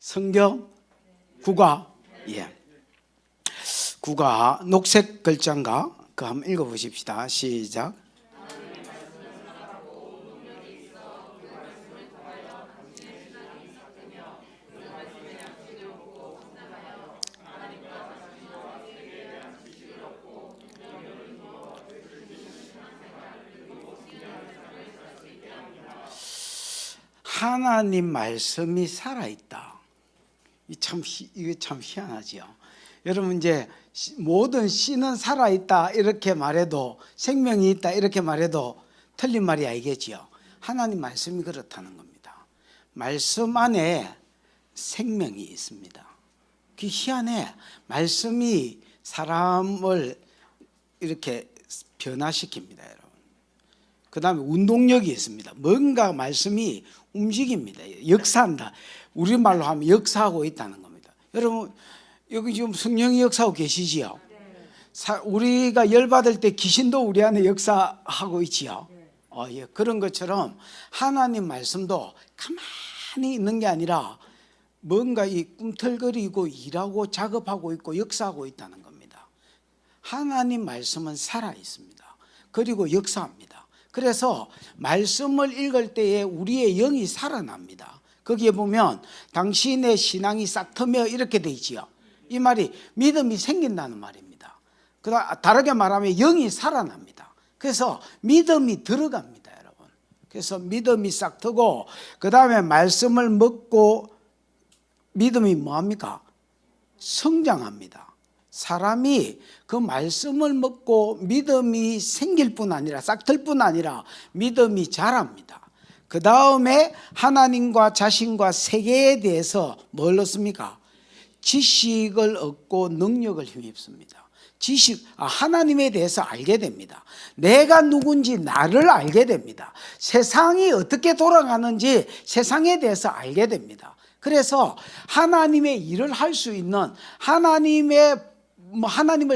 성경 국어. 예. 국어 녹색 글자인가? 그 한번 읽어보십시다. 시작. 하나님 말씀이 살아있다. 이게 참 희한하지요. 여러분, 이제 모든 씨는 살아있다 이렇게 말해도, 생명이 있다 이렇게 말해도 틀린 말이 아니겠지요. 하나님 말씀이 그렇다는 겁니다. 말씀 안에 생명이 있습니다. 그 희한해. 말씀이 사람을 이렇게 변화시킵니다, 여러분. 그 다음에 운동력이 있습니다. 뭔가 말씀이 움직입니다. 역사한다. 우리말로 하면 역사하고 있다는 겁니다. 여러분, 여기 지금 성령이 역사하고 계시지요? 우리가 열받을 때 귀신도 우리 안에 역사하고 있지요? 예. 그런 것처럼 하나님 말씀도 가만히 있는 게 아니라 뭔가 이 꿈틀거리고 일하고 작업하고 있고 역사하고 있다는 겁니다. 하나님 말씀은 살아 있습니다. 그리고 역사합니다. 그래서 말씀을 읽을 때에 우리의 영이 살아납니다. 거기에 보면 당신의 신앙이 싹 트며 이렇게 돼 있지요. 이 말이 믿음이 생긴다는 말입니다. 다르게 말하면 영이 살아납니다. 그래서 믿음이 들어갑니다, 여러분. 그래서 믿음이 싹 트고, 그 다음에 말씀을 먹고 믿음이 뭐합니까? 성장합니다. 사람이 그 말씀을 먹고 믿음이 생길 뿐 아니라, 싹틀 뿐 아니라 믿음이 자랍니다. 그 다음에 하나님과 자신과 세계에 대해서 뭘 얻습니까? 지식을 얻고 능력을 힘입습니다. 하나님에 대해서 알게 됩니다. 내가 누군지 나를 알게 됩니다. 세상이 어떻게 돌아가는지 세상에 대해서 알게 됩니다. 그래서 하나님의 일을 할 수 있는, 하나님을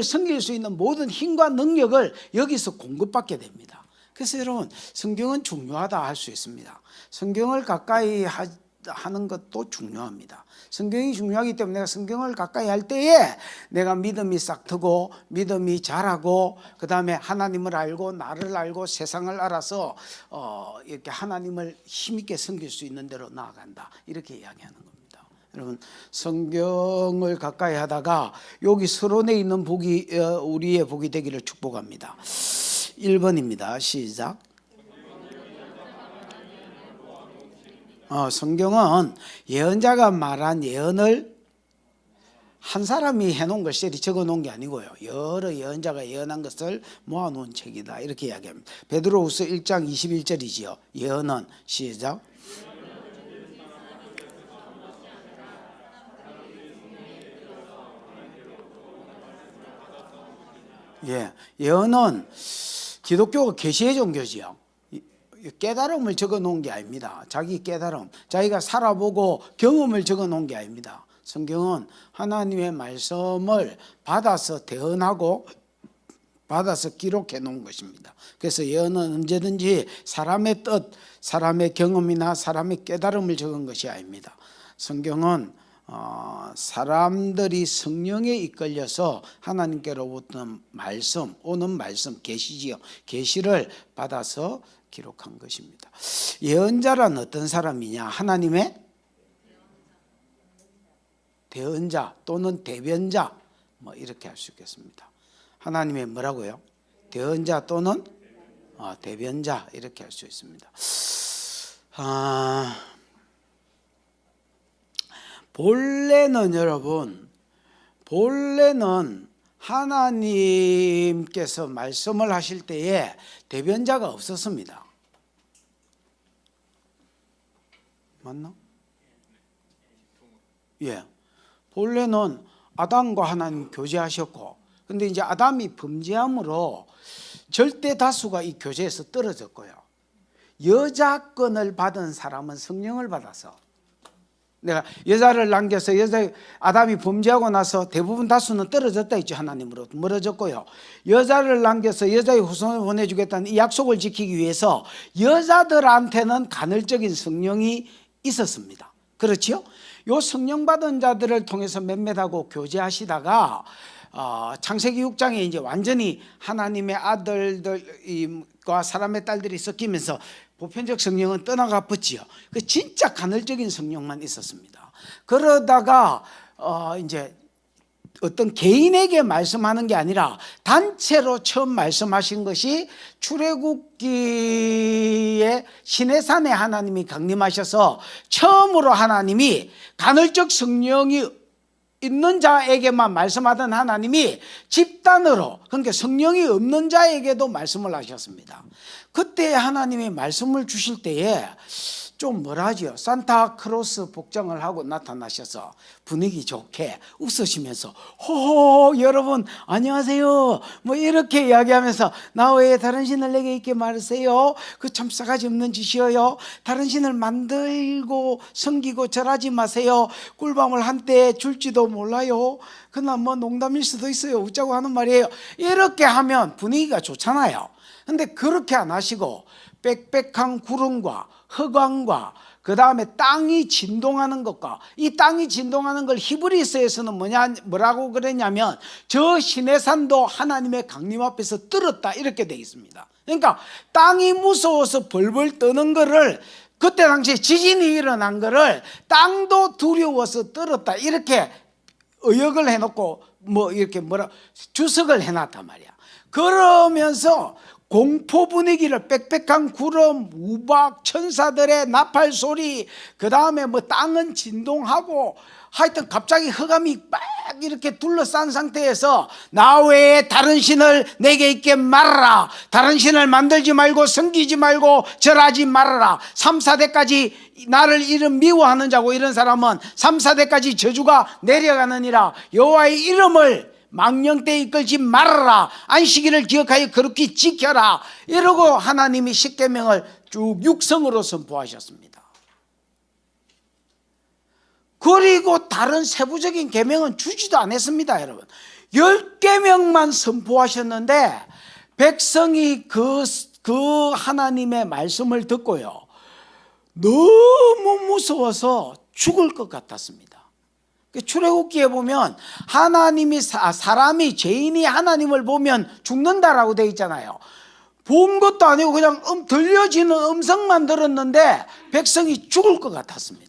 섬길 수 있는 모든 힘과 능력을 여기서 공급받게 됩니다. 그래서 여러분, 성경은 중요하다 할 수 있습니다. 성경을 가까이 하는 것도 중요합니다. 성경이 중요하기 때문에 내가 성경을 가까이 할 때에 내가 믿음이 싹 트고 믿음이 자라고, 그 다음에 하나님을 알고 나를 알고 세상을 알아서 이렇게 하나님을 힘있게 섬길 수 있는 대로 나아간다, 이렇게 이야기하는 겁니다. 여러분, 성경을 가까이 하다가 여기 서론에 있는 복이 우리의 복이 되기를 축복합니다. 1번입니다. 시작. 성경은 예언자가 말한 예언을 한 사람이 해놓은 걸 셀이 적어놓은 게 아니고요, 여러 예언자가 예언한 것을 모아놓은 책이다, 이렇게 이야기합니다. 베드로후서 1장 21절이지요. 예언은, 시작. 예, 예언은 기독교가 계시의 종교지요. 깨달음을 적어 놓은 게 아닙니다. 자기 깨달음, 자기가 살아보고 경험을 적어 놓은 게 아닙니다. 성경은 하나님의 말씀을 받아서 대언하고 받아서 기록해 놓은 것입니다. 그래서 예언은 언제든지 사람의 뜻, 사람의 경험이나 사람의 깨달음을 적은 것이 아닙니다. 성경은 사람들이 성령에 이끌려서 하나님께로부터 말씀, 오는 말씀, 계시지요. 계시를 받아서 기록한 것입니다. 예언자란 어떤 사람이냐? 하나님의 대언자 또는 대변자, 뭐 이렇게 할 수 있겠습니다. 하나님의 뭐라고요? 대언자 또는 대변자, 이렇게 할 수 있습니다. 본래는 여러분, 본래는 하나님께서 말씀을 하실 때에 대변자가 없었습니다. 맞나? 예. 본래는 아담과 하나님 교제하셨고, 근데 이제 아담이 범죄함으로 절대 다수가 이 교제에서 떨어졌고요. 여자권을 받은 사람은 성령을 받아서, 내가 여자를 남겨서 아담이 범죄하고 나서 대부분 다수는 떨어졌다 했죠. 하나님으로 멀어졌고요. 여자를 남겨서 여자의 후손을 보내주겠다는 이 약속을 지키기 위해서 여자들한테는 간헐적인 성령이 있었습니다. 그렇지요? 요 성령 받은 자들을 통해서 몇몇하고 교제하시다가 창세기 6장에 이제 완전히 하나님의 아들들과 사람의 딸들이 섞이면서 보편적 성령은 떠나가 버지요. 그 진짜 간헐적인 성령만 있었습니다. 그러다가 이제 어떤 개인에게 말씀하는 게 아니라 단체로 처음 말씀하신 것이 출애굽기에 시내산에 하나님이 강림하셔서 처음으로 하나님이 간헐적 성령이 있는 자에게만 말씀하던 하나님이 집단으로, 그러니까 성령이 없는 자에게도 말씀을 하셨습니다. 그때 하나님이 말씀을 주실 때에 좀 뭐라지요? 산타크로스 복장을 하고 나타나셔서 분위기 좋게 웃으시면서 호호 여러분 안녕하세요 뭐 이렇게 이야기하면서 나 외에 다른 신을 내게 있게 말하세요. 그 참 싸가지 없는 짓이에요. 다른 신을 만들고 섬기고 절하지 마세요. 꿀밤을 한때 줄지도 몰라요. 그러나 뭐 농담일 수도 있어요. 웃자고 하는 말이에요. 이렇게 하면 분위기가 좋잖아요. 근데 그렇게 안 하시고 빽빽한 구름과 흑암과 그 다음에 땅이 진동하는 것과, 이 땅이 진동하는 걸 히브리서에서는 뭐라고 그랬냐면 저 시내산도 하나님의 강림 앞에서 떨었다 이렇게 되어 있습니다. 그러니까 땅이 무서워서 벌벌 떠는 거를, 그때 당시에 지진이 일어난 거를 땅도 두려워서 떨었다 이렇게 의역을 해놓고 뭐 이렇게 주석을 해놨단 말이야. 그러면서 공포 분위기를, 빽빽한 구름, 우박, 천사들의 나팔 소리, 그 다음에 뭐 땅은 진동하고 하여튼 갑자기 흑암이 막 이렇게 둘러싼 상태에서 나 외에 다른 신을 내게 있게 말아라. 다른 신을 만들지 말고 섬기지 말고 절하지 말아라. 3, 4대까지 나를 이름 미워하는 자고 이런 사람은 3, 4대까지 저주가 내려가느니라. 여호와의 이름을 망령되이 이끌지 말아라. 안식일을 기억하여 거룩히 지켜라. 이러고 하나님이 십계명을 쭉 육성으로 선포하셨습니다. 그리고 다른 세부적인 계명은 주지도 않았습니다. 여러분 10계명만 선포하셨는데 백성이 그 하나님의 말씀을 듣고요 너무 무서워서 죽을 것 같았습니다. 출애굽기에 보면 하나님이 사람이 죄인이 하나님을 보면 죽는다라고 되어 있잖아요. 본 것도 아니고 그냥 들려지는 음성만 들었는데 백성이 죽을 것 같았습니다.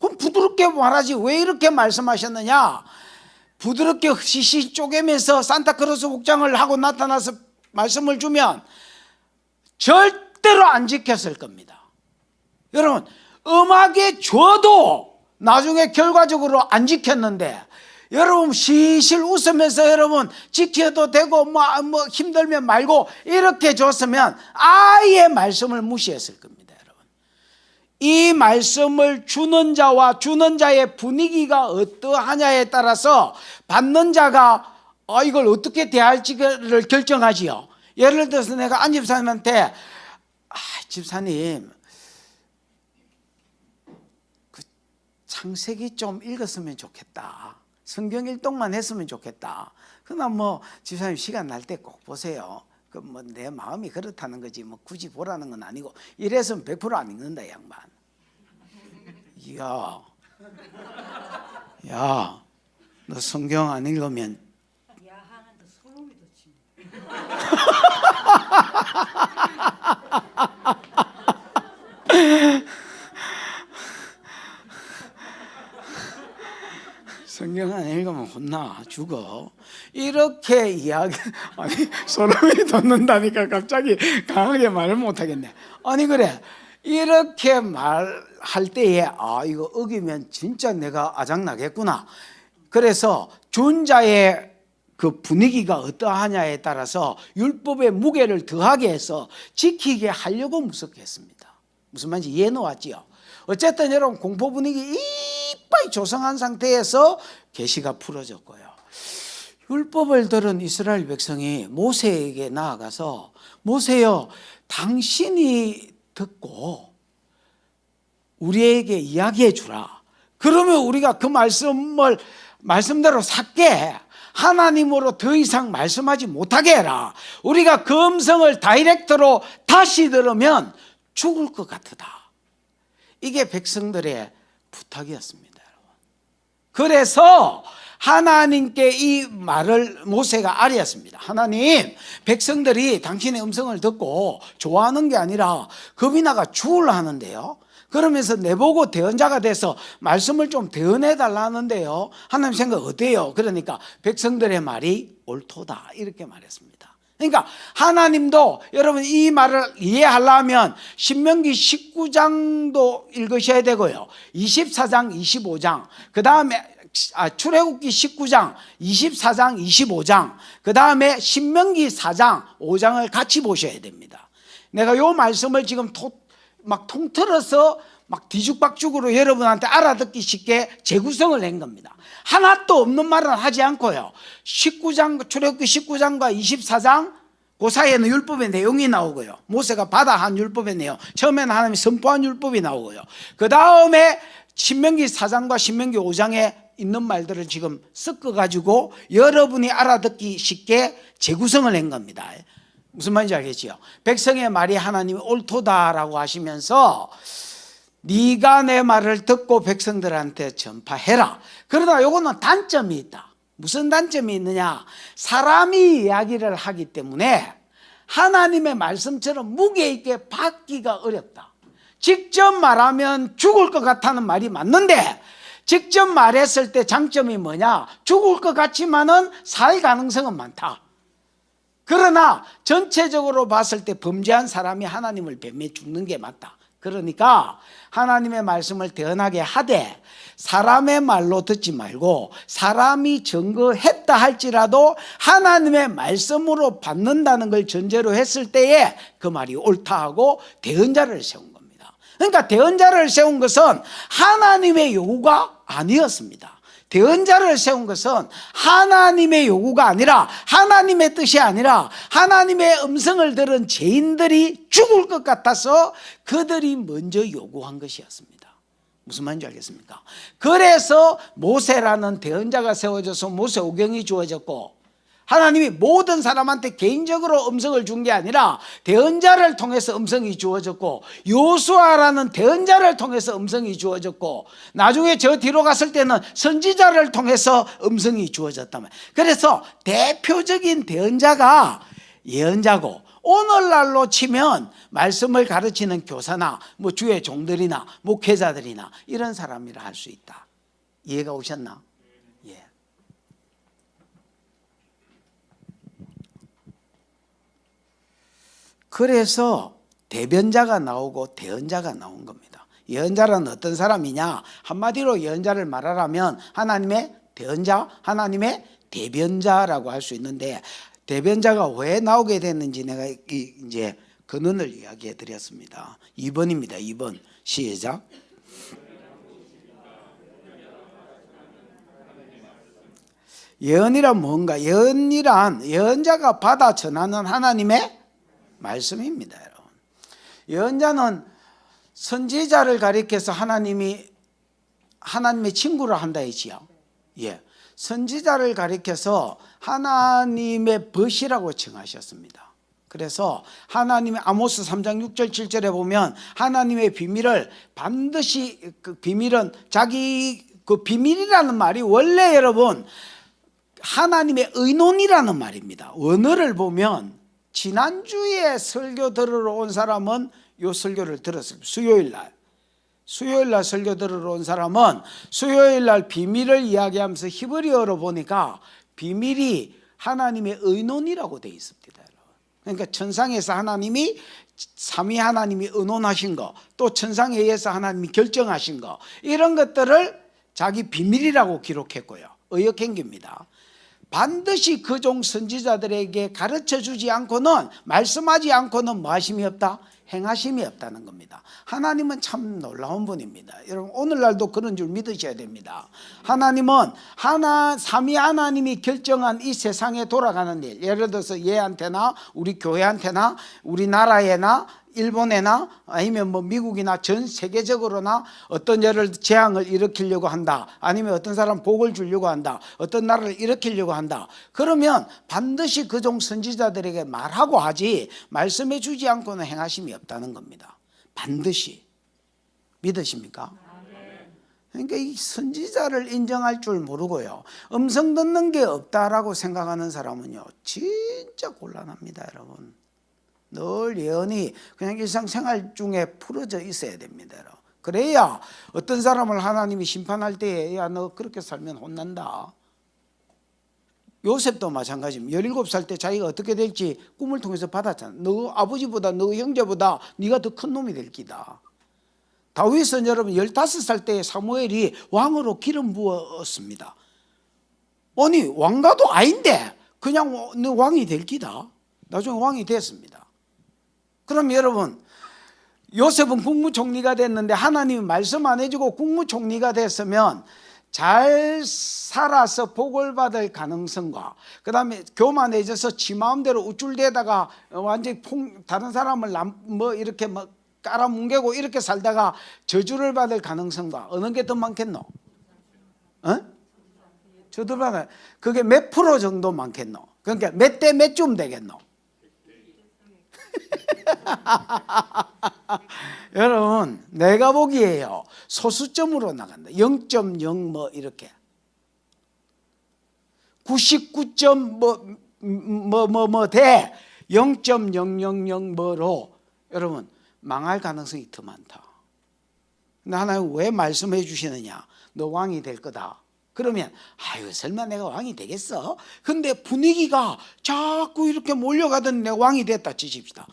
그럼 부드럽게 말하지 왜 이렇게 말씀하셨느냐? 부드럽게 시시 쪼개면서 산타크로스 복장을 하고 나타나서 말씀을 주면 절대로 안 지켰을 겁니다. 여러분 음악에 줘도 나중에 결과적으로 안 지켰는데 여러분 실실 웃으면서 여러분 지켜도 되고 뭐 힘들면 말고 이렇게 줬으면 아예 말씀을 무시했을 겁니다. 여러분 이 말씀을 주는 자와 주는 자의 분위기가 어떠하냐에 따라서 받는 자가 이걸 어떻게 대할지를 결정하지요. 예를 들어서 내가 안 집사님한테 집사님 창세기 좀 읽었으면 좋겠다. 성경 일독만 했으면 좋겠다. 그러나 뭐 집사님 시간 날 때 꼭 보세요. 그 뭐 내 마음이 그렇다는 거지 뭐 굳이 보라는 건 아니고 이래서는 100% 안 읽는다 이 양반. 야, 너 성경 안 읽으면 야 하는데 소름이 돋지. 성경 안 읽으면 혼나 죽어 이렇게 이야기 아니 소름이 돋는다니까 갑자기 강하게 말을 못하겠네. 아니 그래 이렇게 말할 때에 이거 어기면 진짜 내가 아작나겠구나. 그래서 존자의 그 분위기가 어떠하냐에 따라서 율법의 무게를 더하게 해서 지키게 하려고 무섭게 했습니다. 무슨 말인지 이해 놓았지요. 어쨌든 여러분 공포 분위기 이빨 조성한 상태에서 계시가 풀어졌고요. 율법을 들은 이스라엘 백성이 모세에게 나아가서 모세여 당신이 듣고 우리에게 이야기해 주라. 그러면 우리가 그 말씀대로 살게. 하나님으로 더 이상 말씀하지 못하게 해라. 우리가 그 음성을 다이렉트로 다시 들으면 죽을 것 같다. 이게 백성들의 부탁이었습니다. 그래서 하나님께 이 말을 모세가 아뢰었습니다. 하나님, 백성들이 당신의 음성을 듣고 좋아하는 게 아니라 겁이 나가 죽으려 하는데요. 그러면서 내보고 대언자가 돼서 말씀을 좀 대언해 달라 하는데요. 하나님 생각 어때요? 그러니까 백성들의 말이 옳도다 이렇게 말했습니다. 그러니까 하나님도 여러분 이 말을 이해하려면 신명기 19장도 읽으셔야 되고요. 24장, 25장, 그 다음에 출애굽기 19장, 24장, 25장, 그 다음에 신명기 4장, 5장을 같이 보셔야 됩니다. 내가 요 말씀을 지금 막 통틀어서 막 뒤죽박죽으로 여러분한테 알아듣기 쉽게 재구성을 한 겁니다. 하나도 없는 말은 하지 않고요. 19장, 출애굽기 19장과 24장 그 사이에는 율법의 내용이 나오고요. 모세가 받아한 율법의 내용, 처음에는 하나님이 선포한 율법이 나오고요. 그 다음에 신명기 4장과 신명기 5장에 있는 말들을 지금 섞어가지고 여러분이 알아듣기 쉽게 재구성을 한 겁니다. 무슨 말인지 알겠지요? 백성의 말이 하나님이 옳도다라고 하시면서 네가 내 말을 듣고 백성들한테 전파해라. 그러나 요거는 단점이 있다. 무슨 단점이 있느냐? 사람이 이야기를 하기 때문에 하나님의 말씀처럼 무게 있게 받기가 어렵다. 직접 말하면 죽을 것 같다는 말이 맞는데 직접 말했을 때 장점이 뭐냐? 죽을 것 같지만은 살 가능성은 많다. 그러나 전체적으로 봤을 때 범죄한 사람이 하나님을 뱀에 죽는 게 맞다. 그러니까 하나님의 말씀을 대언하게 하되 사람의 말로 듣지 말고 사람이 증거했다 할지라도 하나님의 말씀으로 받는다는 걸 전제로 했을 때에 그 말이 옳다 하고 대언자를 세운 겁니다. 그러니까 대언자를 세운 것은 하나님의 요구가 아니었습니다. 대언자를 세운 것은 하나님의 요구가 아니라 하나님의 뜻이 아니라 하나님의 음성을 들은 죄인들이 죽을 것 같아서 그들이 먼저 요구한 것이었습니다. 무슨 말인지 알겠습니까? 그래서 모세라는 대언자가 세워져서 모세 오경이 주어졌고 하나님이 모든 사람한테 개인적으로 음성을 준 게 아니라 대언자를 통해서 음성이 주어졌고 요수아라는 대언자를 통해서 음성이 주어졌고 나중에 저 뒤로 갔을 때는 선지자를 통해서 음성이 주어졌단 말이에요. 그래서 대표적인 대언자가 예언자고 오늘날로 치면 말씀을 가르치는 교사나 뭐 주의 종들이나 목회자들이나 이런 사람이라 할 수 있다. 이해가 오셨나? 예. 그래서 대변자가 나오고 대언자가 나온 겁니다. 예언자는 어떤 사람이냐? 한마디로 예언자를 말하라면 하나님의 대언자, 하나님의 대변자라고 할 수 있는데 대변자가 왜 나오게 됐는지 내가 이제 근원을 이야기해 드렸습니다. 2번입니다. 2번 시작. 예언이란 뭔가? 예언이란 예언자가 받아 전하는 하나님의 말씀입니다. 여러분. 예언자는 선지자를 가리켜서 하나님의 친구를 한다 했지요. 예. 선지자를 가리켜서 하나님의 벗이라고 칭하셨습니다. 그래서 하나님의 아모스 3장 6절 7절에 보면 하나님의 비밀을 반드시 그 비밀은 자기 그 비밀이라는 말이 원래 여러분 하나님의 의논이라는 말입니다. 원어를 보면 지난주에 설교 들으러 온 사람은 요 설교를 들었습니다. 수요일날 설교 들으러 온 사람은 수요일날 비밀을 이야기하면서 히브리어로 보니까 비밀이 하나님의 의논이라고 되어 있습니다. 그러니까 천상에서 하나님이 삼위 하나님이 의논하신 거, 또 천상에 의해서 하나님이 결정하신 거, 이런 것들을 자기 비밀이라고 기록했고요. 의역행기입니다. 반드시 그 종 선지자들에게 가르쳐 주지 않고는, 말씀하지 않고는 뭐 하심이 없다? 행하심이 없다는 겁니다. 하나님은 참 놀라운 분입니다. 여러분 오늘날도 그런 줄 믿으셔야 됩니다. 하나님은 삼위 하나님이 결정한 이 세상에 돌아가는 일, 예를 들어서 얘한테나 우리 교회한테나 우리나라에나 일본에나 아니면 뭐 미국이나 전 세계적으로나 어떤 재앙을 일으키려고 한다, 아니면 어떤 사람 복을 주려고 한다, 어떤 나라를 일으키려고 한다, 그러면 반드시 그 종 선지자들에게 말하고 하지 말씀해 주지 않고는 행하심이 없다는 겁니다. 반드시. 믿으십니까? 그러니까 이 선지자를 인정할 줄 모르고요, 음성 듣는 게 없다라고 생각하는 사람은요 진짜 곤란합니다. 여러분, 늘 예언이 그냥 일상생활 중에 풀어져 있어야 됩니다. 여러분. 그래야 어떤 사람을 하나님이 심판할 때에 야 너 그렇게 살면 혼난다. 요셉도 마찬가지입니다. 17살 때 자기가 어떻게 될지 꿈을 통해서 받았잖아. 너 아버지보다 너 형제보다 네가 더 큰 놈이 될 기다. 다윗은 여러분 15살 때 사무엘이 왕으로 기름 부었습니다. 아니 왕가도 아닌데 그냥 너 왕이 될 기다. 나중에 왕이 됐습니다. 그럼 여러분, 요셉은 국무총리가 됐는데 하나님이 말씀 안 해주고 국무총리가 됐으면 잘 살아서 복을 받을 가능성과 그 다음에 교만해져서 지 마음대로 우쭐대다가 완전히 다른 사람을 이렇게 깔아뭉개고 이렇게 살다가 저주를 받을 가능성과 어느 게 더 많겠노? 저도 받아. 그게 몇 프로 정도 많겠노? 그러니까 몇 대 몇 쯤 되겠노? 여러분, 내가 보기에요 소수점으로 나간다. 0.0 뭐 이렇게 99점 대 0.000 뭐로 여러분 망할 가능성이 더 많다. 근데 하나님 왜 말씀해 주시느냐? 너 왕이 될 거다. 그러면 아유 설마 내가 왕이 되겠어? 근데 분위기가 자꾸 이렇게 몰려가던 내가 왕이 됐다 치십시다.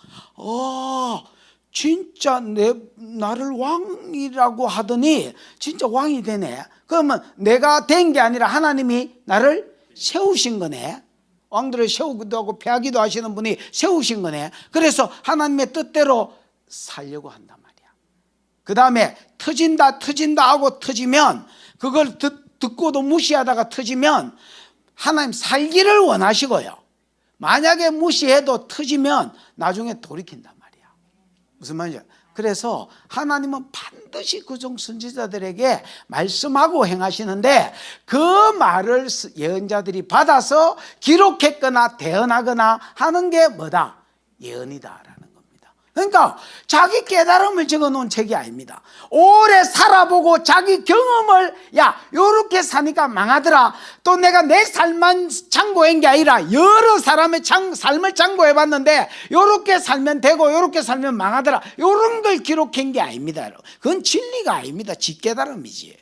진짜 나를 왕이라고 하더니 진짜 왕이 되네. 그러면 내가 된 게 아니라 하나님이 나를 세우신 거네. 왕들을 세우기도 하고 패하기도 하시는 분이 세우신 거네. 그래서 하나님의 뜻대로 살려고 한단 말이야. 그 다음에 터진다 하고 터지면 그걸 듣고도 무시하다가 터지면 하나님 살기를 원하시고요, 만약에 무시해도 터지면 나중에 돌이킨단 말이야. 무슨 말이죠? 그래서 하나님은 반드시 그종 선지자들에게 말씀하고 행하시는데 그 말을 예언자들이 받아서 기록했거나 대언하거나 하는 게 뭐다? 예언이다라는 겁니다. 그러니까 자기 깨달음을 적어놓은 책이 아닙니다. 오래 살아보고 자기 경험을 야 요렇게 사니까 망하더라, 또 내가 내 삶만 참고한 게 아니라 여러 사람의 삶을 참고해봤는데 요렇게 살면 되고 요렇게 살면 망하더라, 요런 걸 기록한 게 아닙니다. 그건 진리가 아닙니다. 지 깨달음이지.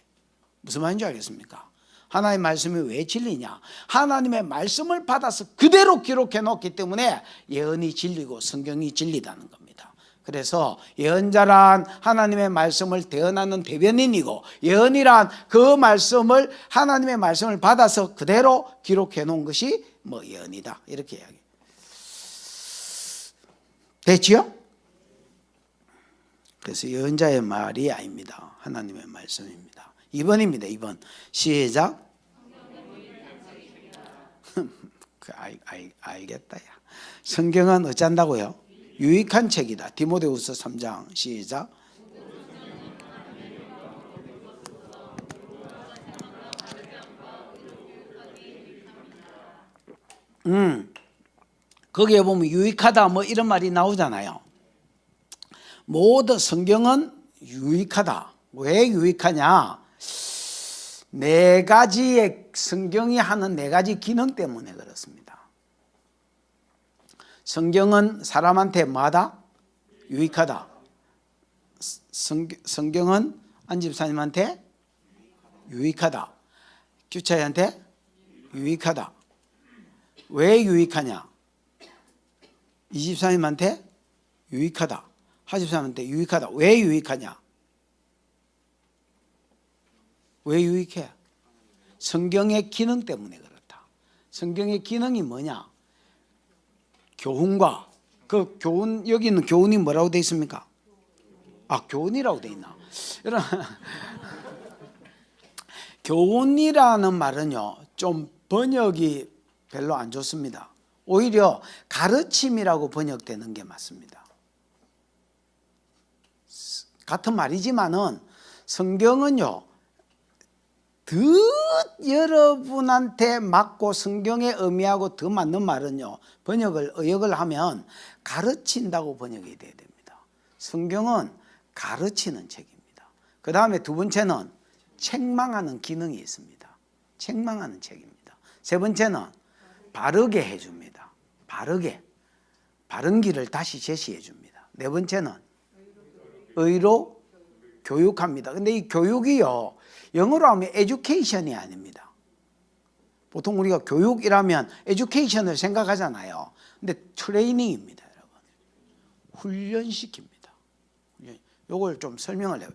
무슨 말인지 알겠습니까? 하나님의 말씀이 왜 진리냐? 하나님의 말씀을 받아서 그대로 기록해 놓기 때문에 예언이 진리고 성경이 진리다는 겁니다. 그래서 예언자란 하나님의 말씀을 대언하는 대변인이고, 예언이란 그 말씀을 하나님의 말씀을 받아서 그대로 기록해 놓은 것이 뭐 예언이다, 이렇게 이야기. 됐지요? 그래서 예언자의 말이 아닙니다. 하나님의 말씀입니다. 2번입니다. 2번 시작. 알겠다. 야. 성경은 어쩐다고요? 유익한 책이다. 디모데후서 3장 시작. 거기에 보면 유익하다 뭐 이런 말이 나오잖아요. 모든 성경은 유익하다. 왜 유익하냐? 네 가지의 성경이 하는 네 가지 기능 때문에 그렇습니다. 성경은 사람한테 뭐하다? 유익하다. 성경은 안집사님한테 유익하다. 규차이한테 유익하다. 왜 유익하냐? 이집사님한테 유익하다. 하집사님한테 유익하다. 왜 유익하냐? 왜 유익해? 성경의 기능 때문에 그렇다. 성경의 기능이 뭐냐? 교훈과 그 교훈, 여기 있는 교훈이 뭐라고 되어 있습니까? 교훈이라고 되어 있나? 여러분, 교훈이라는 말은요 좀 번역이 별로 안 좋습니다. 오히려 가르침이라고 번역되는 게 맞습니다. 같은 말이지만은 성경은요 더 여러분한테 맞고 성경에 의미하고 더 맞는 말은요 의역을 하면 가르친다고 번역이 돼야 됩니다. 성경은 가르치는 책입니다. 그 다음에 두 번째는 책망하는 기능이 있습니다. 책망하는 책입니다. 세 번째는 바르게 해줍니다. 바른 길을 다시 제시해 줍니다. 네 번째는 의로 교육합니다. 근데 이 교육이요, 영어로 하면 education이 아닙니다. 보통 우리가 교육이라면 education을 생각하잖아요. 근데 트레이닝입니다, 여러분. 훈련시킵니다. 요걸 좀 설명을 해요.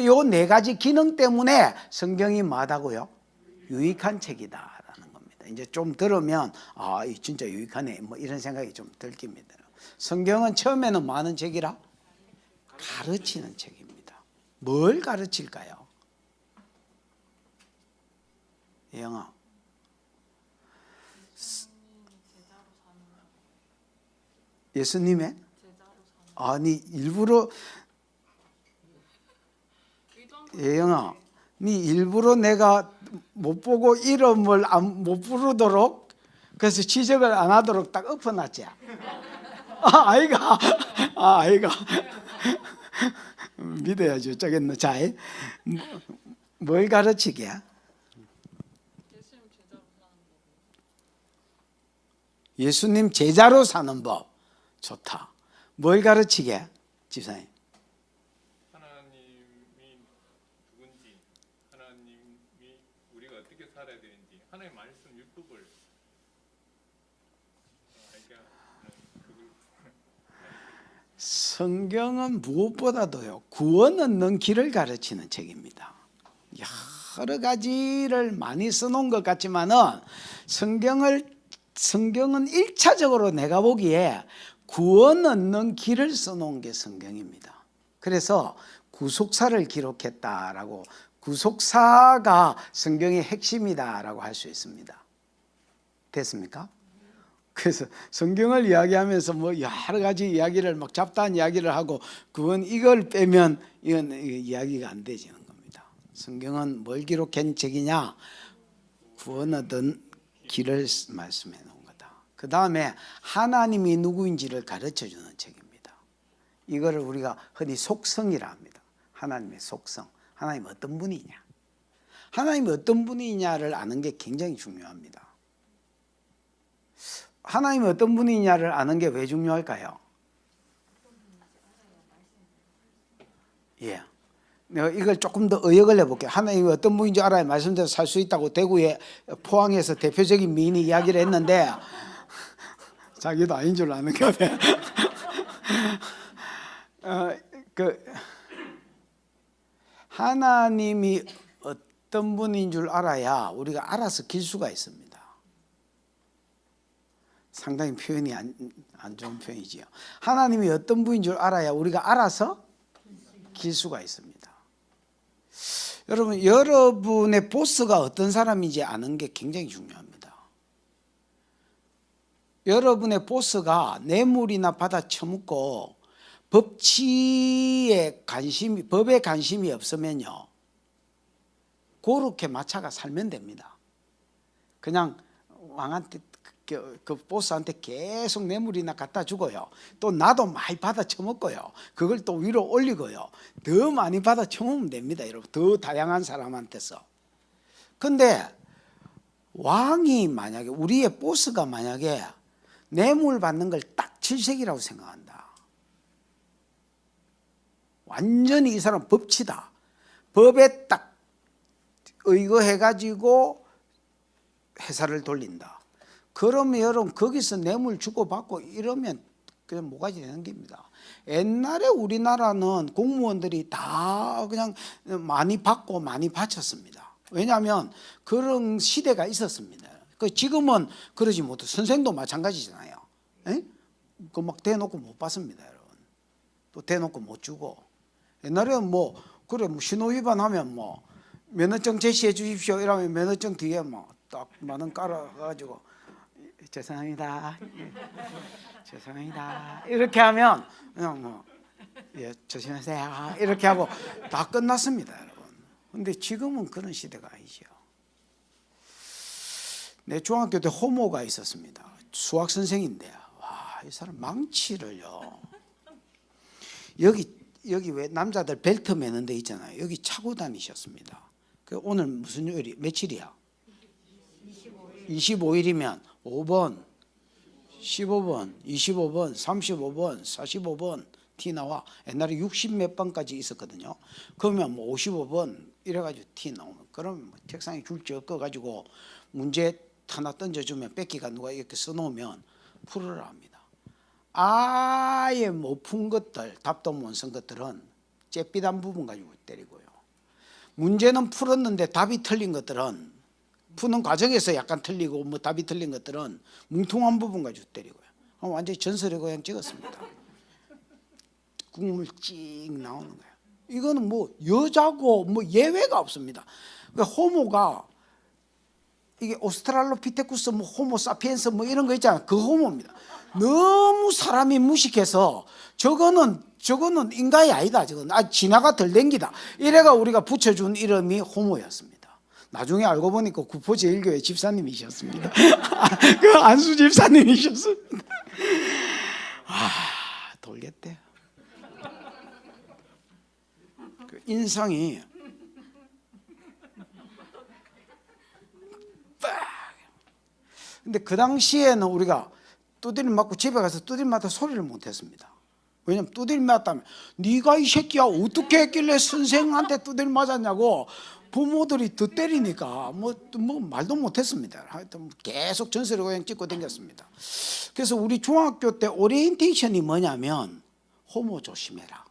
요 네 가지 기능 때문에 성경이 뭐하다고요? 유익한 책이다라는 겁니다. 이제 좀 들으면 진짜 유익하네, 뭐 이런 생각이 좀 들 겁니다. 성경은 처음에는 뭐 하는 책이라? 가르치는 책입니다. 뭘 가르칠까요? 영아. 예수님의? 아니 일부러 예영아, 네 일부러 내가 못 보고 이름을 못 부르도록 그래서 지적을 안 하도록 딱 엎어놨지. 아이가 믿어야죠. 어쩌겠노. 자, 뭘 가르치게? 예수님 제자로 사는 법. 좋다. 뭘 가르치게? 집사님. 하나님이 누군지, 하나님이 우리가 어떻게 살아야 되는지, 하나님 말씀 율법을 알게 하는 그걸. 성경은 무엇보다도요, 구원 얻는 길을 가르치는 책입니다. 여러 가지를 많이 써놓은 것 같지만은 성경은 1차적으로 내가 보기에 구원 얻는 길을 써놓은 게 성경입니다. 그래서 구속사를 기록했다라고, 구속사가 성경의 핵심이다라고 할 수 있습니다. 됐습니까? 그래서 성경을 이야기하면서 뭐 여러 가지 이야기를 막 잡다한 이야기를 하고 그건 이걸 빼면 이건 이야기가 안 되지는 겁니다. 성경은 뭘 기록한 책이냐? 구원 얻은 길을 말씀해 놓은 거다. 그 다음에 하나님이 누구인지를 가르쳐 주는 책입니다. 이거를 우리가 흔히 속성이라 합니다. 하나님의 속성. 하나님 어떤 분이냐? 하나님이 어떤 분이냐를 아는 게 굉장히 중요합니다. 하나님이 어떤 분이냐를 아는 게 왜 중요할까요? 예. 내가 이걸 조금 더 의역을 해볼게요. 하나님이 어떤 분인지 알아야 말씀대로 살 수 있다고 대구에 포항에서 대표적인 미인이 이야기를 했는데 자기도 아닌 줄 아는가 봐요. 하나님이 어떤 분인 줄 알아야 우리가 알아서 길 수가 있습니다. 상당히 표현이 안 좋은 표현이지요. 하나님이 어떤 분인 줄 알아야 우리가 알아서 길 수가 있습니다. 여러분, 여러분의 보스가 어떤 사람인지 아는 게 굉장히 중요합니다. 여러분의 보스가 뇌물이나 받아 처먹고 법에 관심이 없으면요, 그렇게 마차가 살면 됩니다. 그냥 왕한테 그 보스한테 계속 뇌물이나 갖다 주고요, 또 나도 많이 받아 처먹고요, 그걸 또 위로 올리고요, 더 많이 받아 처먹으면 됩니다. 여러분, 더 다양한 사람한테서. 근데 왕이 만약에, 우리의 보스가 만약에 뇌물 받는 걸 딱 질색이라고 생각한다, 완전히 이 사람 법치다, 법에 딱 의거해가지고 회사를 돌린다, 그러면 여러분 거기서 뇌물 주고받고 이러면 그냥 모가지 되는 겁니다. 옛날에 우리나라는 공무원들이 다 그냥 많이 받고 많이 바쳤습니다. 왜냐하면 그런 시대가 있었습니다. 지금은 그러지 못해. 선생도 마찬가지잖아요. 그 막 대놓고 못 받습니다, 여러분. 또 대놓고 못 주고. 옛날에는 뭐 그래 뭐 신호 위반하면 뭐 면허증 제시해 주십시오 이러면 면허증 뒤에 뭐 딱 만원 깔아가지고 죄송합니다. 죄송합니다. 이렇게 하면 그냥 뭐 예, 조심하세요. 이렇게 하고 다 끝났습니다, 여러분. 근데 지금은 그런 시대가 아니죠. 내 중학교 때 호모가 있었습니다. 수학 선생인데, 와, 이 사람 망치를요. 여기 왜 남자들 벨트 매는 데 있잖아요. 여기 차고 다니셨습니다. 오늘 무슨 요일이 며칠이야? 25일이면 5번, 15번, 25번, 35번, 45번 T 나와. 옛날에 60 몇 번까지 있었거든요. 그러면 뭐 55번 이래가지고 T 나오면, 그럼 뭐 책상에 줄 적어가지고 문제 하나 던져주면 뺏기가 누가 이렇게 써놓으면 풀으라 합니다. 아예 못 푼 것들, 답도 못 쓴 것들은 잿빛한 부분 가지고 때리고요. 문제는 풀었는데 답이 틀린 것들은, 푸는 과정에서 약간 틀리고 뭐 답이 틀린 것들은 뭉퉁한 부분 가지고 때리고요. 완전히 전설의 고향 찍었습니다. 국물 찍 나오는 거예요. 이거는 뭐 여자고 뭐 예외가 없습니다. 그러니까 호모가 이게 오스트랄로피테쿠스, 뭐 호모 사피엔스 뭐 이런 거 있잖아요. 그 호모입니다. 너무 사람이 무식해서 저거는 인간이 아니다. 저건 진화가 덜 댕기다. 이래가 우리가 붙여준 이름이 호모였습니다. 나중에 알고 보니까 구포제일교회 집사님이셨습니다. 그 안수 집사님이셨습니다. 돌겠대. 그 인상이 근데 그 당시에는 우리가 두드림 맞고 집에 가서 두드림 맞다 소리를 못했습니다. 왜냐면 두드림 맞다면 네가 이 새끼야 어떻게 했길래 선생한테 두드림 맞았냐고 부모들이 더 때리니까 뭐 말도 못했습니다. 하여튼 계속 전설의 고향 찍고 다녔습니다. 그래서 우리 중학교 때 오리엔테이션이 뭐냐면 호모 조심해라.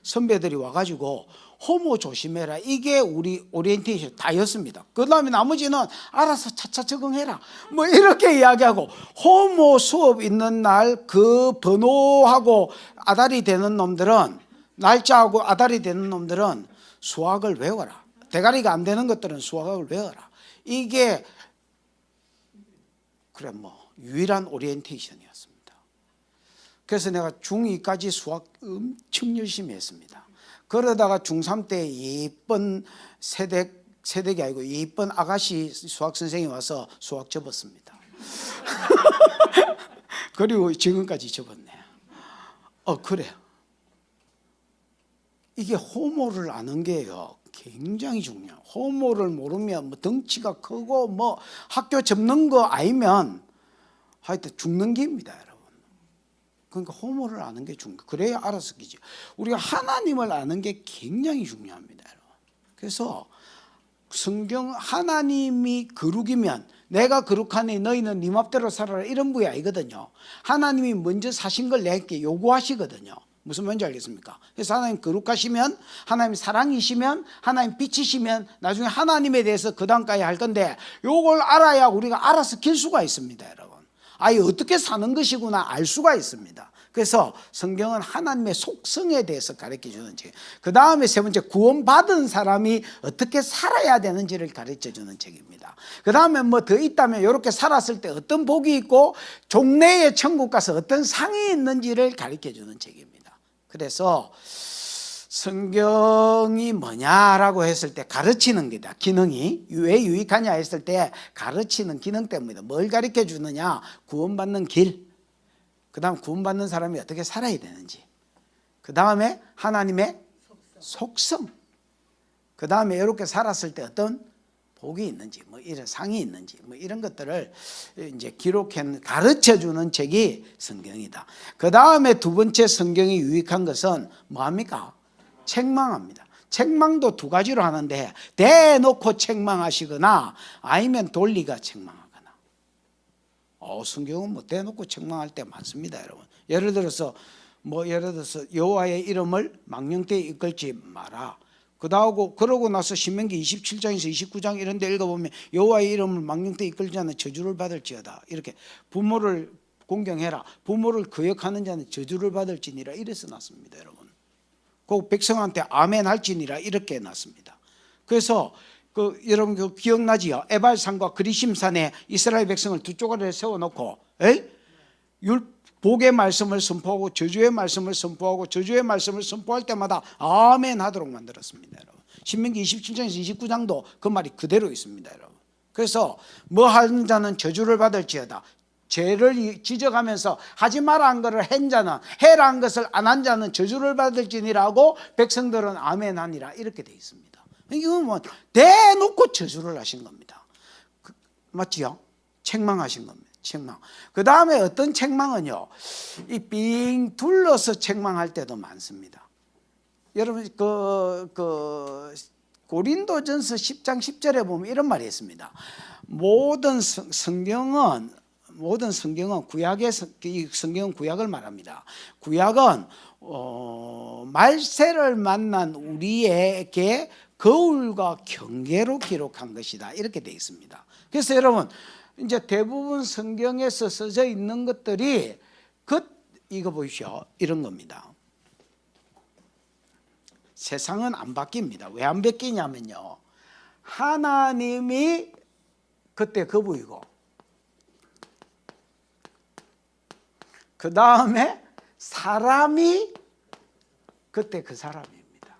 선배들이 와가지고 호모 조심해라. 이게 우리 오리엔테이션 다였습니다. 그 다음에 나머지는 알아서 차차 적응해라. 뭐 이렇게 이야기하고, 호모 수업 있는 날 그 번호하고 아다리 되는 놈들은, 날짜하고 아다리 되는 놈들은 수학을 외워라. 대가리가 안 되는 것들은 수학을 외워라. 이게 그래 뭐 유일한 오리엔테이션이었습니다. 그래서 내가 중2까지 수학 엄청 열심히 했습니다. 그러다가 중3 때 이쁜 세댁이 아니고 이쁜 아가씨 수학 선생님이 와서 수학 접었습니다. 그리고 지금까지 접었네. 그래. 이게 호모를 아는 게요 굉장히 중요해요. 호모를 모르면 뭐 덩치가 크고 뭐 학교 접는 거 아니면 하여튼 죽는 길입니다, 여러분. 그러니까 호모를 아는 게 중요해요. 그래야 알아서 끼지. 우리가 하나님을 아는 게 굉장히 중요합니다, 여러분. 그래서 성경 하나님이 거룩이면 내가 거룩하니 너희는 네 맘대로 살아라 이런 부이 아니거든요. 하나님이 먼저 사신 걸 내게 요구하시거든요. 무슨 말인지 알겠습니까? 그래서 하나님 거룩하시면, 하나님 사랑이시면, 하나님 빛이시면 나중에 하나님에 대해서 그 다음까지 할 건데, 요걸 알아야 우리가 알아서 길 수가 있습니다, 여러분. 아예 어떻게 사는 것이구나 알 수가 있습니다. 그래서 성경은 하나님의 속성에 대해서 가르쳐주는 책. 그 다음에 세 번째, 구원받은 사람이 어떻게 살아야 되는지를 가르쳐주는 책입니다. 그 다음에 뭐 더 있다면 이렇게 살았을 때 어떤 복이 있고 종래의 천국 가서 어떤 상이 있는지를 가르쳐주는 책입니다. 그래서 성경이 뭐냐라고 했을 때 가르치는 게다. 기능이 왜 유익하냐 했을 때 가르치는 기능 때문이다. 뭘 가르쳐 주느냐? 구원받는 길, 그 다음 구원받는 사람이 어떻게 살아야 되는지, 그 다음에 하나님의 속성, 그 다음에 이렇게 살았을 때 어떤 복이 있는지, 뭐 이런 상이 있는지, 뭐 이런 것들을 이제 기록해 가르쳐 주는 책이 성경이다. 그 다음에 두 번째 성경이 유익한 것은 뭐합니까? 책망합니다. 책망도 두 가지로 하는데, 대놓고 책망하시거나 아니면 돌리가 책망하거나. 성경은 뭐 대놓고 책망할 때 많습니다, 여러분. 예를 들어서 여호와의 이름을 망령되이 이끌지 마라. 그러고 나서 신명기 27장에서 29장 이런 데 읽어보면 여호와의 이름을 망령되이 이끌지 않는 저주를 받을지어다. 이렇게 부모를 공경해라. 부모를 거역하는 자는 저주를 받을지니라. 이래서 놨습니다, 여러분. 그 백성한테 아멘 할지니라. 이렇게 놨습니다. 그래서 여러분 그 기억나지요? 에발산과 그리심산에 이스라엘 백성을 두 쪼가리에 세워놓고 복의 말씀을 선포하고 저주의 말씀을 선포하고 저주의 말씀을 선포할 때마다 아멘 하도록 만들었습니다, 여러분. 신명기 27장에서 29장도 그 말이 그대로 있습니다, 여러분. 그래서 뭐 하는 자는 저주를 받을지어다. 죄를 지적하면서 하지 마라 한 것을 한 자는, 해라 한 것을 안 한 자는 저주를 받을지니라고 백성들은 아멘 하니라. 이렇게 돼 있습니다. 이건 뭐 대놓고 저주를 하신 겁니다. 맞지요? 책망하신 겁니다. 책망. 그 다음에 어떤 책망은요, 이 빙 둘러서 책망할 때도 많습니다. 여러분 고린도전서 10장 10절에 보면 이런 말이 있습니다. 모든 성경은 성경은 구약을 말합니다. 구약은 말세를 만난 우리에게 거울과 경계로 기록한 것이다. 이렇게 되어 있습니다. 그래서 여러분 이제 대부분 성경에서 써져 있는 것들이 이거 보십시오. 이런 겁니다. 세상은 안 바뀝니다. 왜 안 바뀌냐면요, 하나님이 그때 그분이고 그 다음에 사람이 그때 그 사람입니다.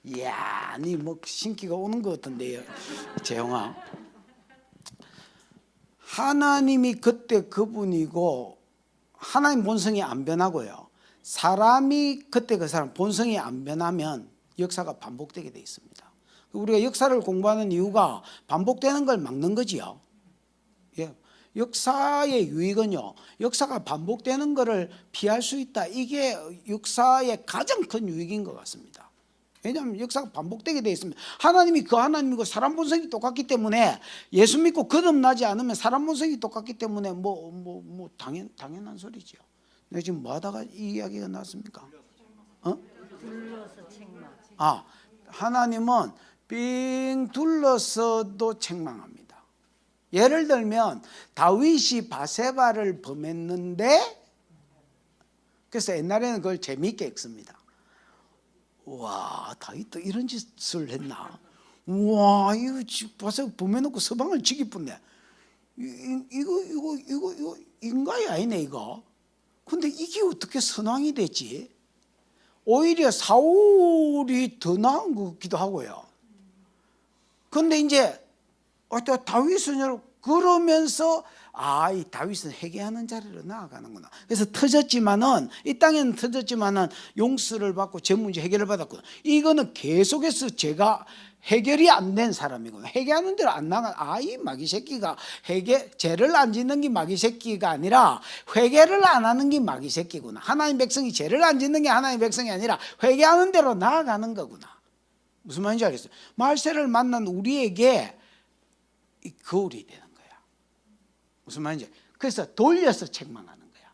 이야, 니 뭐 신기가 오는 것 같은데요, 재영아. 하나님이 그때 그분이고 하나님 본성이 안 변하고요, 사람이 그때 그 사람 본성이 안 변하면 역사가 반복되게 돼 있습니다. 우리가 역사를 공부하는 이유가 반복되는 걸 막는 거지요. 예. 역사의 유익은요, 역사가 반복되는 것을 피할 수 있다. 이게 역사의 가장 큰 유익인 것 같습니다. 왜냐하면 역사가 반복되게 되어 있습니다. 하나님이 그 하나님이고 사람 본성이 똑같기 때문에 예수 믿고 거듭나지 않으면 사람 본성이 똑같기 때문에 당연한 소리죠. 내가 지금 뭐 하다가 이 이야기가 나왔습니까? 둘러서 책망. 하나님은 빙 둘러서도 책망합니다. 예를 들면 다윗이 바세바를 범했는데, 그래서 옛날에는 그걸 재미있게 읽습니다. 와, 다윗도 이런 짓을 했나? 와, 이거 바세바 범해놓고 서방을 죽이뿐네. 이거 인간이 아니네 이거. 근데 이게 어떻게 선왕이 됐지? 오히려 사울이 더 나은 것 같기도 하고요. 근데 이제 다윗은 그러면서 이 다윗은 회개하는 자리로 나아가는구나. 그래서 이 땅에는 터졌지만은 용서를 받고 제 문제 해결을 받았구나. 이거는 계속해서 제가 해결이 안 된 사람이고, 회개하는 대로 안 나가. 이 마귀 새끼가 죄를 안 짓는 게 마귀 새끼가 아니라 회개를 안 하는 게 마귀 새끼구나. 하나님 백성이 죄를 안 짓는 게 하나님 백성이 아니라 회개하는 대로 나아가는 거구나. 무슨 말인지 알겠어요? 말세를 만난 우리에게 이 거울이 되는 거야. 무슨 말인지. 그래서 돌려서 책망하는 거야.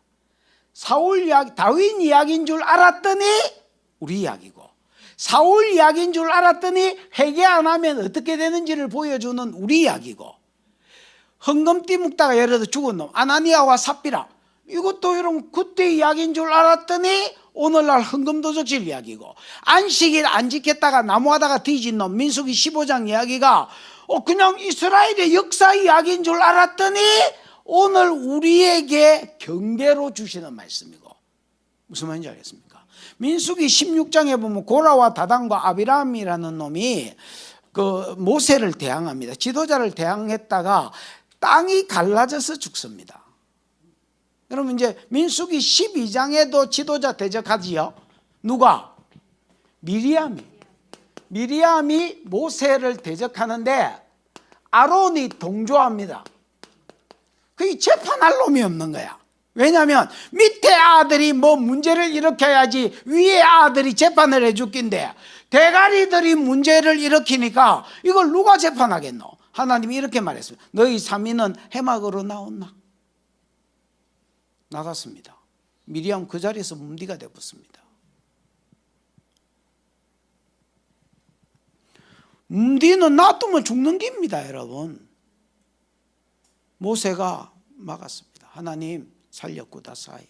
다윗 이야기인 줄 알았더니 우리 이야기고, 사울 이야기인 줄 알았더니 회개 안 하면 어떻게 되는지를 보여주는 우리 이야기고, 헌금띠 묵다가 예를 들어 죽은 놈 아나니아와 삽비라, 이것도 여러분 그때 이야기인 줄 알았더니 오늘날 헌금도적질 이야기고, 안식일 안 지켰다가 나무하다가 뒤진 놈 민수기 15장 이야기가 그냥 이스라엘의 역사 이야기인 줄 알았더니 오늘 우리에게 경계로 주시는 말씀이고. 무슨 말인지 알겠습니까? 민수기 16장에 보면 고라와 다단과 아비람이라는 놈이 그 모세를 대항합니다. 지도자를 대항했다가 땅이 갈라져서 죽습니다. 여러분 이제 민수기 12장에도 지도자 대적하지요. 누가? 미리암이 모세를 대적하는데 아론이 동조합니다. 그게 재판할 놈이 없는 거야. 왜냐하면 밑에 아들이 뭐 문제를 일으켜야지 위에 아들이 재판을 해줄 낀데, 대가리들이 문제를 일으키니까 이걸 누가 재판하겠노? 하나님이 이렇게 말했습니다. 너희 사미는 해막으로 나왔나? 나갔습니다. 미리암 그 자리에서 문디가 되었습니다. 문디는 놔두면 죽는 겁니다, 여러분. 모세가 막았습니다. 하나님 살렸구다 사이.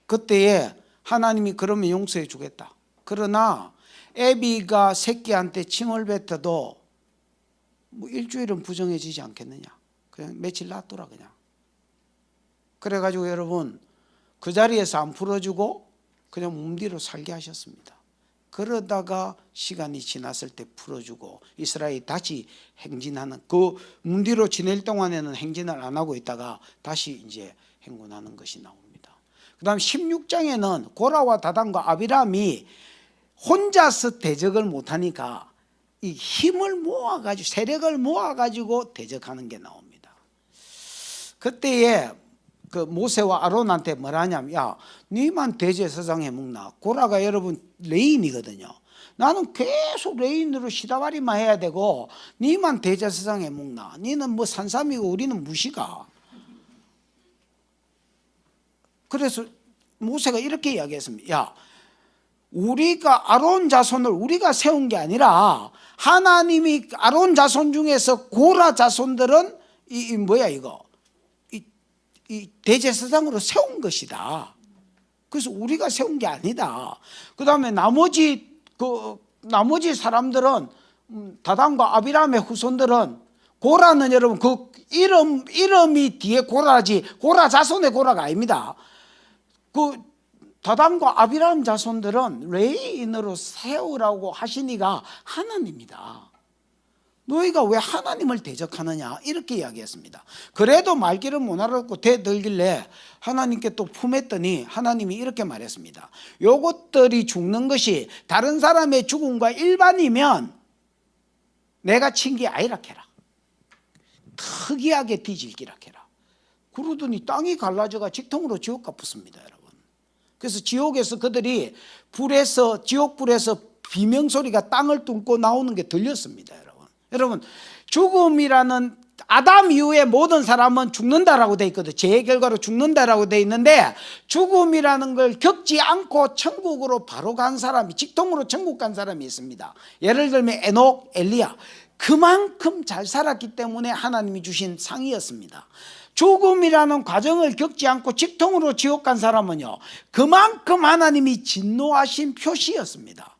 그때에 하나님이 그러면 용서해 주겠다. 그러나 애비가 새끼한테 침을 뱉어도 뭐 일주일은 부정해지지 않겠느냐. 그냥 며칠 놔두라 그냥. 그래가지고 여러분 그 자리에서 안 풀어주고 그냥 몸뒤로 살게 하셨습니다. 그러다가 시간이 지났을 때 풀어주고 이스라엘이 다시 행진하는, 그 문뒤로 지낼 동안에는 행진을 안 하고 있다가 다시 이제 행군하는 것이 나옵니다. 그 다음 16장에는 고라와 다단과 아비람이 혼자서 대적을 못하니까 이 힘을 모아가지고 세력을 모아가지고 대적하는 게 나옵니다. 그때에 그 모세와 아론한테 뭐라냐면, 야, 니만 대제사장 해먹나? 고라가 여러분 레인이거든요. 나는 계속 레인으로 시다바리만 해야 되고 니만 대제사장 해먹나? 니는 뭐 산삼이고 우리는 무시가. 그래서 모세가 이렇게 이야기했습니다. 야, 우리가 아론 자손을 우리가 세운 게 아니라 하나님이 아론 자손 중에서 고라 자손들은 이 뭐야 이거 이 대제사장으로 세운 것이다. 그래서 우리가 세운 게 아니다. 그 다음에 나머지 사람들은 다단과 아비람의 후손들은 고라는 여러분 그 이름이 뒤에 고라지 고라 자손의 고라가 아닙니다. 그 다단과 아비람 자손들은 레인으로 세우라고 하시니가 하나님이다. 너희가 왜 하나님을 대적하느냐 이렇게 이야기했습니다. 그래도 말귀를 못 알아듣고 대들길래 하나님께 또 품했더니 하나님이 이렇게 말했습니다. 요것들이 죽는 것이 다른 사람의 죽음과 일반이면 내가 친 게 아니라 캐라. 특이하게 뒤질기라 캐라. 그러더니 땅이 갈라져가 직통으로 지옥가 붙습니다, 여러분. 그래서 지옥에서 그들이 지옥불에서 비명소리가 땅을 뚫고 나오는 게 들렸습니다, 여러분. 여러분, 죽음이라는 아담 이후에 모든 사람은 죽는다라고 돼 있거든요. 죄의 결과로 죽는다라고 돼 있는데 죽음이라는 걸 겪지 않고 천국으로 바로 간 사람이 직통으로 천국 간 사람이 있습니다. 예를 들면 에녹, 엘리야. 그만큼 잘 살았기 때문에 하나님이 주신 상이었습니다. 죽음이라는 과정을 겪지 않고 직통으로 지옥 간 사람은요, 그만큼 하나님이 진노하신 표시였습니다.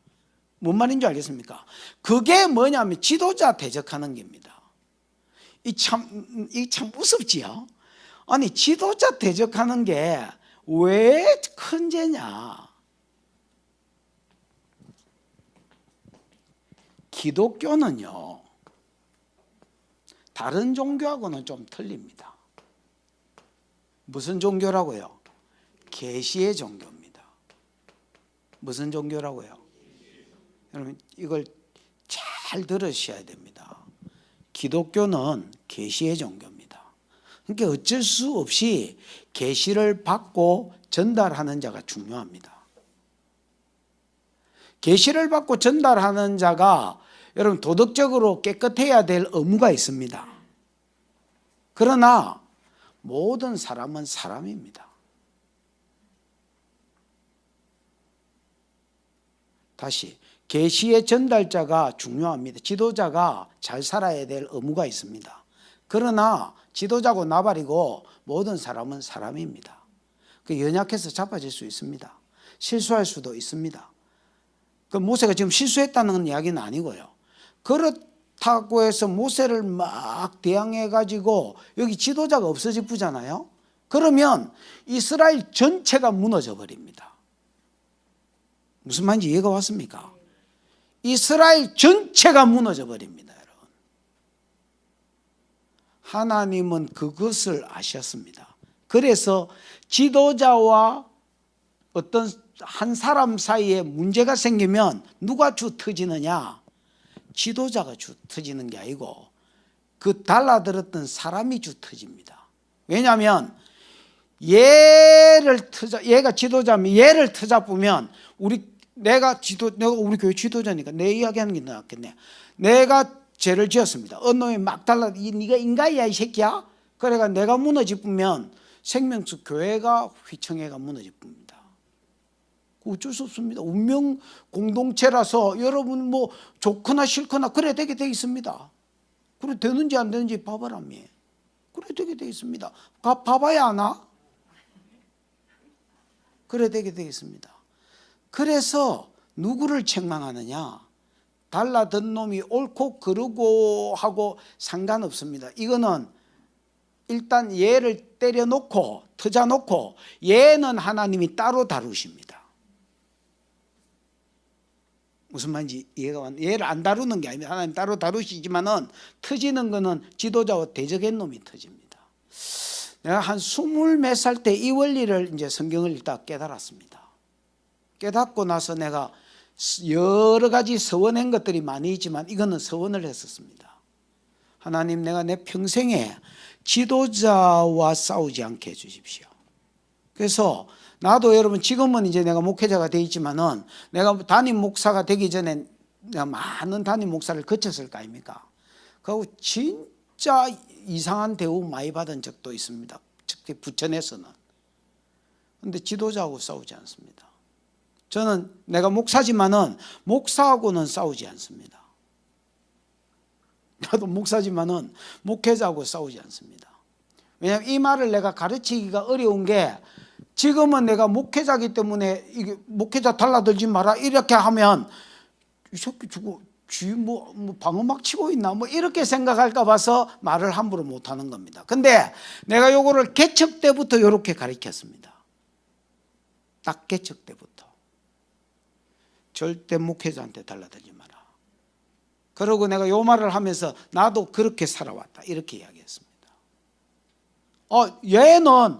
뭔 말인지 알겠습니까? 그게 뭐냐면 지도자 대적하는 겁니다. 이 참 무섭지요? 아니, 지도자 대적하는 게 왜 큰 죄냐? 기독교는요, 다른 종교하고는 좀 틀립니다. 무슨 종교라고요? 계시의 종교입니다. 무슨 종교라고요? 여러분, 이걸 잘 들으셔야 됩니다. 기독교는 계시의 종교입니다. 그러니까 어쩔 수 없이 계시를 받고 전달하는 자가 중요합니다. 계시를 받고 전달하는 자가 여러분 도덕적으로 깨끗해야 될 의무가 있습니다. 그러나 모든 사람은 사람입니다. 다시, 계시의 전달자가 중요합니다. 지도자가 잘 살아야 될 의무가 있습니다. 그러나 지도자고 나발이고 모든 사람은 사람입니다. 그 연약해서 자빠질 수 있습니다. 실수할 수도 있습니다. 그 모세가 지금 실수했다는 이야기는 아니고요. 그렇다고 해서 모세를 막 대항해 가지고 여기 지도자가 없어지잖아요. 그러면 이스라엘 전체가 무너져 버립니다. 무슨 말인지 이해가 왔습니까? 이스라엘 전체가 무너져 버립니다, 여러분. 하나님은 그것을 아셨습니다. 그래서 지도자와 어떤 한 사람 사이에 문제가 생기면 누가 주 터지느냐? 지도자가 주 터지는 게 아니고 그 달라들었던 사람이 주 터집니다. 왜냐하면 얘가 지도자면 얘를 터잡으면 내가 우리 교회 지도자니까 내 이야기하는 게 낫겠네. 내가 죄를 지었습니다. 어느 놈이 막 네가 인간이야 이 새끼야? 그래가 내가 무너지면 생명수 교회가 휘청해가 무너집니다. 어쩔 수 없습니다. 운명 공동체라서 여러분 뭐 좋거나 싫거나 그래 되게 돼 있습니다. 그래 되는지 안 되는지 봐봐라며. 그래 되게 돼 있습니다. 봐봐야 하나? 그래 되게 돼 있습니다. 그래서 누구를 책망하느냐? 달라든 놈이 옳고 그르고 하고 상관없습니다. 이거는 일단 얘를 때려놓고 터져놓고 얘는 하나님이 따로 다루십니다. 무슨 말인지 이해가 왔나요? 얘를 안 다루는 게 아닙니다. 하나님 따로 다루시지만은 터지는 거는 지도자와 대적한 놈이 터집니다. 내가 한 20몇 살 때 이 원리를 이제 성경을 읽다 깨달았습니다. 깨닫고 나서 내가 여러 가지 서원한 것들이 많이 있지만 이거는 서원을 했었습니다. 하나님, 내가 내 평생에 지도자와 싸우지 않게 해주십시오. 그래서 나도 여러분 지금은 이제 내가 목회자가 돼 있지만은 내가 담임 목사가 되기 전에 내가 많은 담임 목사를 거쳤을 거 아닙니까? 그리고 진짜 이상한 대우 많이 받은 적도 있습니다. 특히 부천에서는. 그런데 지도자하고 싸우지 않습니다. 저는 내가 목사지만은 목사하고는 싸우지 않습니다. 나도 목사지만은 목회자하고 싸우지 않습니다. 왜냐하면 이 말을 내가 가르치기가 어려운 게 지금은 내가 목회자기 때문에 이게 목회자 달라들지 마라 이렇게 하면 이 새끼 저거 뭐 방어막 치고 있나 뭐 이렇게 생각할까 봐서 말을 함부로 못하는 겁니다. 근데 내가 요거를 개척 때부터 이렇게 가르쳤습니다. 딱 개척 때부터 절대 목회자한테 달라들지 마라. 그러고 내가 요 말을 하면서 나도 그렇게 살아왔다 이렇게 이야기했습니다. 얘는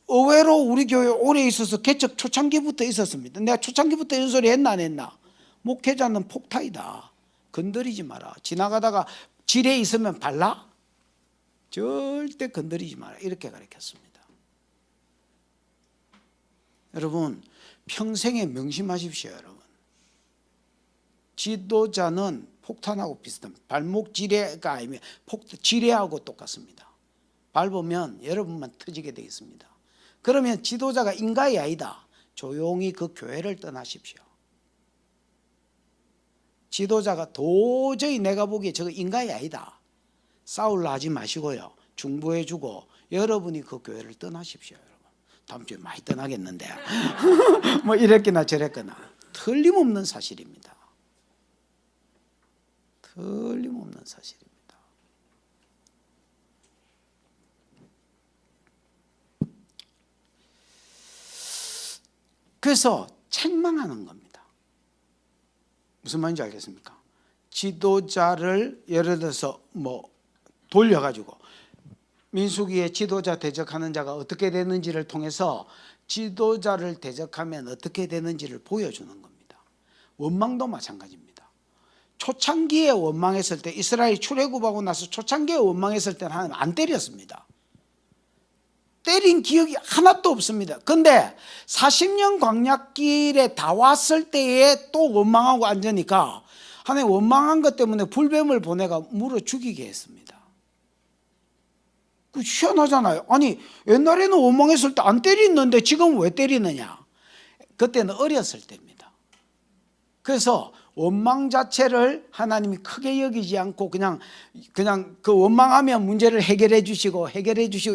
의외로 우리 교회 오래 있어서 개척 초창기부터 있었습니다. 내가 초창기부터 이런 소리 했나 안 했나? 목회자는 폭탄이다. 건드리지 마라. 지나가다가 지뢰 있으면 발라? 절대 건드리지 마라. 이렇게 가르쳤습니다. 여러분 평생에 명심하십시오. 여러분 지도자는 폭탄하고 비슷합니다. 발목 지뢰가 아니면 지뢰하고 똑같습니다. 밟으면 여러분만 터지게 되어 있습니다. 그러면 지도자가 인가이 아니다. 조용히 그 교회를 떠나십시오. 지도자가 도저히 내가 보기에 저거 인가이 아니다. 싸울라 하지 마시고요. 중보해주고 여러분이 그 교회를 떠나십시오. 여러분. 다음 주에 많이 떠나겠는데 뭐 이랬거나 저랬거나 틀림없는 사실입니다. 틀림없는 사실입니다. 그래서 책망하는 겁니다. 무슨 말인지 알겠습니까? 지도자를 예를 들어서 뭐 돌려가지고 민수기에 지도자 대적하는 자가 어떻게 되는지를 통해서 지도자를 대적하면 어떻게 되는지를 보여주는 겁니다. 원망도 마찬가지입니다. 초창기에 원망했을 때 이스라엘 출애굽하고 나서 초창기에 원망했을 때는 하나님 안 때렸습니다. 때린 기억이 하나도 없습니다. 근데 40년 광야길에 다 왔을 때에 또 원망하고 앉으니까 하나님 원망한 것 때문에 불뱀을 보내가 물어 죽이게 했습니다. 그 희한하잖아요. 아니 옛날에는 원망했을 때 안 때렸는데 지금 왜 때리느냐? 그때는 어렸을 때입니다. 그래서 원망 자체를 하나님이 크게 여기지 않고 그냥 그 원망하면 문제를 해결해 주시고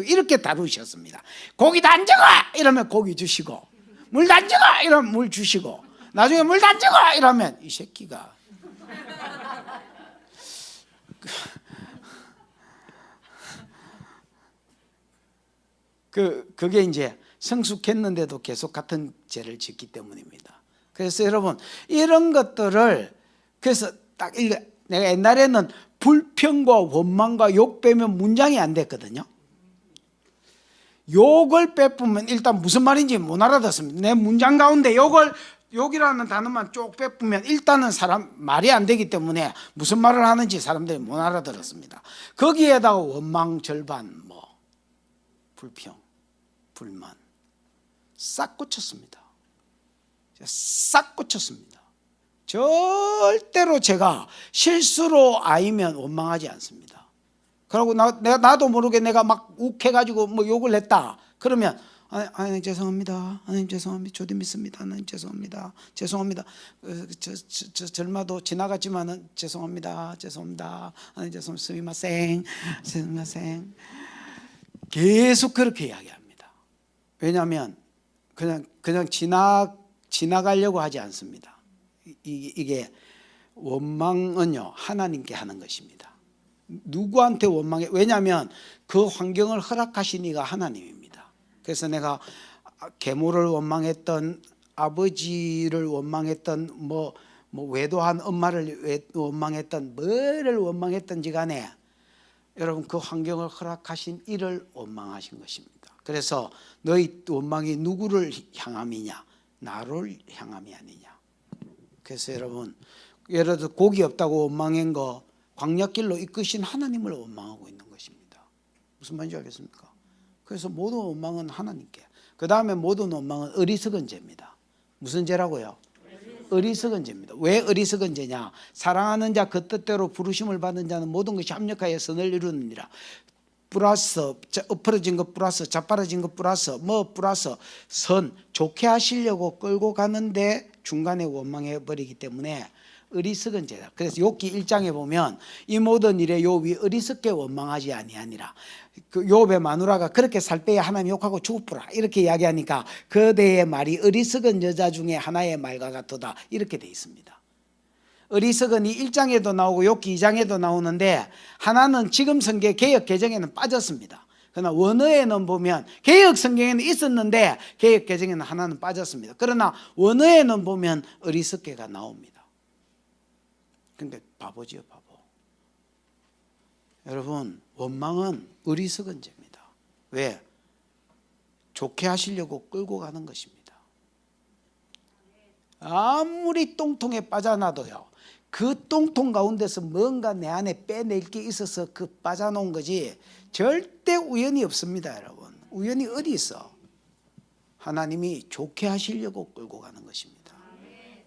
이렇게 다루셨습니다. 고기 던져가 이러면 고기 주시고 물 던져가 이러면 물 주시고 나중에 물 던져가 이러면 이 새끼가 그게 이제 성숙했는데도 계속 같은 죄를 짓기 때문입니다. 그래서 여러분 이런 것들을 그래서 딱 읽어. 내가 옛날에는 불평과 원망과 욕 빼면 문장이 안 됐거든요. 욕을 빼쁘면 일단 무슨 말인지 못 알아듣습니다. 내 문장 가운데 욕이라는 단어만 쭉 빼쁘면 일단은 사람 말이 안 되기 때문에 무슨 말을 하는지 사람들이 못 알아들었습니다. 거기에다가 원망 절반 뭐 불평 불만 싹 꽂혔습니다. 싹 꽂혔습니다. 절대로 제가 실수로 아이면 원망하지 않습니다. 그리고 나도 모르게 내가 막 욱해가지고 뭐 욕을 했다. 그러면 하나님 죄송합니다. 하나님 죄송합니다. 주님 믿습니다. 하나님 죄송합니다. 절마도 지나갔지만은 죄송합니다. 하나님 죄송합니다. 스미마생. 계속 그렇게 이야기합니다. 왜냐하면 그냥 지나가려고 하지 않습니다. 이게 원망은요 하나님께 하는 것입니다. 누구한테 원망해? 왜냐하면 그 환경을 허락하신 이가 하나님입니다. 그래서 내가 계모를 원망했던 아버지를 원망했던 뭐 외도한 엄마를 원망했던 뭐를 원망했던지 간에 여러분 그 환경을 허락하신 이를 원망하신 것입니다. 그래서 너희 원망이 누구를 향함이냐? 나를 향함이 아니냐. 그래서 여러분, 예를 들어 고기 없다고 원망한 거 광야길로 이끄신 하나님을 원망하고 있는 것입니다. 무슨 말인지 알겠습니까? 그래서 모든 원망은 하나님께. 그 다음에 모든 원망은 어리석은 죄입니다. 무슨 죄라고요? 어리석은 죄입니다. 왜 어리석은 죄냐? 사랑하는 자 그 뜻대로 부르심을 받은 자는 모든 것이 합력하여 선을 이루느니라. 플러스 엎어진 것 플러스 자빠라진 것 플러스 뭐 플러스 선 좋게 하시려고 끌고 가는데 중간에 원망해 버리기 때문에 어리석은 죄다. 그래서 욥기 1장에 보면 이 모든 일에 욥이 어리석게 원망하지 아니하니라. 그 욥의 마누라가 그렇게 살 때에 하나님 욕하고 죽으라 이렇게 이야기하니까 그대의 말이 어리석은 여자 중에 하나의 말과 같도다 이렇게 돼 있습니다. 어리석은이 1장에도 나오고 욥기 2장에도 나오는데 하나는 지금 성경 개역 개정에는 빠졌습니다. 그러나 원어에는 보면 개역 성경에는 있었는데 개역 개정에는 하나는 빠졌습니다. 그러나 원어에는 보면 어리석게가 나옵니다. 근데 바보지요, 바보. 여러분, 원망은 어리석은 죄입니다. 왜? 좋게 하시려고 끌고 가는 것입니다. 아무리 똥통에 빠져나도요, 그 똥통 가운데서 뭔가 내 안에 빼낼 게 있어서 그 빠져놓은 거지 절대 우연이 없습니다. 여러분, 우연이 어디 있어? 하나님이 좋게 하시려고 끌고 가는 것입니다.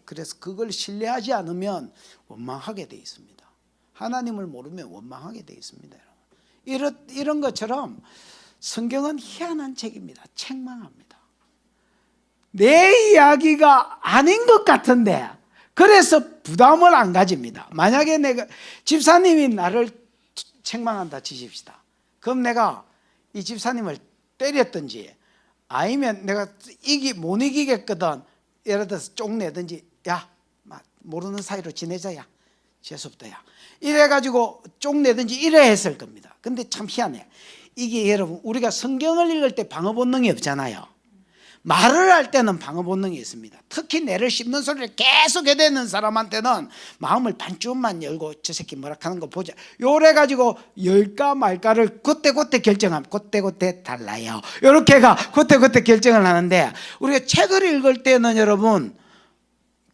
그래서 그걸 신뢰하지 않으면 원망하게 돼 있습니다. 하나님을 모르면 원망하게 돼 있습니다. 이런 것처럼 성경은 희한한 책입니다. 책망합니다. 내 이야기가 아닌 것 같은데 그래서 부담을 안 가집니다. 만약에 내가 집사님이 나를 책망한다 치십시다. 그럼 내가 이 집사님을 때렸든지 아니면 내가 못 이기겠거든 예를 들어서 쪽내든지 야 모르는 사이로 지내자 야 재수없다 야 이래가지고 쪽내든지 이래 했을 겁니다. 근데 참 희한해. 이게 여러분 우리가 성경을 읽을 때 방어 본능이 없잖아요. 말을 할 때는 방어 본능이 있습니다. 특히 내를 씹는 소리를 계속 해대는 사람한테는 마음을 반쯤만 열고 저 새끼 뭐라 하는 거 보자 요래 가지고 열까 말까를 그때그때 결정하면 그때그때 달라요. 이렇게가 그때그때 결정을 하는데 우리가 책을 읽을 때는 여러분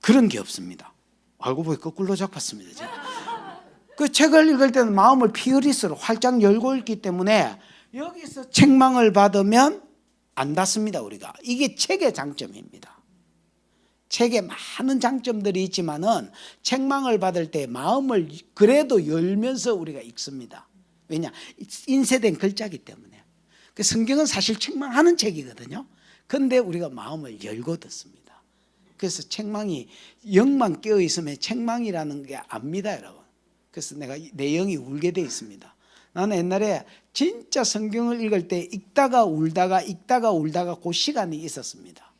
그런 게 없습니다. 알고 보니 거꾸로 잡았습니다. 제가. 그 책을 읽을 때는 마음을 피어리스로 활짝 열고 읽기 때문에 여기서 책망을 받으면 안 닿습니다. 우리가 이게 책의 장점입니다. 책에 많은 장점들이 있지만은 책망을 받을 때 마음을 그래도 열면서 우리가 읽습니다. 왜냐? 인쇄된 글자이기 때문에. 그 성경은 사실 책망하는 책이거든요. 그런데 우리가 마음을 열고 듣습니다. 그래서 책망이 영만 깨어 있으면 책망이라는 게 압니다, 여러분. 그래서 내가 내 영이 울게 돼 있습니다. 나는 옛날에 진짜 성경을 읽을 때 읽다가 울다가 그 시간이 있었습니다.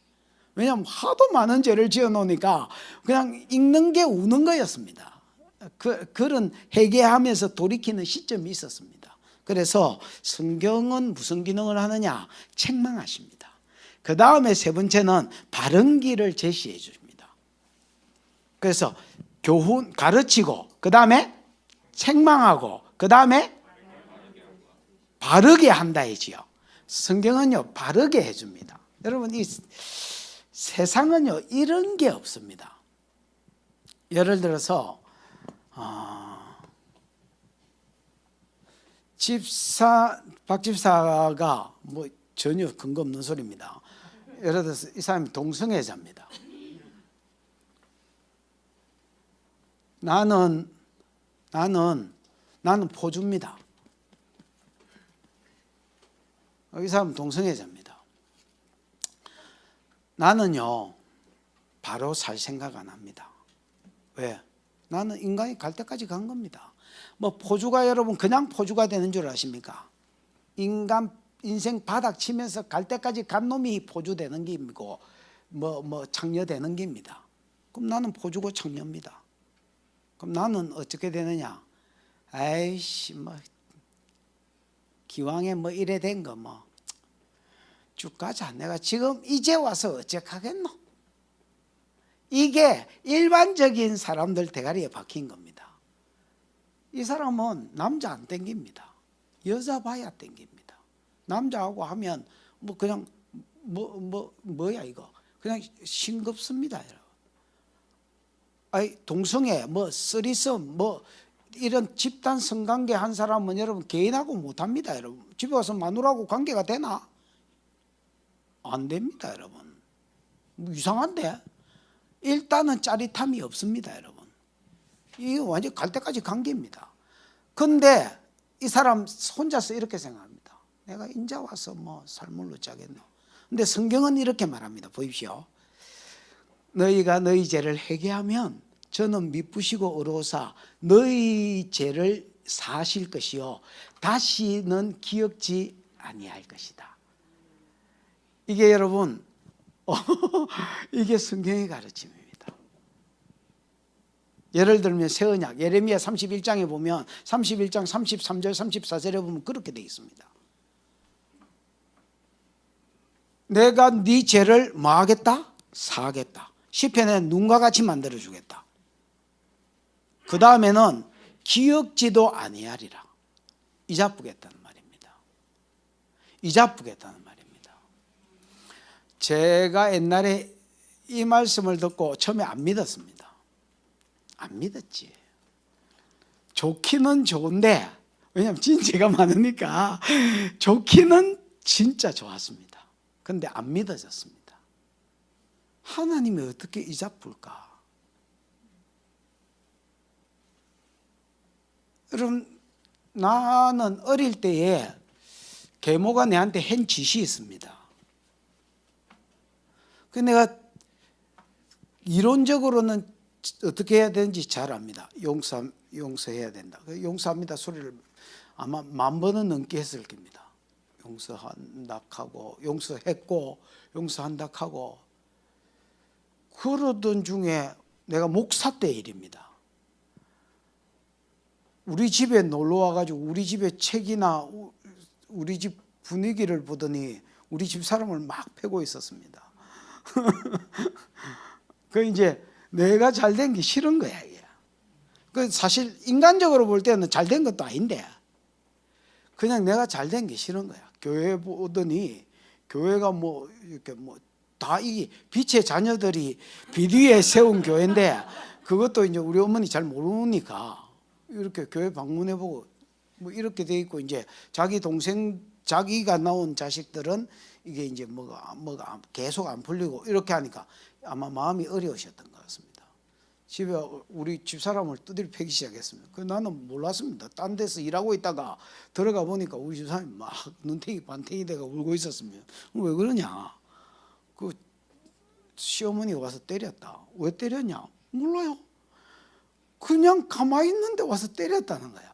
왜냐하면 하도 많은 죄를 지어 놓으니까 그냥 읽는 게 우는 거였습니다. 그런 회개하면서 돌이키는 시점이 있었습니다. 그래서 성경은 무슨 기능을 하느냐? 책망하십니다. 그 다음에 세 번째는 바른 길을 제시해 줍니다. 그래서 교훈 가르치고 그 다음에 책망하고 그 다음에 바르게 한다 했지요. 성경은요 바르게 해줍니다. 여러분 이 세상은요 이런 게 없습니다. 예를 들어서 박 집사가 뭐 전혀 근거 없는 소리입니다. 예를 들어서 이 사람이 동성애자입니다. 나는 포주입니다. 이 사람은 동성애자입니다. 나는요 바로 살 생각 안 합니다. 왜? 나는 인간이 갈 때까지 간 겁니다. 뭐 포주가 여러분 그냥 포주가 되는 줄 아십니까? 인생 바닥 치면서 갈 때까지 간 놈이 포주 되는 게이고 뭐 창녀 되는 게입니다. 그럼 나는 포주고 창녀입니다. 그럼 나는 어떻게 되느냐? 아이씨 뭐 기왕에 뭐 이래 된 거 뭐 쭉 가자. 내가 지금 이제 와서 어쩌하겠노? 이게 일반적인 사람들 대가리에 박힌 겁니다. 이 사람은 남자 안 땡깁니다. 여자 봐야 땡깁니다. 남자하고 하면 뭐 그냥 뭐야 이거 그냥 싱겁습니다. 여러분. 아이 동성애 뭐 쓰리썸 뭐 이런 집단 성관계 한 사람은 여러분 개인하고 못합니다. 여러분 집에 와서 마누라하고 관계가 되나? 안 됩니다. 여러분 뭐 이상한데 일단은 짜릿함이 없습니다. 여러분 이거 완전 갈 때까지 관계입니다. 근데 이 사람 혼자서 이렇게 생각합니다. 내가 인자 와서 뭐 살물로 짜겠노. 근데 성경은 이렇게 말합니다. 보십시오. 너희가 너희 죄를 회개하면 저는 미쁘시고 의로우사 너희 죄를 사하실 것이요 다시는 기억지 아니할 것이다. 이게 여러분 이게 성경의 가르침입니다. 예를 들면 새 언약 예레미야 31장에 보면 31장 33절 34절에 보면 그렇게 되어 있습니다. 내가 네 죄를 뭐 하겠다? 사하겠다. 시편에 눈과 같이 만들어 주겠다. 그 다음에는 기억지도 아니하리라. 이자쁘겠다는 말입니다. 이자쁘겠다는 말입니다. 제가 옛날에 이 말씀을 듣고 처음에 안 믿었습니다. 안 믿었지. 좋기는 좋은데 왜냐하면 진죄가 많으니까 좋기는 진짜 좋았습니다. 그런데 안 믿어졌습니다. 하나님이 어떻게 이자쁠까? 여러분 나는 어릴 때에 계모가 내한테 한 짓이 있습니다. 그 내가 이론적으로는 어떻게 해야 되는지 잘 압니다. 용서해야 된다. 용서합니다 소리를 아마 10,000번은 넘게 했을 겁니다. 용서한다 하고 용서했고 용서한다 하고 그러던 중에 내가 목사 때 일입니다. 우리 집에 놀러 와가지고 우리 집에 책이나 우리 집 분위기를 보더니 우리 집 사람을 막 패고 있었습니다. 그 이제 내가 잘된 게 싫은 거야 이게. 그 사실 인간적으로 볼 때는 잘된 것도 아닌데 그냥 내가 잘된 게 싫은 거야. 교회 보더니 교회가 뭐 이렇게 뭐 다 이 빛의 자녀들이 빛 위에 세운 교회인데 그것도 이제 우리 어머니 잘 모르니까 이렇게 교회 방문해보고 뭐 이렇게 돼 있고 이제 자기 동생 자기가 낳은 자식들은 이게 이제 뭐가 계속 안 풀리고 이렇게 하니까 아마 마음이 어려우셨던 것 같습니다. 집에 우리 집 사람을 두드려 패기 시작했습니다. 그 나는 몰랐습니다. 딴 데서 일하고 있다가 들어가 보니까 우리 집 사람이 막 눈탱이 반탱이 돼가 울고 있었습니다. 왜 그러냐? 그 시어머니가 와서 때렸다. 왜 때렸냐? 몰라요. 그냥 가만히 있는데 와서 때렸다는 거야.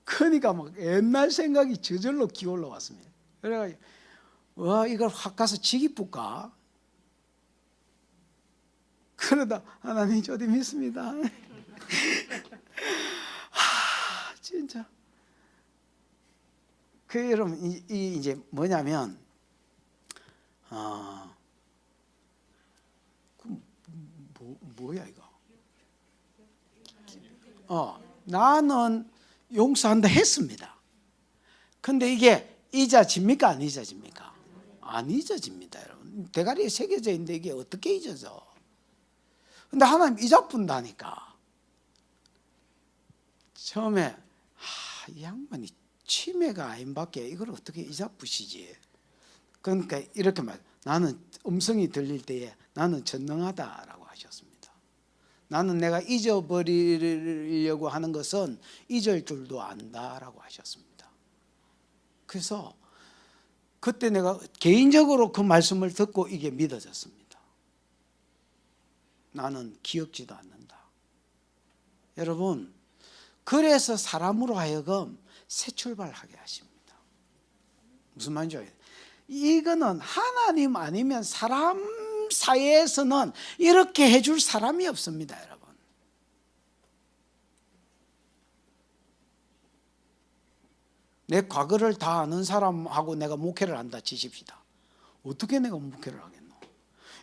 그러니까 막 옛날 생각이 저절로 기올라 왔습니다. 그래가지고 와 이걸 확 가서 지기 뿌까. 그러다 하나님 저도 믿습니다. 진짜. 그 여러분 이 이제 뭐냐면 뭐야 이거? 나는 용서한다 했습니다. 근데 이게 잊어집니까? 안 잊어집니까? 안 잊어집니다, 여러분. 대가리에 새겨져 있는데 이게 어떻게 잊어져? 근데 하나님 잊어뿐다니까. 처음에 이 양반이 치매가 아닌밖에 이걸 어떻게 잊어부시지? 그러니까 이렇게 말. 나는 음성이 들릴 때에 나는 전능하다라고 하셨습니다. 나는 내가 잊어버리려고 하는 것은 잊을 줄도 안다라고 하셨습니다. 그래서 그때 내가 개인적으로 그 말씀을 듣고 이게 믿어졌습니다. 나는 기억지도 않는다. 여러분, 그래서 사람으로 하여금 새 출발하게 하십니다. 무슨 말인지 알겠어요? 이거는 하나님 아니면 사람 사이에서는 이렇게 해줄 사람이 없습니다, 여러분. 내 과거를 다 아는 사람하고 내가 목회를 한다 치십시다. 어떻게 내가 목회를 하겠노?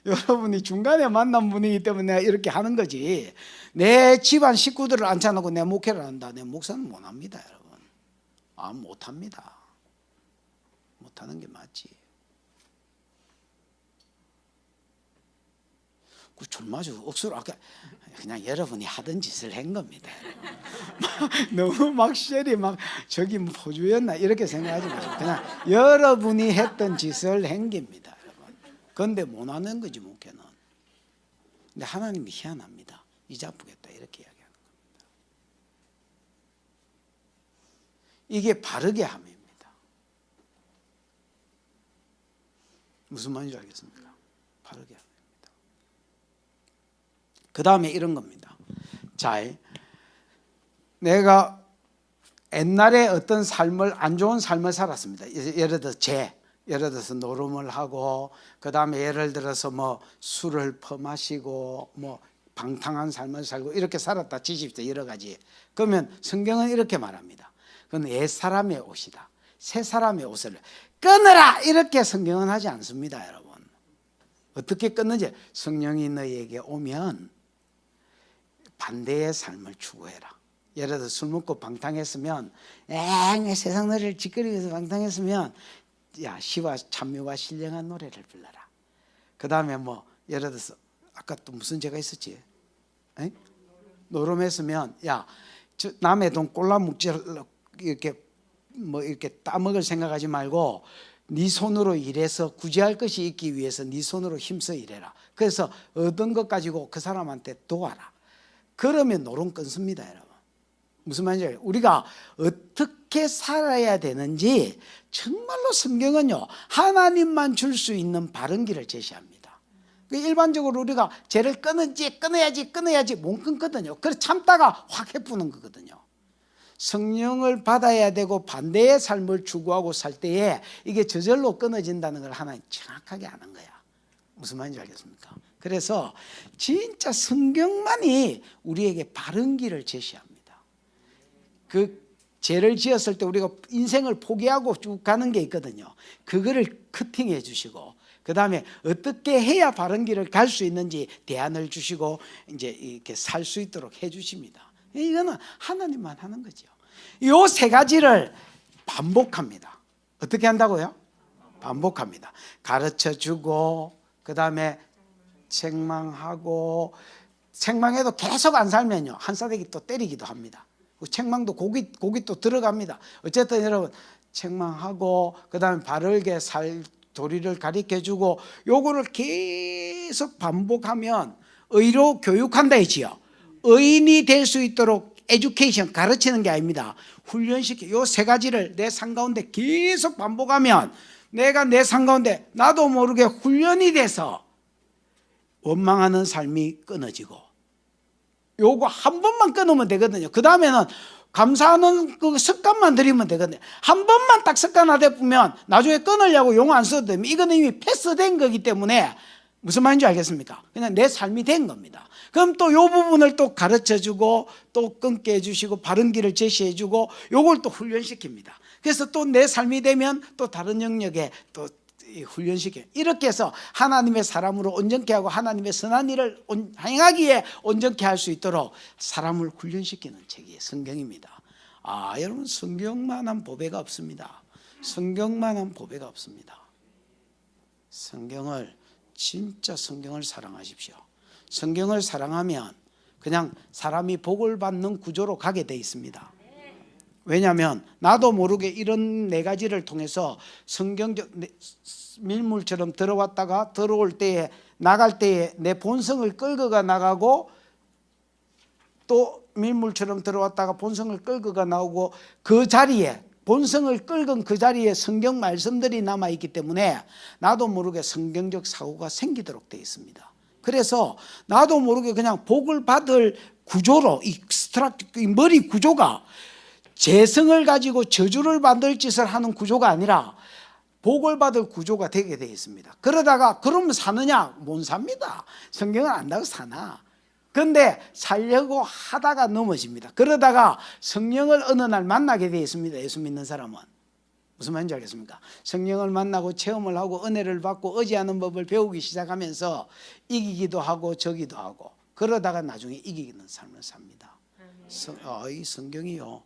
여러분이 중간에 만난 분이기 때문에 내가 이렇게 하는 거지. 내 집안 식구들을 앉혀놓고 내가 목회를 한다. 내 목사는 못합니다, 여러분. 못합니다. 못하는 게 맞지. 그 줄마주 억수로 아까 그냥 여러분이 하던 짓을 한 겁니다. 너무 막 쉘이 막 저기 뭐 포주였나 이렇게 생각하지 마시고 그냥 여러분이 했던 짓을 한 겁니다, 여러분. 그런데 못 하는 거지 목회는. 근데 하나님이 희한합니다. 이제 아프겠다 이렇게 이야기하는 겁니다. 이게 바르게 함입니다. 무슨 말인지 알겠습니까? 바르게 함입니다. 그 다음에 이런 겁니다. 자, 내가 옛날에 어떤 삶을 안 좋은 삶을 살았습니다. 예를 들어 예를 들어서 노름을 하고 그 다음에 예를 들어서 뭐 술을 퍼마시고 뭐 방탕한 삶을 살고 이렇게 살았다 치십시오. 여러 가지. 그러면 성경은 이렇게 말합니다. 그건 옛 사람의 옷이다. 새 사람의 옷을 끊으라 이렇게 성경은 하지 않습니다, 여러분. 어떻게 끊는지 성령이 너희에게 오면 반대의 삶을 추구해라. 예를 들어 술 먹고 방탕했으면 세상 노래를 짓거리기 위해서 방탕했으면 야 시와 찬미와 신령한 노래를 불러라. 그 다음에 뭐 예를 들어서 아까 또 무슨 죄가 있었지? 에? 노름했으면 야 남의 돈 꼴라묵지 이렇게 뭐 이렇게 따먹을 생각하지 말고 네 손으로 일해서 구제할 것이 있기 위해서 네 손으로 힘써 일해라. 그래서 얻은 것 가지고 그 사람한테 도와라. 그러면 노름 끊습니다, 여러분. 무슨 말인지 알아요? 우리가 어떻게 살아야 되는지 정말로 성경은요 하나님만 줄 수 있는 바른 길을 제시합니다. 일반적으로 우리가 죄를 끊어야지 못 끊거든요. 그래서 참다가 확 해푸는 거거든요. 성령을 받아야 되고 반대의 삶을 추구하고 살 때에 이게 저절로 끊어진다는 걸 하나님 정확하게 아는 거야. 무슨 말인지 알겠습니까? 그래서 진짜 성경만이 우리에게 바른 길을 제시합니다. 그 죄를 지었을 때 우리가 인생을 포기하고 쭉 가는 게 있거든요. 그거를 커팅해 주시고 그 다음에 어떻게 해야 바른 길을 갈 수 있는지 대안을 주시고 이제 이렇게 살 수 있도록 해 주십니다. 이거는 하나님만 하는 거죠. 요 세 가지를 반복합니다. 어떻게 한다고요? 반복합니다. 가르쳐 주고 그 다음에 책망하고 책망해도 계속 안 살면요 한사대기 또 때리기도 합니다. 책망도 고기 또 들어갑니다. 어쨌든 여러분 책망하고 그 다음에 바르게 살 도리를 가르쳐주고 요거를 계속 반복하면 의로 교육한다 했지요. 의인이 될 수 있도록 에듀케이션 가르치는 게 아닙니다. 훈련시켜 요 세 가지를 내 삶 가운데 계속 반복하면 내가 내 삶 가운데 나도 모르게 훈련이 돼서 원망하는 삶이 끊어지고 요거 한 번만 끊으면 되거든요. 그 다음에는 감사하는 그 습관만 들이면 되거든요. 한 번만 딱 습관화돼 보면 나중에 끊으려고 용어 안 써도 됩니다. 이거는 이미 패스된 거기 때문에 무슨 말인지 알겠습니까? 그냥 내 삶이 된 겁니다. 그럼 또 요 부분을 또 가르쳐주고 또 끊게 해주시고 바른 길을 제시해주고 요걸 또 훈련시킵니다. 그래서 또 내 삶이 되면 또 다른 영역에 또 훈련시켜요. 이렇게 해서 하나님의 사람으로 온전케 하고 하나님의 선한 일을 행하기에 온전케 할 수 있도록 사람을 훈련시키는 책이 성경입니다. 여러분 성경만한 보배가 없습니다. 성경만한 보배가 없습니다. 진짜 성경을 사랑하십시오. 성경을 사랑하면 그냥 사람이 복을 받는 구조로 가게 돼 있습니다. 왜냐하면 나도 모르게 이런 네 가지를 통해서 성경적 밀물처럼 들어왔다가 들어올 때에 나갈 때에 내 본성을 끌고가 나가고 또 밀물처럼 들어왔다가 본성을 끌고가 나오고 그 자리에 본성을 끌건 그 자리에 성경 말씀들이 남아있기 때문에 나도 모르게 성경적 사고가 생기도록 되어 있습니다. 그래서 나도 모르게 그냥 복을 받을 구조로 이 머리 구조가 재성을 가지고 저주를 받을 짓을 하는 구조가 아니라 복을 받을 구조가 되게 되어 있습니다. 그러다가 그러면 사느냐? 못 삽니다. 성경을 안다고 사나? 그런데 살려고 하다가 넘어집니다. 그러다가 성령을 어느 날 만나게 되어 있습니다. 예수 믿는 사람은. 무슨 말인지 알겠습니까? 성령을 만나고 체험을 하고 은혜를 받고 의지하는 법을 배우기 시작하면서 이기기도 하고 저기도 하고 그러다가 나중에 이기는 삶을 삽니다. 이 성경이요.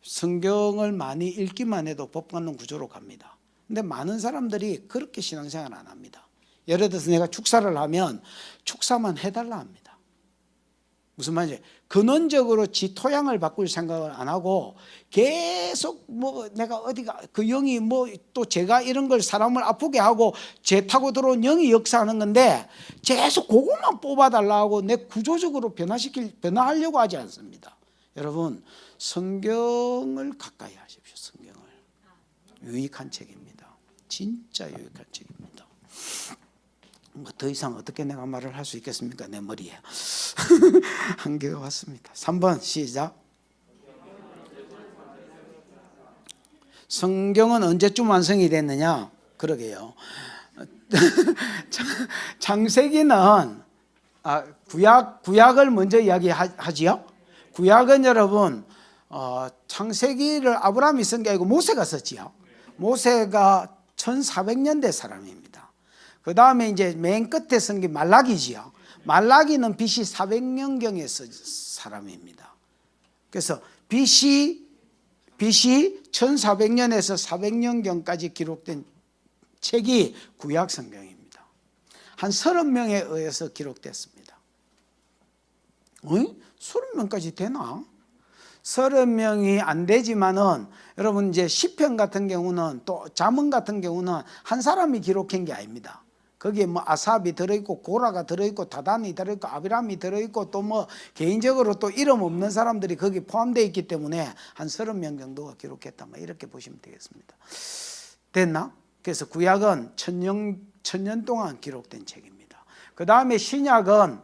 성경을 많이 읽기만 해도 복 받는 구조로 갑니다. 근데 많은 사람들이 그렇게 신앙생활 안 합니다. 예를 들어서 내가 축사를 하면 축사만 해달라 합니다. 무슨 말인지 근원적으로 지 토양을 바꿀 생각을 안 하고 계속 뭐 내가 어디가 그 영이 뭐 또 제가 이런 걸 사람을 아프게 하고 죄 타고 들어온 영이 역사하는 건데 계속 그것만 뽑아달라고 내 구조적으로 변화하려고 하지 않습니다. 여러분 성경을 가까이 하십시오. 성경을 유익한 책입니다. 진짜 유익한 책입니다. 뭐 더 이상 어떻게 내가 말을 할 수 있겠습니까? 내 머리에 한계가 왔습니다. 3번 시작. 성경은 언제쯤 완성이 됐느냐? 그러게요. 창세기는 구약을 먼저 이야기하지요. 구약은 여러분 창세기를 아브라함이 쓴 게 아니고 모세가 썼지요. 모세가 1400년대 사람입니다. 그 다음에 이제 맨 끝에 쓴 게 말라기지요. 말라기는 BC 400년경에 쓴 사람입니다. 그래서 BC 1400년에서 400년경까지 기록된 책이 구약 성경입니다. 한 30명에 의해서 기록됐습니다. 30명까지 되나? 30명이 안 되지만은 여러분 이제 시편 같은 경우는 또 잠언 같은 경우는 한 사람이 기록한 게 아닙니다. 거기에 뭐 아삽이 들어있고 고라가 들어있고 다단이 들어있고 아비람이 들어있고 또 뭐 개인적으로 또 이름 없는 사람들이 거기 포함되어 있기 때문에 한 30명 정도가 기록했다 뭐 이렇게 보시면 되겠습니다. 됐나? 그래서 구약은 천년 동안 기록된 책입니다. 그 다음에 신약은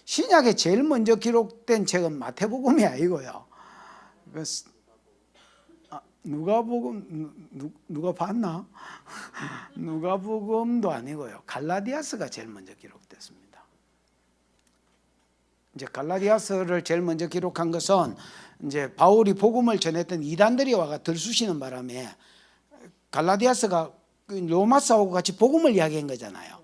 신약에 제일 먼저 기록된 책은 마태복음이 아니고요. 누가복음 누가 봤나? 누가복음도 아니고요. 갈라디아서가 제일 먼저 기록됐습니다. 이제 갈라디아서를 제일 먼저 기록한 것은 이제 바울이 복음을 전했던 이단들이 와가 들쑤시는 바람에 갈라디아서가 로마서하고 같이 복음을 이야기한 거잖아요.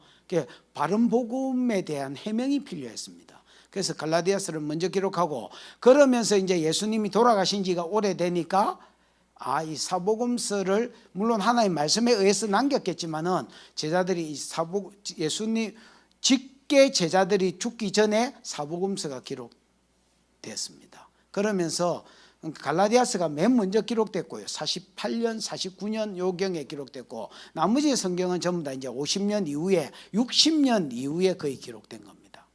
바른 복음에 대한 해명이 필요했습니다. 그래서 갈라디아서를 먼저 기록하고 그러면서 이제 예수님이 돌아가신 지가 오래되니까 이 사복음서를 물론 하나님 말씀에 의해서 남겼겠지만은 제자들이 예수님 직계 제자들이 죽기 전에 사복음서가 기록됐습니다. 그러면서 갈라디아서가 맨 먼저 기록됐고요. 48년, 49년 요경에 기록됐고 나머지 성경은 전부 다 이제 50년 이후에 60년 이후에 거의 기록된 겁니다.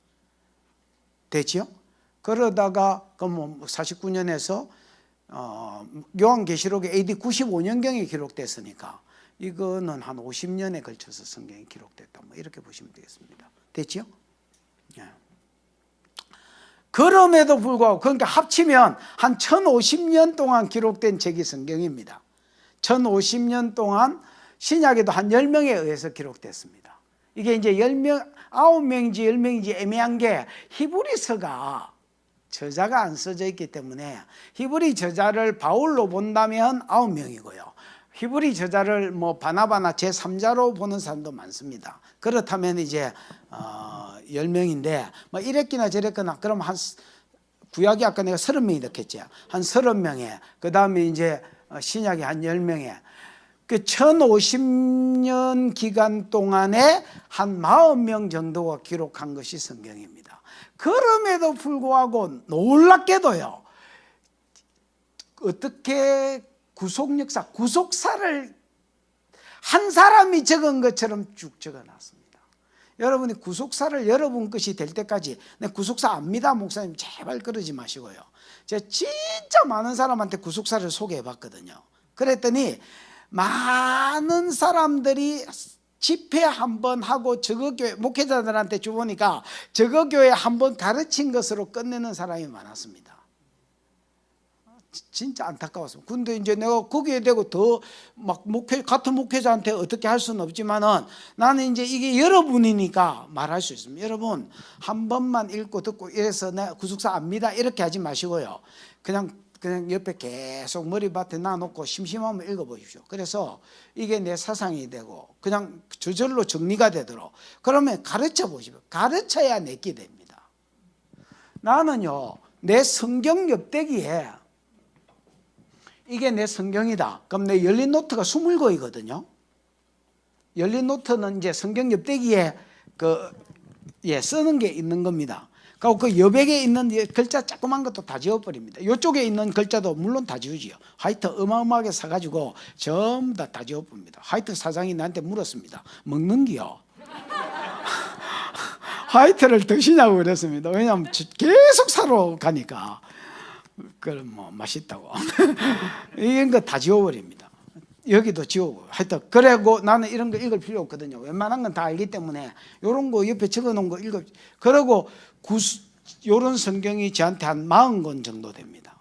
됐죠? 그러다가 그럼 49년에서 요한계시록에 AD 95년경에 기록됐으니까 이거는 한 50년에 걸쳐서 성경이 기록됐다. 뭐 이렇게 보시면 되겠습니다. 됐죠? 예. 그럼에도 불구하고 그러니까 합치면 한 1050년 동안 기록된 책이 성경입니다. 1050년 동안 신약에도 한 10명에 의해서 기록됐습니다. 이게 이제 10명, 9명인지 10명인지 애매한 게 히브리서가 저자가 안 써져 있기 때문에 히브리 저자를 바울로 본다면 9명이고요. 히브리 저자를 뭐 바나바나 제3자로 보는 사람도 많습니다. 그렇다면 이제 10명인데 뭐 이랬거나 저랬거나 그럼 한 구약이 아까 내가 30명이 넣겠죠. 한 30명에 그 다음에 이제 신약이 한 10명에 그 1050년 기간 동안에 한 40명 정도가 기록한 것이 성경입니다. 그럼에도 불구하고 놀랍게도요. 어떻게 구속사를 한 사람이 적은 것처럼 쭉 적어놨습니다. 여러분이 구속사를 여러분 것이 될 때까지 구속사 압니다 목사님 제발 그러지 마시고요. 제가 진짜 많은 사람한테 구속사를 소개해 봤거든요. 그랬더니 많은 사람들이 집회 한번 하고 저거교회 목회자들한테 줘보니까 저거교회 한번 가르친 것으로 끝내는 사람이 많았습니다. 진짜 안타까웠습니다. 근데 이제 내가 거기에 대고 더 막 같은 목회자한테 어떻게 할 수는 없지만은 나는 이제 이게 여러분이니까 말할 수 있습니다. 여러분 한 번만 읽고 듣고 이래서 내가 구속사 압니다 이렇게 하지 마시고요. 그냥 옆에 계속 머리밭에 놔놓고 심심하면 읽어보십시오. 그래서 이게 내 사상이 되고 그냥 저절로 정리가 되도록 그러면 가르쳐 보십시오. 가르쳐야 내게 됩니다. 나는요 내 성경 옆대기에 이게 내 성경이다. 그럼 내 열린 노트가 20권이거든요. 열린 노트는 이제 성경 옆대기에 쓰는 게 있는 겁니다. 그 여백에 있는 글자 조그만 것도 다 지워버립니다. 이쪽에 있는 글자도 물론 다 지우지요. 하여튼 어마어마하게 사가지고 전부 다 지워버립니다. 하여튼 사장이 나한테 물었습니다. 먹는기요? 화이트를 드시냐고 그랬습니다. 왜냐하면 계속 사러 가니까 그럼 뭐 맛있다고. 이런 거 다 지워버립니다. 여기도 지우고 하여튼 그래고 나는 이런 거 읽을 필요 없거든요. 웬만한 건 다 알기 때문에 이런 거 옆에 적어놓은 거 읽어. 그리고 이런 성경이 저한테 한 40권 정도 됩니다.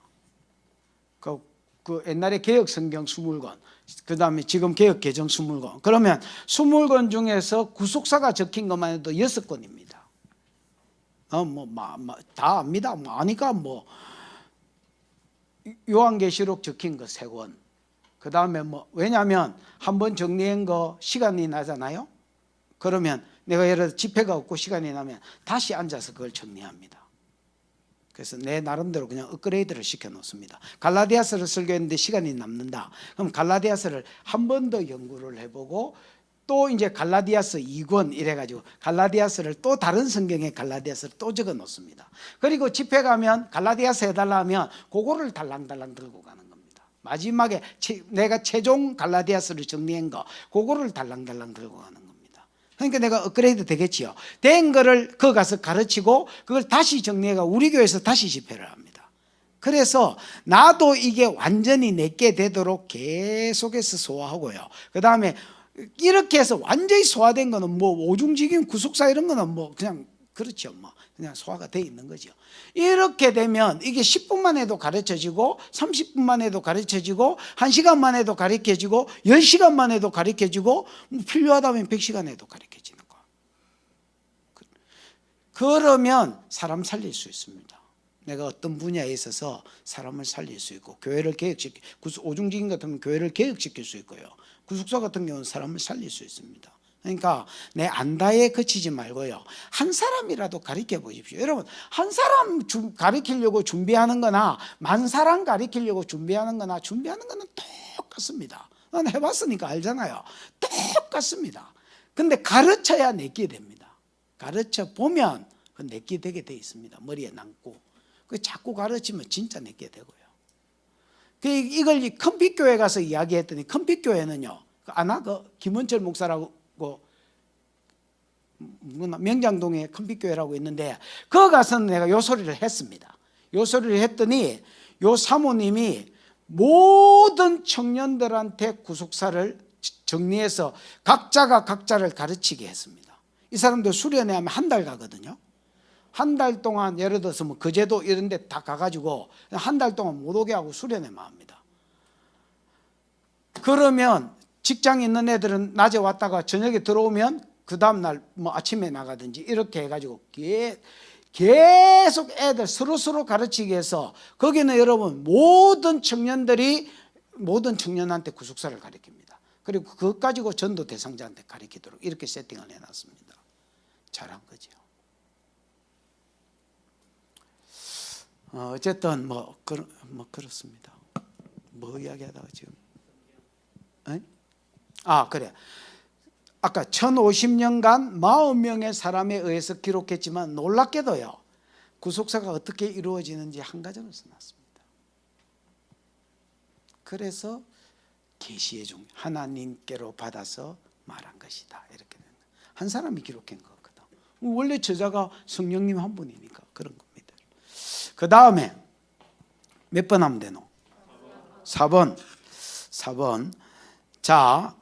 그 옛날에 개혁 성경 20권, 그 다음에 지금 개혁 개정 20권. 그러면 20권 중에서 구속사가 적힌 것만 해도 6권입니다. 다 압니다. 아니까 요한계시록 적힌 거 3권. 그 다음에 왜냐하면 한번 정리한 거 시간이 나잖아요. 그러면 내가 예를 들어 집회가 없고 시간이 나면 다시 앉아서 그걸 정리합니다. 그래서 내 나름대로 그냥 업그레이드를 시켜 놓습니다. 갈라디아서를 설교했는데 시간이 남는다. 그럼 갈라디아서를 한 번 더 연구를 해보고 또 이제 갈라디아서 2권 이래가지고 갈라디아서를 또 다른 성경의 갈라디아서를 또 적어 놓습니다. 그리고 집회 가면 갈라디아서 해달라 하면 그거를 달랑달랑 들고 가는 겁니다. 마지막에 내가 최종 갈라디아서를 정리한 거 그거를 달랑달랑 들고 가는 겁니다. 그러니까 내가 업그레이드 되겠지요. 된 거를 거 가서 가르치고 그걸 다시 정리해가 우리 교회에서 다시 집회를 합니다. 그래서 나도 이게 완전히 내게 되도록 계속해서 소화하고요. 그 다음에 이렇게 해서 완전히 소화된 거는 오중지경 구속사 이런 거는 그냥 그렇죠. 그냥 소화가 돼 있는 거죠. 이렇게 되면 이게 10분만 해도 가르쳐지고 30분만 해도 가르쳐지고 1시간만 해도 가르쳐지고 10시간만 해도 가르쳐지고 필요하다면 100시간 해도 가르쳐지는 거. 그러면 사람 살릴 수 있습니다. 내가 어떤 분야에 있어서 사람을 살릴 수 있고 교회를 개혁시키고 오중지경 같은 교회를 개혁시킬 수 있고요. 구속사 같은 경우는 사람을 살릴 수 있습니다. 그러니까 내 안다에 그치지 말고요. 한 사람이라도 가르쳐 보십시오. 여러분 한 사람 가르치려고 준비하는 거나 10,000사람 가르치려고 준비하는 거나 준비하는 거는 똑같습니다. 난 해봤으니까 알잖아요. 똑같습니다. 근데 가르쳐야 내게 됩니다. 가르쳐 보면 그 내게 되게 돼 있습니다. 머리에 남고 자꾸 가르치면 진짜 내게 되고요. 이걸 컴핏교회 가서 이야기했더니 컴핏교회는요. 아나 김원철 목사라고 명장동에 컴핏교회라고 있는데 거 가서는 내가 요 소리를 했습니다. 요 소리를 했더니 요 사모님이 모든 청년들한테 구속사를 정리해서 각자가 각자를 가르치게 했습니다. 이 사람들 수련회 하면 한 달 가거든요. 한 달 동안 예를 들어서 거제도 이런 데 다 가가지고 한 달 동안 못 오게 하고 수련회만 합니다. 그러면 직장에 있는 애들은 낮에 왔다가 저녁에 들어오면 그 다음날 아침에 나가든지 이렇게 해가지고 계속 애들 서로 가르치기 위해서 거기는 여러분 모든 청년한테 구속사를 가르칩니다. 그리고 그것 가지고 전도 대상자한테 가르치도록 이렇게 세팅을 해놨습니다. 잘한 거죠. 어쨌든 그렇습니다. 뭐 이야기하다가 지금 그래. 아까 1050년간 40명의 사람에 의해서 기록했지만 놀랍게도요. 구속사가 어떻게 이루어지는지 한 가정을 써놨습니다. 그래서 계시의 종 하나님께로 받아서 말한 것이다. 이렇게 되는 한 사람이 기록한 거거든. 원래 저자가 성령님 한 분이니까 그런 겁니다. 그 다음에 몇 번 하면 되노? 4번. 자,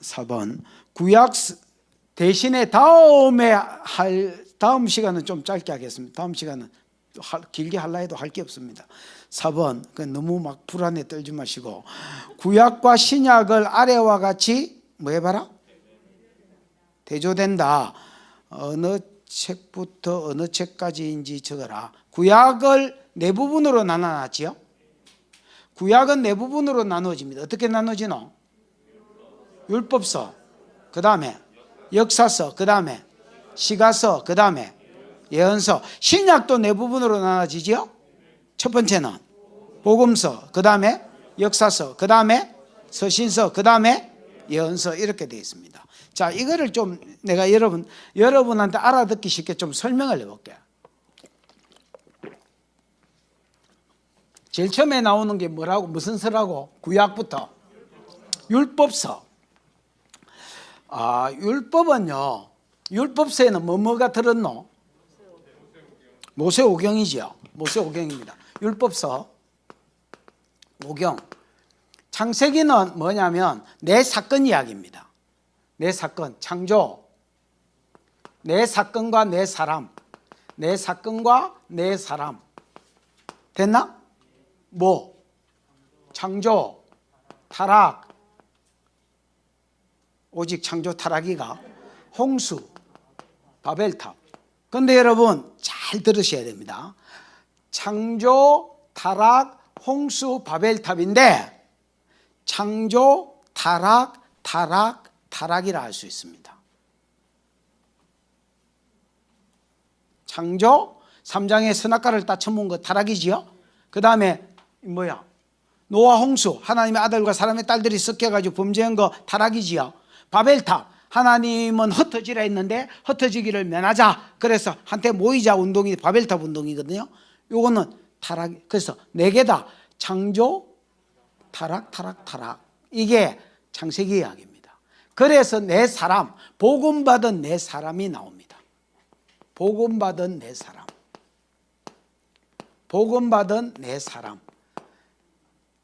4번. 구약 대신에 다음 시간은 좀 짧게 하겠습니다. 다음 시간은 길게 하려 해도 할 게 없습니다. 4번. 너무 막 불안에 떨지 마시고 구약과 신약을 아래와 같이 뭐 해봐라? 대조된다. 어느 책부터 어느 책까지인지 적어라. 구약을 네 부분으로 나눠놨지요. 구약은 네 부분으로 나눠집니다. 어떻게 나눠지노? 율법서, 그 다음에 역사서, 그 다음에 시가서, 그 다음에 예언서. 신약도 네 부분으로 나눠지지요. 첫 번째는 복음서, 그 다음에 역사서, 그 다음에 서신서, 그 다음에 예언서 이렇게 되어 있습니다. 자, 이거를 좀 내가 여러분한테 알아듣기 쉽게 좀 설명을 해볼게요. 제일 처음에 나오는 게 뭐라고, 무슨 서라고? 구약부터 율법서. 율법은요, 율법서에는 뭐가 들었노? 모세오경이지요. 모세오경입니다. 율법서, 오경. 창세기는 뭐냐면 내 사건 이야기입니다. 내 사건, 창조. 내 사건과 내 사람. 내 사건과 내 사람. 됐나? 뭐? 창조, 타락. 오직 창조 타락이가 홍수, 바벨탑. 근데 여러분 잘 들으셔야 됩니다. 창조, 타락, 홍수, 바벨탑인데 창조, 타락, 타락이라 할 수 있습니다. 창조, 3장의 선악과를 다 처먹은 거 타락이지요. 그 다음에 뭐야? 노아 홍수, 하나님의 아들과 사람의 딸들이 섞여가지고 범죄한 거 타락이지요. 바벨탑, 하나님은 흩어지라 했는데 흩어지기를 면하자. 그래서 한테 모이자 운동이 바벨탑 운동이거든요. 요거는 타락. 그래서 네 개다. 창조, 타락. 이게 창세기 이야기입니다. 그래서 내 사람, 복음받은 내 사람이 나옵니다. 복음받은 내 사람. 복음받은 내 사람.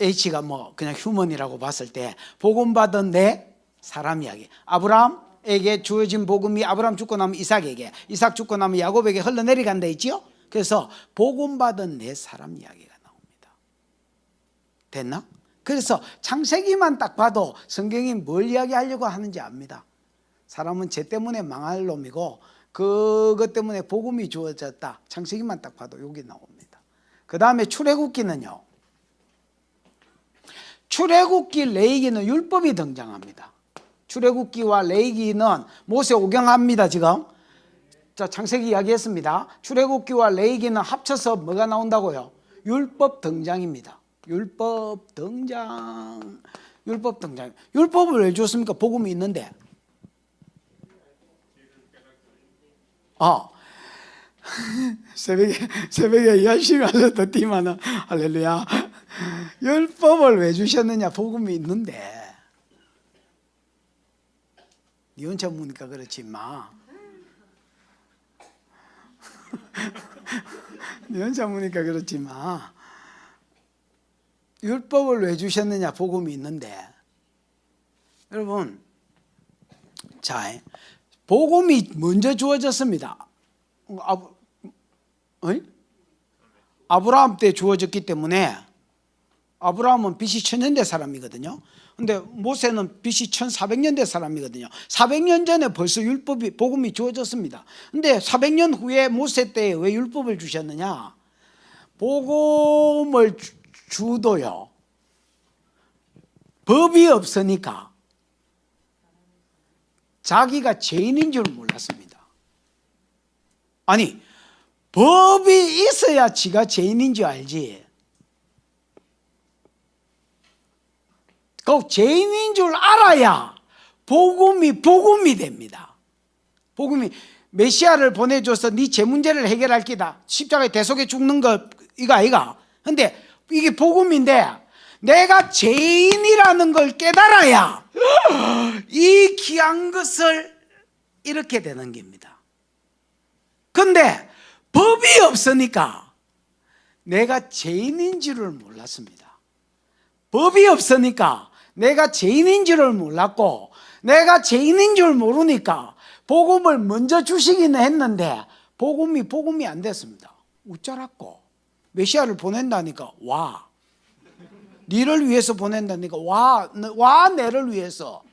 H가 뭐 그냥 휴먼이라고 봤을 때 복음받은 내 사람 이야기. 아브라함에게 주어진 복음이 아브라함 죽고 나면 이삭에게, 이삭 죽고 나면 야곱에게 흘러내려간다 있지요. 그래서 복음받은 내 사람 이야기가 나옵니다. 됐나? 그래서 창세기만 딱 봐도 성경이 뭘 이야기하려고 하는지 압니다. 사람은 죄 때문에 망할 놈이고 그것 때문에 복음이 주어졌다. 창세기만 딱 봐도 여기 나옵니다. 그 다음에 출애굽기는요, 출애굽기, 레위기는 율법이 등장합니다. 출애굽기와 레위기는 모세오경합니다. 지금 자, 창세기 이야기했습니다. 출애굽기와 레위기는 합쳐서 뭐가 나온다고요? 율법 등장입니다. 율법 등장. 율법을 왜 줬습니까? 복음이 있는데. 새벽에 열심히 하셨더니만은 할렐루야. 율법을 왜 주셨느냐? 복음이 있는데. 니 혼자 묻으니까 그렇지 마. 니 혼자 묻으니까 그렇지 마. 율법을 왜 주셨느냐? 복음이 있는데. 여러분, 자, 복음이 먼저 주어졌습니다. 아브라함 때 주어졌기 때문에 아브라함은 BC 1000년대 사람이거든요. 근데 모세는 BC 1400년대 사람이거든요. 400년 전에 벌써 율법이, 복음이 주어졌습니다. 근데 400년 후에 모세 때에 왜 율법을 주셨느냐? 복음을 주도요, 법이 없으니까 자기가 죄인인 줄 몰랐습니다. 아니, 법이 있어야 지가 죄인인 줄 알지. 그 죄인인 줄 알아야 복음이 됩니다. 복음이 메시아를 보내줘서 네 죄 문제를 해결할 기다. 십자가에 대속에 죽는 거 이거 아이가. 근데 이게 복음인데 내가 죄인이라는 걸 깨달아야 이 귀한 것을 이렇게 되는 겁니다. 근데 법이 없으니까 내가 죄인인 줄을 몰랐습니다. 법이 없으니까 내가 죄인인 줄을 몰랐고, 내가 죄인인 줄 모르니까 복음을 먼저 주시기는 했는데 복음이 안 됐습니다. 웃자랐고, 메시아를 보낸다니까 와, 니를 위해서 보낸다니까 와 내를 위해서.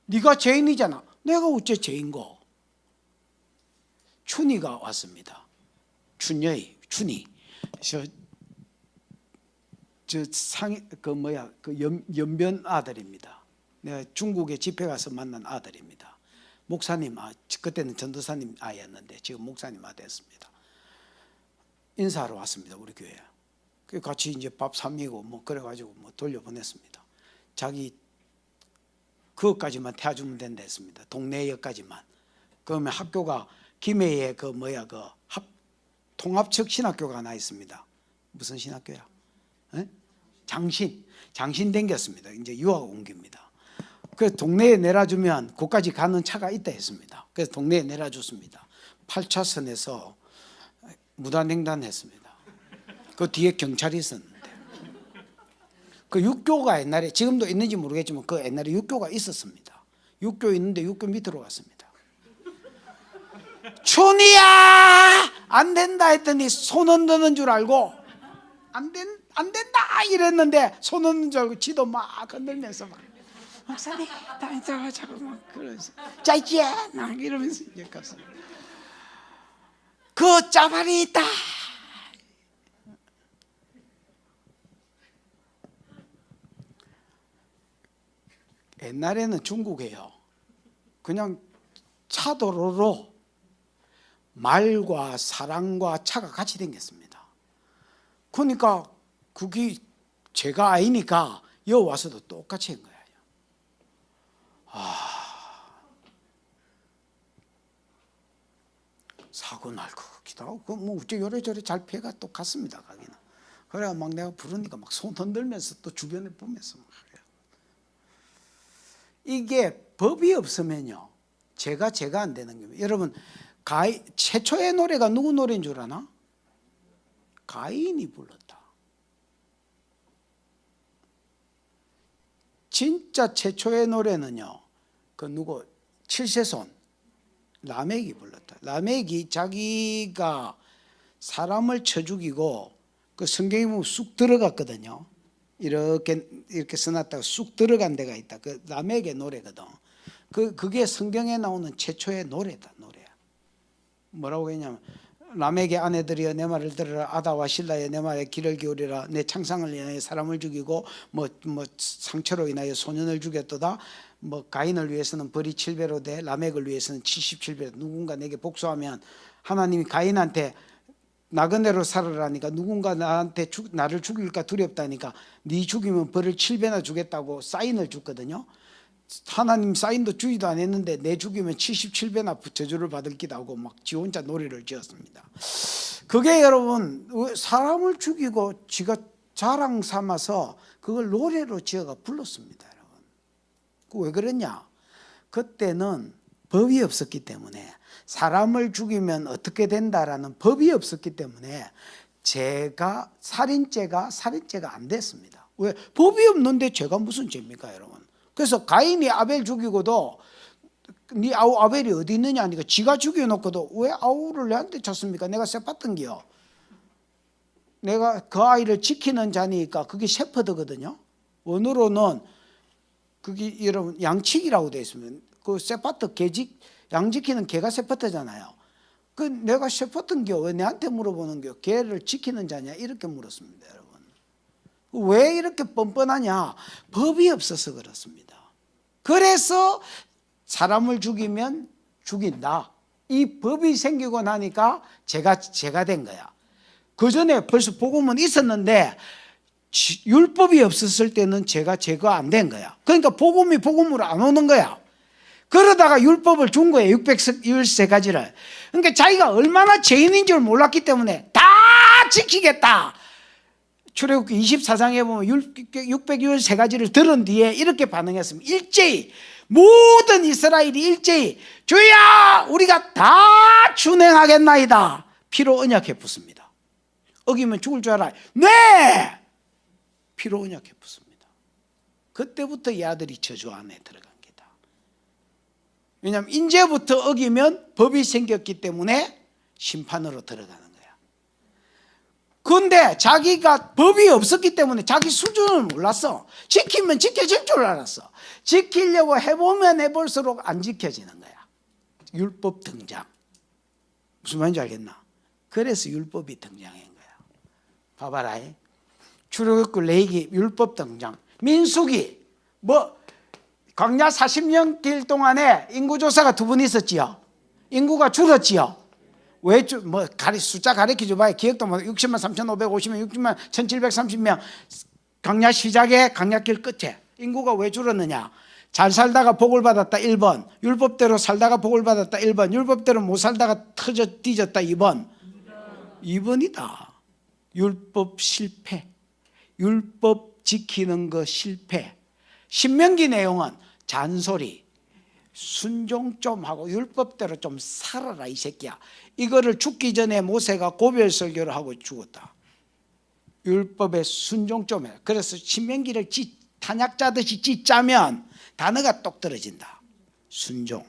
네가 죄인이잖아. 내가 어째 죄인고. 춘이가 왔습니다. 춘이 연변 아들입니다. 내가 중국에 집회 가서 만난 아들입니다. 목사님, 그때는 전도사님 아이였는데 지금 목사님 아들였습니다. 인사하러 왔습니다. 우리 교회에. 같이 이제 밥 삼미고 뭐 그래가지고 뭐 돌려보냈습니다. 자기 그것까지만 태워주면 된다 했습니다. 동네역까지만. 그러면 학교가 김해에 그 통합측 신학교가 하나 있습니다. 무슨 신학교야? 에? 장신 댕겼습니다. 이제 유학 옮깁니다. 그 동네에 내려주면 거기까지 가는 차가 있다 했습니다. 그래서 동네에 내려줬습니다. 8차선에서 무단횡단했습니다. 그 뒤에 경찰이 있었는데, 그 육교가 옛날에, 지금도 있는지 모르겠지만 그 옛날에 육교가 있었습니다. 육교 있는데 육교 밑으로 갔습니다. 춘이야 안 된다 했더니 손 흔드는 줄 알고 안 된다 이랬는데 손 흔드는 줄 알고 지도 막 흔들면서 막 목사님 자꾸 막 그러면서 짜이지야 막 이러면서 이제 갔습니다. 그 짜발이 있다. 옛날에는 중국에요, 그냥 차도로로 말과 사람과 차가 같이 다녔습니다. 그러니까 그게 제가 아이니까 여기 와서도 똑같이 한 거예요. 사고 날 것 같기도 하고, 뭐 어째 요래저래 잘 피해가 또 갔습니다. 가기는. 그래가 막 내가 부르니까 막 손 흔들면서 또 주변에 보면서 막 해요. 이게 법이 없으면요, 제가 안 되는 겁니다. 여러분, 최초의 노래가 누구 노래인 줄 아나? 가인이 불렀다. 진짜 최초의 노래는요, 그 누구 칠세손 라멕이 불렀다. 라멕이 자기가 사람을 쳐 죽이고, 그 성경에 보면 쑥 들어갔거든요. 이렇게 써놨다가 쑥 들어간 데가 있다. 그 라멕의 노래거든. 그게 성경에 나오는 최초의 노래다. 노래. 뭐라고 했냐면, 라멕의 아내들이여 내 말을 들으라. 아다와 실라여 내 말에 귀를 기울이라. 내 창상을 인하여 사람을 죽이고 뭐 상처로 인하여 소년을 죽였도다. 뭐 가인을 위해서는 벌이 7배로 돼, 라멕을 위해서는 77배로. 누군가 내게 복수하면, 하나님이 가인한테 나그네로 살아라니까, 누군가 나를 죽일까 두렵다니까 네 죽이면 벌을 7배나 주겠다고 사인을 줬거든요. 하나님 사인도 주지도 안 했는데 내 죽이면 77배나 저주를 받을 기도 하고 막 지 혼자 노래를 지었습니다. 그게 여러분, 사람을 죽이고 지가 자랑 삼아서 그걸 노래로 지어가 불렀습니다. 여러분, 왜 그랬냐? 그때는 법이 없었기 때문에, 사람을 죽이면 어떻게 된다라는 법이 없었기 때문에 살인죄가 안 됐습니다. 왜? 법이 없는데 죄가 무슨 죄입니까, 여러분? 그래서 가인이 아벨 죽이고도 네 아우 아벨이 어디 있느냐 하니까 지가 죽여놓고도 왜 아우를 내한테 쳤습니까? 내가 세팠던기요. 내가 그 아이를 지키는 자니까. 그게 셰퍼드거든요. 원어로는 그게 여러분 양치기라고 되어 있으면, 그 세파트 양 지키는 개가 세파트잖아요. 그 내가 셰퍼드인겨 왜 내한테 물어보는겨? 개를 지키는 자냐? 이렇게 물었습니다, 여러분. 왜 이렇게 뻔뻔하냐? 법이 없어서 그렇습니다. 그래서 사람을 죽이면 죽인다, 이 법이 생기고 나니까 죄가 된 거야. 그 전에 벌써 복음은 있었는데 율법이 없었을 때는 제가 안 된 거야. 그러니까 복음이 복음으로 안 오는 거야. 그러다가 율법을 준 거예요. 613가지를. 그러니까 자기가 얼마나 죄인인 줄 몰랐기 때문에 다 지키겠다. 출애굽기 24장에 보면 613가지를 들은 뒤에 이렇게 반응했습니다. 일제히 모든 이스라엘이 일제히 주야 우리가 다 준행하겠나이다. 피로 언약해 붙습니다. 어기면 죽을 줄 알아. 네! 피로 언약해 붙습니다. 그때부터 이 아들이 저주 안에 들어간 게다. 왜냐하면 이제부터 어기면 법이 생겼기 때문에 심판으로 들어가는 거야. 그런데 자기가 법이 없었기 때문에 자기 수준을 몰랐어. 지키면 지켜질 줄 알았어. 지키려고 해보면 해볼수록 안 지켜지는 거야. 율법 등장. 무슨 말인지 알겠나? 그래서 율법이 등장한 거야. 봐봐라. 출애굽기, 레위기, 율법 등장. 민수기, 광야 40년 길 동안에 인구조사가 2번 있었지요. 인구가 줄었지요. 왜 숫자 가르쳐 줘봐요. 기억도 못. 60만 3,550명, 60만 1,730명. 광야 시작에 광야길 끝에 인구가 왜 줄었느냐? 잘 살다가 복을 받았다 1번, 율법대로 살다가 복을 받았다 1번, 율법대로 못 살다가 터져 뒤졌다 2번. 2번이다. 율법 실패, 율법 지키는 거 실패. 신명기 내용은 잔소리, 순종 좀 하고 율법대로 좀 살아라 이 새끼야. 이거를 죽기 전에 모세가 고별 설교를 하고 죽었다. 율법에 순종 좀 해. 그래서 신명기를 탄약자듯이 찢자면 단어가 똑 떨어진다. 순종,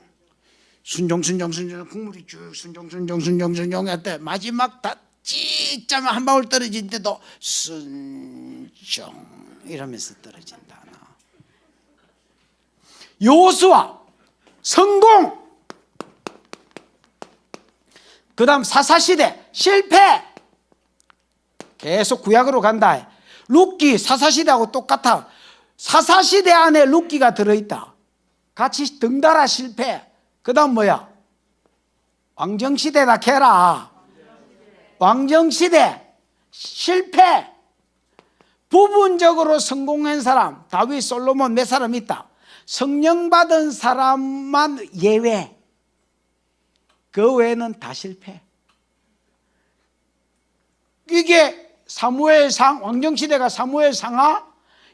국물이 쭉 순종 했대. 마지막 다 찢자면 한 방울 떨어진데도 순종 이러면서 떨어진다. 여호수아 성공. 그 다음 사사시대 실패. 계속 구약으로 간다. 룻기 사사시대하고 똑같아. 사사시대 안에 룻기가 들어있다. 같이 등달아 실패. 그 다음 뭐야? 왕정시대다 캐라. 왕정시대 실패. 부분적으로 성공한 사람 다윗 솔로몬 몇 사람 있다. 성령 받은 사람만 예외. 그 외에는 다 실패. 이게 사무엘상, 왕정시대가 사무엘 상하,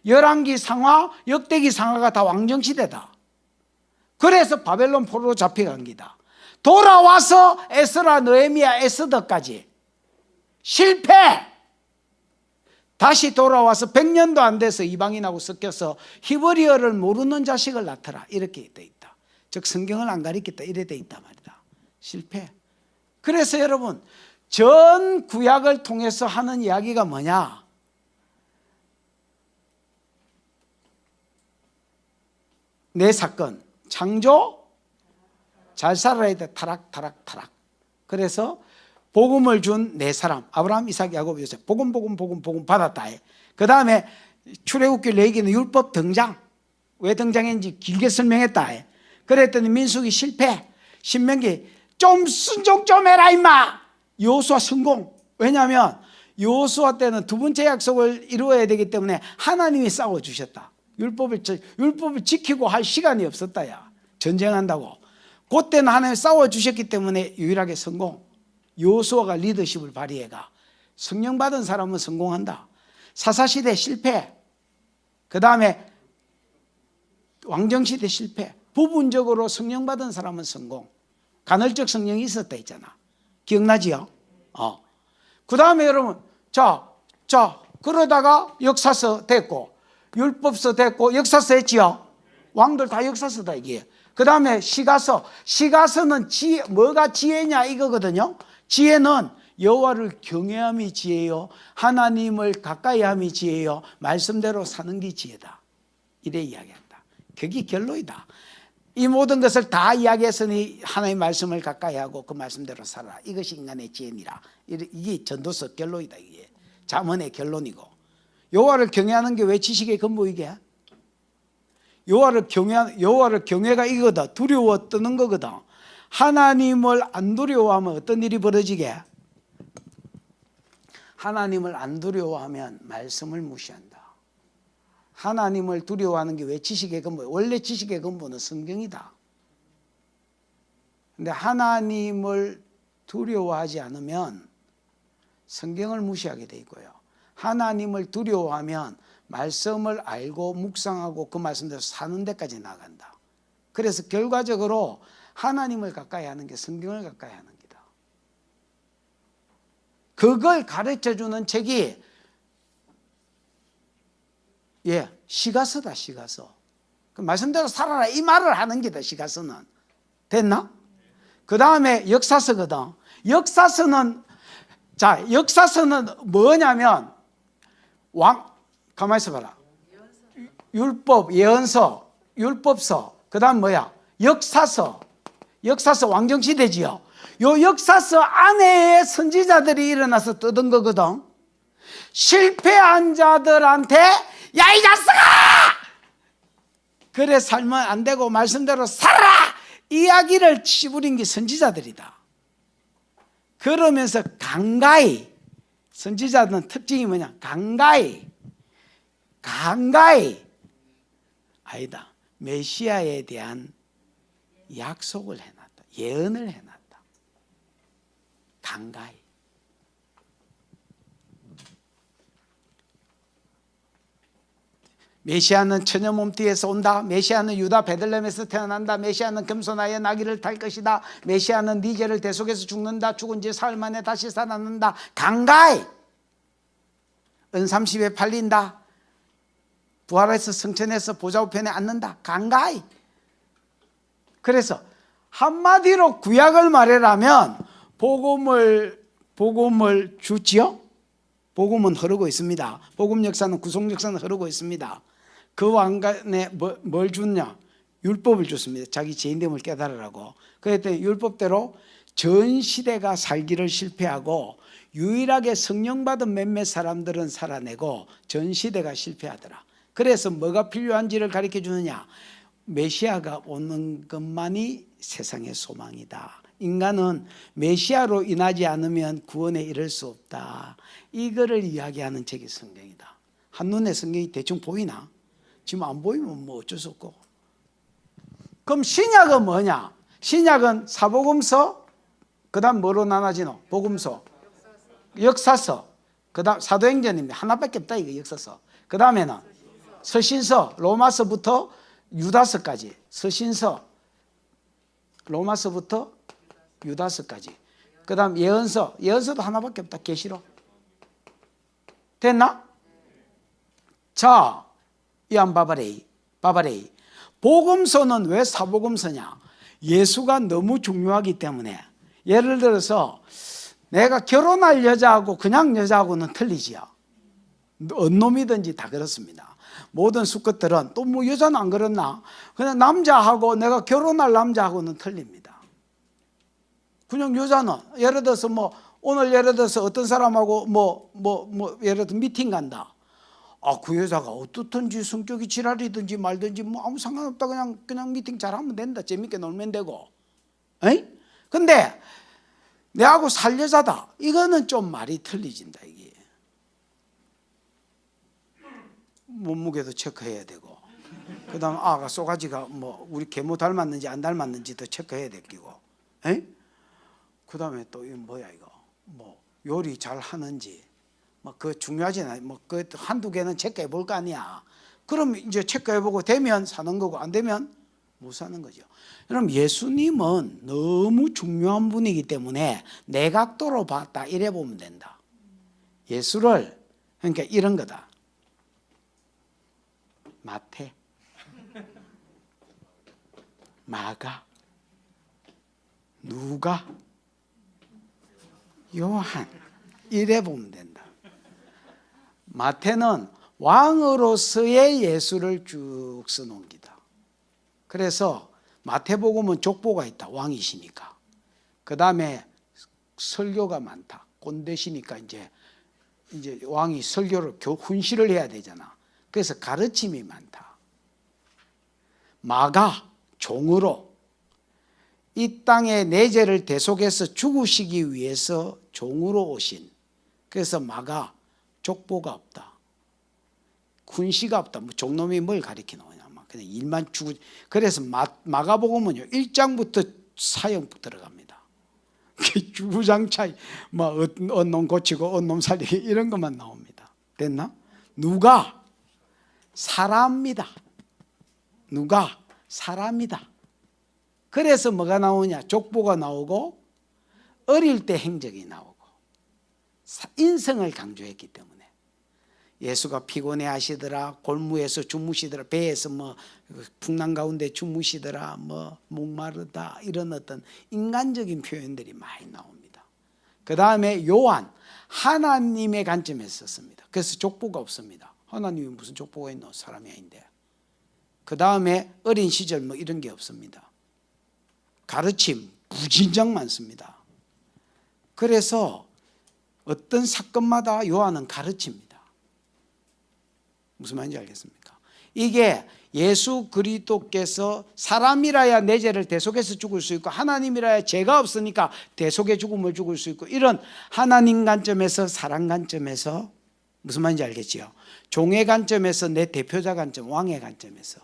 열왕기 상하, 역대기 상하가 다 왕정시대다. 그래서 바벨론 포로로 잡혀간 기다. 돌아와서 에스라, 느헤미야, 에스더까지 실패. 다시 돌아와서 100년도 안 돼서 이방인하고 섞여서 히브리어를 모르는 자식을 낳더라 이렇게 돼 있다. 즉 성경을 안 가리켰다 이래 돼 있단 말이다. 실패. 그래서 여러분 전 구약을 통해서 하는 이야기가 뭐냐? 내 사건 창조 잘 살아야 돼. 타락. 그래서 복음을 준 네 사람 아브라함, 이삭, 야곱, 요셉 복음 받았다. 그 다음에 출애굽기, 레위기는 율법 등장. 왜 등장했는지 길게 설명했다. 그랬더니 민수기 실패. 신명기 좀 순종 좀 해라 임마. 여호수아 성공. 왜냐하면 여호수아 때는 두 번째 약속을 이루어야 되기 때문에 하나님이 싸워주셨다. 율법을 지키고 할 시간이 없었다. 야 전쟁한다고. 그때는 하나님이 싸워주셨기 때문에 유일하게 성공. 여호수아가 리더십을 발휘해가. 성령 받은 사람은 성공한다. 사사시대 실패. 그 다음에 왕정시대 실패. 부분적으로 성령 받은 사람은 성공. 간헐적 성령이 있었다 했잖아. 기억나지요? 그 다음에 여러분 자 그러다가 역사서 됐고 율법서 됐고 역사서 했지요. 왕들 다 역사서다 이게. 그 다음에 시가서는 뭐가 지혜냐 이거거든요. 지혜는 여호와를 경외함이 지혜요, 하나님을 가까이함이 지혜요, 말씀대로 사는 게 지혜다. 이래 이야기한다. 그게 결론이다. 이 모든 것을 다 이야기했으니 하나님의 말씀을 가까이하고 그 말씀대로 살아라. 이것이 인간의 지혜니라. 이게 전도서 결론이다. 이게 잠언의 결론이고. 여호와를 경외하는 게 왜 지식의 근본이게? 여호와를 경외가 이거다. 두려워 떠는 거거든. 하나님을 안 두려워하면 어떤 일이 벌어지게? 하나님을 안 두려워하면 말씀을 무시한다. 하나님을 두려워하는 게 왜 지식의 근본? 원래 지식의 근본은 성경이다. 근데 하나님을 두려워하지 않으면 성경을 무시하게 돼 있고요. 하나님을 두려워하면 말씀을 알고 묵상하고 그 말씀대로 사는 데까지 나간다. 그래서 결과적으로 하나님을 가까이 하는 게 성경을 가까이 하는 기다. 그걸 가르쳐주는 책이 시가서다. 시가서. 그 말씀대로 살아라 이 말을 하는 게다. 시가서는. 됐나? 그 다음에 역사서거든. 역사서는 뭐냐면 가만히 있어봐라. 율법, 예언서, 율법서, 그 다음 뭐야? 역사서 왕정시대지요. 요 역사서 안에 선지자들이 일어나서 뜯은 거거든. 실패한 자들한테 야 이 자식아! 그래 살면 안 되고 말씀대로 살아라! 이야기를 치부린 게 선지자들이다. 그러면서 간가히 선지자들은 특징이 뭐냐? 간가히 아니다. 메시아에 대한 약속을 해놨다. 예언을 해놨다. 간가히. 메시아는 처녀 몸띠에서 온다. 메시아는 유다 베들레헴에서 태어난다. 메시아는 금소나의 나귀를 탈 것이다. 메시아는 네 죄를 대속해서 죽는다. 죽은 지 사흘 만에 다시 살아난다. 간가히. 은 30에 팔린다. 부활해서 성천에서 보좌 우편에 앉는다. 간가히. 그래서 한마디로 구약을 말하라면 복음을 주지요. 복음은 흐르고 있습니다. 복음 역사는 구속 역사는 흐르고 있습니다. 그 왕간에 뭘 줬냐? 율법을 줬습니다. 자기 죄인됨을 깨달으라고. 그랬더니 율법대로 전 시대가 살기를 실패하고 유일하게 성령 받은 몇몇 사람들은 살아내고 전 시대가 실패하더라. 그래서 뭐가 필요한지를 가르쳐 주느냐? 메시아가 오는 것만이 세상의 소망이다. 인간은 메시아로 인하지 않으면 구원에 이를 수 없다. 이거를 이야기하는 책이 성경이다. 한눈에 성경이 대충 보이나? 지금 안 보이면 뭐 어쩔 수 없고. 그럼 신약은 뭐냐? 신약은 사복음서, 그 다음 뭐로 나눠지노? 복음서, 역사서, 그 다음 사도행전입니다. 하나밖에 없다 이거 역사서. 그 다음에는 서신서, 로마서부터 유다서까지. 서신서, 로마서부터 유다서까지. 그 다음 예언서, 예언서도 하나밖에 없다. 계시록. 됐나? 자, 이안 바바레이. 복음서는 왜 사복음서냐? 예수가 너무 중요하기 때문에. 예를 들어서 내가 결혼할 여자하고 그냥 여자하고는 틀리지요. 어느 놈이든지 다 그렇습니다. 모든 수컷들은 또 뭐 여자는 안 그렇나? 그냥 남자하고 내가 결혼할 남자하고는 틀립니다. 그냥 여자는 예를 들어서 뭐 오늘 예를 들어서 어떤 사람하고 예를 들어 미팅 간다. 그 여자가 어떻든지 성격이 지랄이든지 말든지 뭐 아무 상관없다. 그냥 미팅 잘하면 된다. 재밌게 놀면 되고. 에이? 근데 내하고 살 여자다. 이거는 좀 말이 틀리진다 이게. 몸무게도 체크해야 되고. 그다음 아가 쏘가지가 뭐 우리 계모 닮았는지 안 닮았는지도 체크해야 되고. 에이? 그다음에 또 이거 뭐야 이거? 뭐 요리 잘 하는지. 뭐 그 중요하지 않아. 뭐 그 한두 개는 체크해 볼 거 아니야. 그럼 이제 체크해 보고 되면 사는 거고 안 되면 못 사는 거죠. 그럼 예수님은 너무 중요한 분이기 때문에 내각도로 봤다 이래 보면 된다. 예수를 그러니까 이런 거다. 마태, 마가, 누가, 요한 이래 보면 된다. 마태는 왕으로서의 예수를 쭉 써놓은 기다. 그래서 마태복음은 족보가 있다. 왕이시니까. 그 다음에 설교가 많다. 꼰대시니까 이제 왕이 설교를 훈시를 해야 되잖아. 그래서 가르침이 많다. 마가 종으로 이 땅에 내 죄를 대속해서 죽으시기 위해서 종으로 오신. 그래서 마가 족보가 없다. 훈시가 없다. 뭐 종놈이 뭘 가리키노냐. 그냥 일만 주고. 그래서 마가복음은요 1장부터 사형 들어갑니다. 주구장창 뭐 언놈 고치고 언놈 살리기 이런 것만 나옵니다. 됐나? 누가 사람이다. 누가 사람이다. 그래서 뭐가 나오냐? 족보가 나오고 어릴 때 행적이 나오고 인성을 강조했기 때문에. 예수가 피곤해 하시더라. 골무에서 주무시더라. 배에서 뭐 풍랑 가운데 주무시더라. 뭐 목마르다. 이런 어떤 인간적인 표현들이 많이 나옵니다. 그 다음에 요한 하나님의 관점에서 썼습니다. 그래서 족보가 없습니다. 하나님이 무슨 족보가 있노? 사람이 아닌데. 그 다음에 어린 시절 뭐 이런 게 없습니다. 가르침 무진장 많습니다. 그래서 어떤 사건마다 요한은 가르칩니다. 무슨 말인지 알겠습니까? 이게 예수 그리스도께서 사람이라야 내 죄를 대속해서 죽을 수 있고 하나님이라야 죄가 없으니까 대속의 죽음을 죽을 수 있고 이런 하나님 관점에서 사람 관점에서 무슨 말인지 알겠지요? 종의 관점에서 내 대표자 관점 왕의 관점에서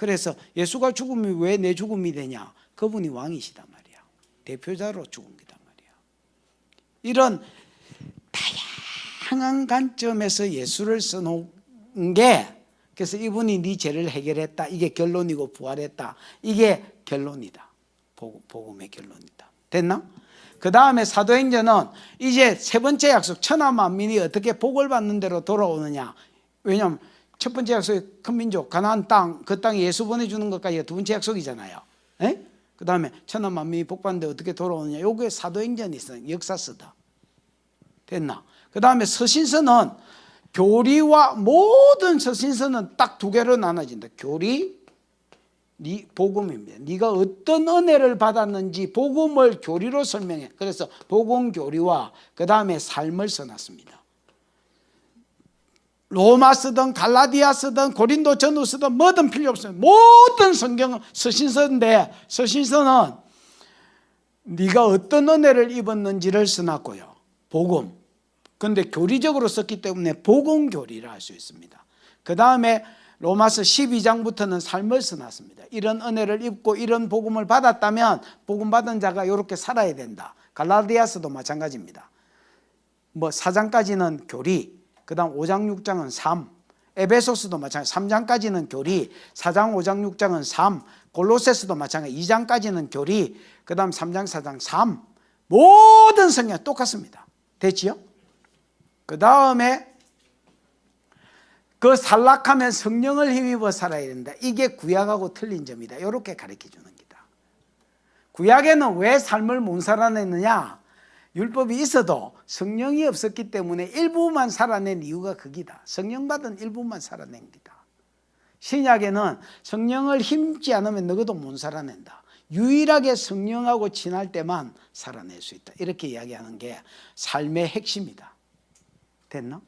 그래서 예수가 죽음이 왜 내 죽음이 되냐? 그분이 왕이시단 말이야. 대표자로 죽은 거단 말이야. 이런 다양한 관점에서 예수를 써놓은 게, 그래서 이분이 네 죄를 해결했다, 이게 결론이고 부활했다, 이게 결론이다. 복음의 결론이다. 됐나? 그 다음에 사도행전은 이제 세 번째 약속, 천하 만민이 어떻게 복을 받는 대로 돌아오느냐. 왜냐하면 첫 번째 약속이 큰 민족, 가나안 땅, 그 땅에 예수 보내주는 것까지가 두 번째 약속이잖아요. 그 다음에 천하 만민이 복 받는 데 어떻게 돌아오느냐. 요게 사도행전이 있어요. 역사서다. 됐나? 그 다음에 서신서는 교리와, 모든 서신서는 딱 두 개로 나눠진다. 교리, 복음입니다. 네가 어떤 은혜를 받았는지 복음을 교리로 설명해. 그래서 복음 교리와 그 다음에 삶을 써놨습니다. 로마 쓰든 갈라디아 쓰든 고린도 전후 쓰든 뭐든 필요 없어요. 모든 성경은 서신서인데, 서신서는 네가 어떤 은혜를 입었는지를 써놨고요. 복음. 그런데 교리적으로 썼기 때문에 복음 교리를 할 수 있습니다. 그 다음에 로마서 12장부터는 삶을 써놨습니다. 이런 은혜를 입고 이런 복음을 받았다면 복음 받은 자가 이렇게 살아야 된다. 갈라디아서도 마찬가지입니다. 뭐 4장까지는 교리, 그 다음 5장 6장은 삶, 에베소서도 마찬가지. 3장까지는 교리, 4장 5장 6장은 삶, 골로새서도 마찬가지. 2장까지는 교리, 그 다음 3장 4장 삶. 모든 성경 똑같습니다. 됐지요? 그 다음에 그 살락하면 성령을 힘입어 살아야 된다. 이게 구약하고 틀린 점이다. 이렇게 가르쳐 주는 기다. 구약에는 왜 삶을 못 살아냈느냐? 율법이 있어도 성령이 없었기 때문에 일부만 살아낸 이유가 거기다. 성령 받은 일부만 살아낸 기다. 신약에는 성령을 힘지 않으면 너희도 못 살아낸다. 유일하게 성령하고 친할 때만 살아낼 수 있다. 이렇게 이야기하는 게 삶의 핵심이다. 됐나?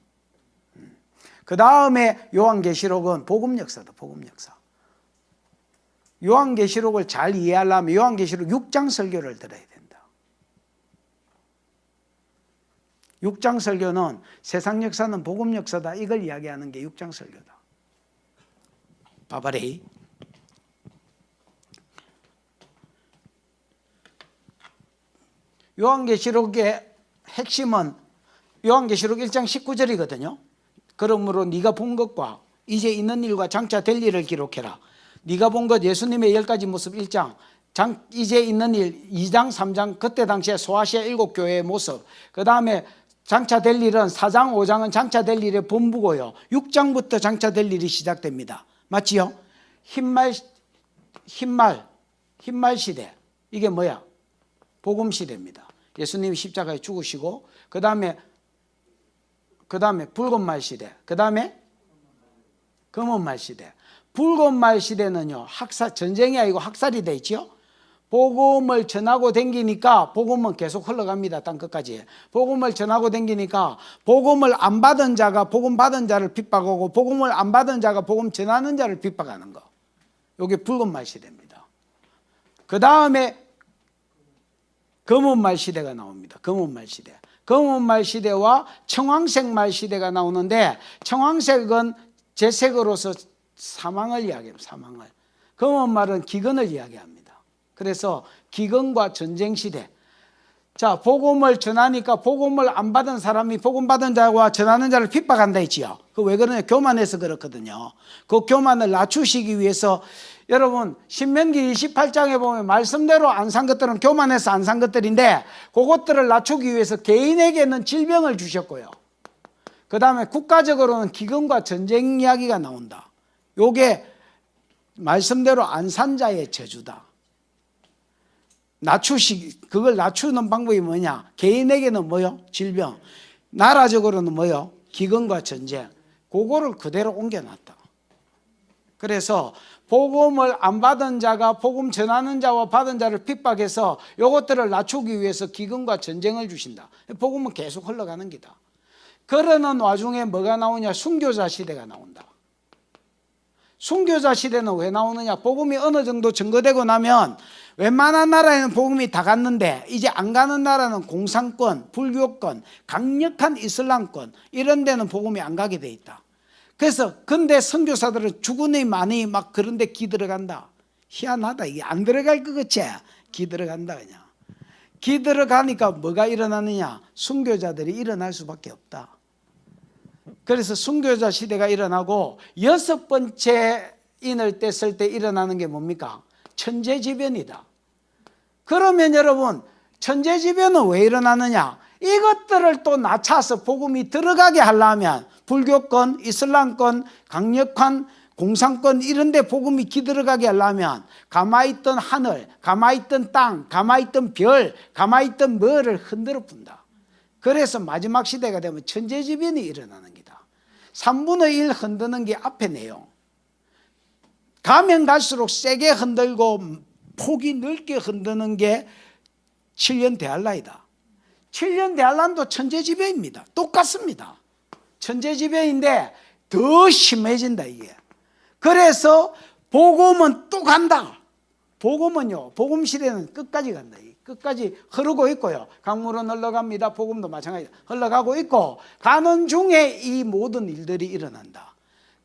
그 다음에 요한계시록은 복음 역사다. 복음 역사. 요한계시록을 잘 이해하려면 요한계시록 6장 설교를 들어야 된다. 6장 설교는 세상 역사는 복음 역사다. 이걸 이야기하는 게 6장 설교다. 바바레이. 요한계시록의 핵심은 요한계시록 1장 19절이거든요. 그러므로 네가 본 것과 이제 있는 일과 장차 될 일을 기록해라. 네가 본 것 예수님의 10가지 모습 1장, 이제 있는 일 2장 3장, 그때 당시에 소아시아 7교회의 모습, 그 다음에 장차 될 일은 4장 5장은 장차 될 일의 본부고요. 6장부터 장차 될 일이 시작됩니다. 맞지요? 흰말 시대. 이게 뭐야? 복음 시대입니다. 예수님이 십자가에 죽으시고 그 다음에 붉은 말 시대, 그 다음에 검은 말 시대. 붉은 말 시대는요, 전쟁이 아니고 학살이 돼 있죠. 복음을 전하고 댕기니까 복음은 계속 흘러갑니다. 땅 끝까지. 복음을 전하고 댕기니까 복음을 안 받은 자가 복음 받은 자를 핍박하고 복음을 안 받은 자가 복음 전하는 자를 핍박하는 거. 이게 붉은 말 시대입니다. 그 다음에 검은 말 시대가 나옵니다. 검은 말 시대. 검은 말 시대와 청황색 말 시대가 나오는데, 청황색은 제색으로서 사망을 이야기합니다. 사망을. 검은 말은 기근을 이야기합니다. 그래서 기근과 전쟁 시대. 자, 복음을 전하니까 복음을 안 받은 사람이 복음 받은 자와 전하는 자를 핍박한다 했지요. 그 왜 그러냐? 교만해서 그렇거든요. 그 교만을 낮추시기 위해서, 여러분 신명기 28장에 보면 말씀대로 안 산 것들은 교만해서 안 산 것들인데, 그것들을 낮추기 위해서 개인에게는 질병을 주셨고요. 그 다음에 국가적으로는 기근과 전쟁 이야기가 나온다. 요게 말씀대로 안 산 자의 저주다. 그걸 낮추는 방법이 뭐냐? 개인에게는 뭐요? 질병. 나라적으로는 뭐요? 기근과 전쟁. 그거를 그대로 옮겨놨다. 그래서 복음을 안 받은 자가 복음 전하는 자와 받은 자를 핍박해서 이것들을 낮추기 위해서 기근과 전쟁을 주신다. 복음은 계속 흘러가는 기다. 그러는 와중에 뭐가 나오냐? 순교자 시대가 나온다. 순교자 시대는 왜 나오느냐? 복음이 어느 정도 증거되고 나면 웬만한 나라에는 복음이 다 갔는데 이제 안 가는 나라는 공산권, 불교권, 강력한 이슬람권 이런 데는 복음이 안 가게 돼 있다. 그래서 근데 선교사들은 죽은이 많이 막 그런데 기 들어간다. 희한하다. 이게 안 들어갈 것 같지? 기 들어간다 그냥. 기 들어가니까 뭐가 일어나느냐? 순교자들이 일어날 수밖에 없다. 그래서 순교자 시대가 일어나고 여섯 번째 인을 뗐을 때 일어나는 게 뭡니까? 천재지변이다. 그러면 여러분 천재지변은 왜 일어나느냐? 이것들을 또 낮춰서 복음이 들어가게 하려면 불교권, 이슬람권, 강력한 공산권 이런 데 복음이 기들어가게 하려면 가만히 있던 하늘, 가만히 있던 땅, 가만히 있던 별, 가만히 있던 뭐를 흔들어 푼다. 그래서 마지막 시대가 되면 천재지변이 일어나는 기다. 3분의 1 흔드는 게 앞에 내용. 가면 갈수록 세게 흔들고 폭이 넓게 흔드는 게 7년 대할라이다. 7년 대할란도 천재지변입니다. 똑같습니다. 천재지변인데 더 심해진다 이게. 그래서 복음은 또 간다. 복음은요, 복음 시대는 끝까지 간다. 끝까지 흐르고 있고요. 강물은 흘러갑니다. 복음도 마찬가지다. 흘러가고 있고 가는 중에 이 모든 일들이 일어난다.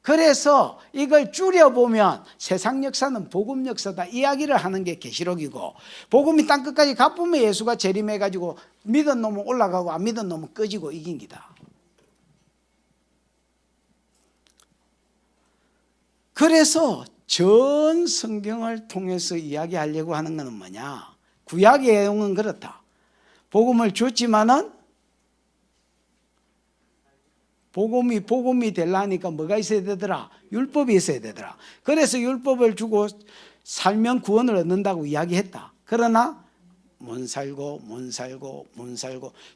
그래서 이걸 줄여보면 세상 역사는 복음 역사다 이야기를 하는 게 계시록이고, 복음이 땅끝까지 가쁘면 예수가 재림해가지고 믿은 놈은 올라가고 안 믿은 놈은 꺼지고 이긴 기다. 그래서 전 성경을 통해서 이야기하려고 하는 것은 뭐냐? 구약의 내용은 그렇다. 복음을 줬지만은 복음이 되려니까 뭐가 있어야 되더라? 율법이 있어야 되더라. 그래서 율법을 주고 살면 구원을 얻는다고 이야기했다. 그러나 못 살고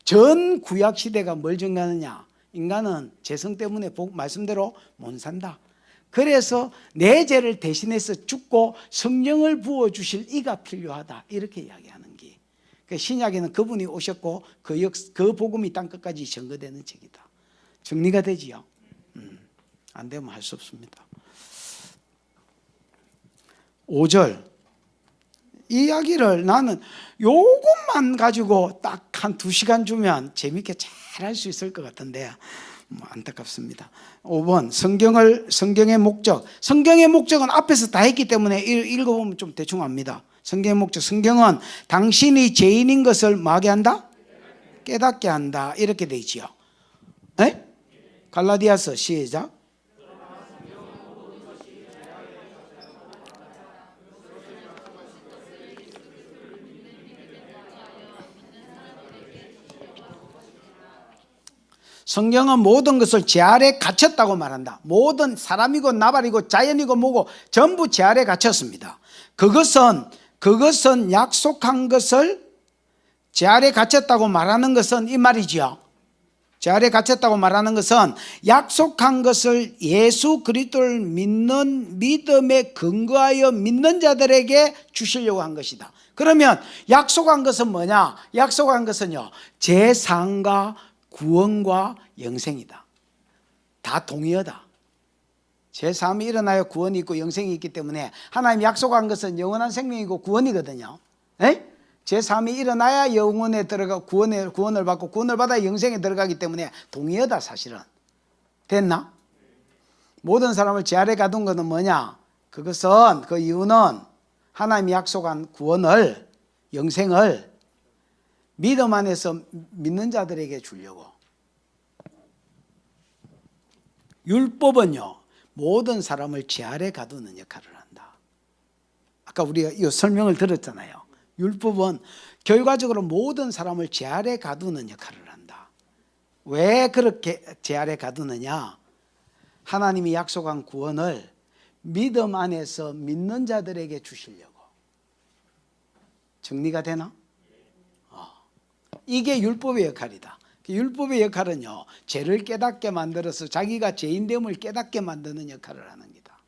전 구약 시대가 뭘 증가하느냐? 인간은 죄성 때문에 말씀대로 못 산다. 그래서 내 죄를 대신해서 죽고 성령을 부어주실 이가 필요하다. 이렇게 이야기하는 게. 신약에는 그분이 오셨고 그 복음이 땅끝까지 전거되는 책이다. 정리가 되지요? 안 되면 할 수 없습니다. 5절 이야기를 나는 요것만 가지고 딱 한 2시간 주면 재밌게 잘 할 수 있을 것 같은데 안타깝습니다. 5번 성경의 목적. 성경의 목적은 앞에서 다 했기 때문에 읽어보면 좀 대충 압니다. 성경의 목적. 성경은 당신이 죄인인 것을 뭐하게 한다? 깨닫게 한다. 이렇게 돼 있지요. 에? 갈라디아서 시작. 성경은 모든 것을 제 아래 갇혔다고 말한다. 모든 사람이고 나발이고 자연이고 뭐고 전부 제 아래 갇혔습니다. 그것은 약속한 것을 제 아래 갇혔다고 말하는 것은 이 말이지요. 제 아래 갇혔다고 말하는 것은 약속한 것을 예수 그리스도를 믿는 믿음에 근거하여 믿는 자들에게 주시려고 한 것이다. 그러면 약속한 것은 뭐냐? 약속한 것은요, 재상과 구원과 영생이다. 다 동의어다. 제3이 일어나야 구원이 있고 영생이 있기 때문에 하나님 약속한 것은 영원한 생명이고 구원이거든요. 제3이 일어나야 영원에 들어가 구원을 받고 구원을 받아야 영생에 들어가기 때문에 동의어다. 사실은 됐나? 모든 사람을 제 아래 가둔 것은 뭐냐? 그것은 그 이유는 하나님이 약속한 구원을 영생을 믿음 안에서 믿는 자들에게 주려고. 율법은요, 모든 사람을 제 아래 가두는 역할을 한다. 아까 우리가 이 설명을 들었잖아요. 율법은 결과적으로 모든 사람을 제 아래 가두는 역할을 한다. 왜 그렇게 제 아래 가두느냐? 하나님이 약속한 구원을 믿음 안에서 믿는 자들에게 주시려고. 정리가 되나? 이게 율법의 역할이다. 율법의 역할은요, 죄를 깨닫게 만들어서 자기가 죄인됨을 깨닫게 만드는 역할을 하는 기다.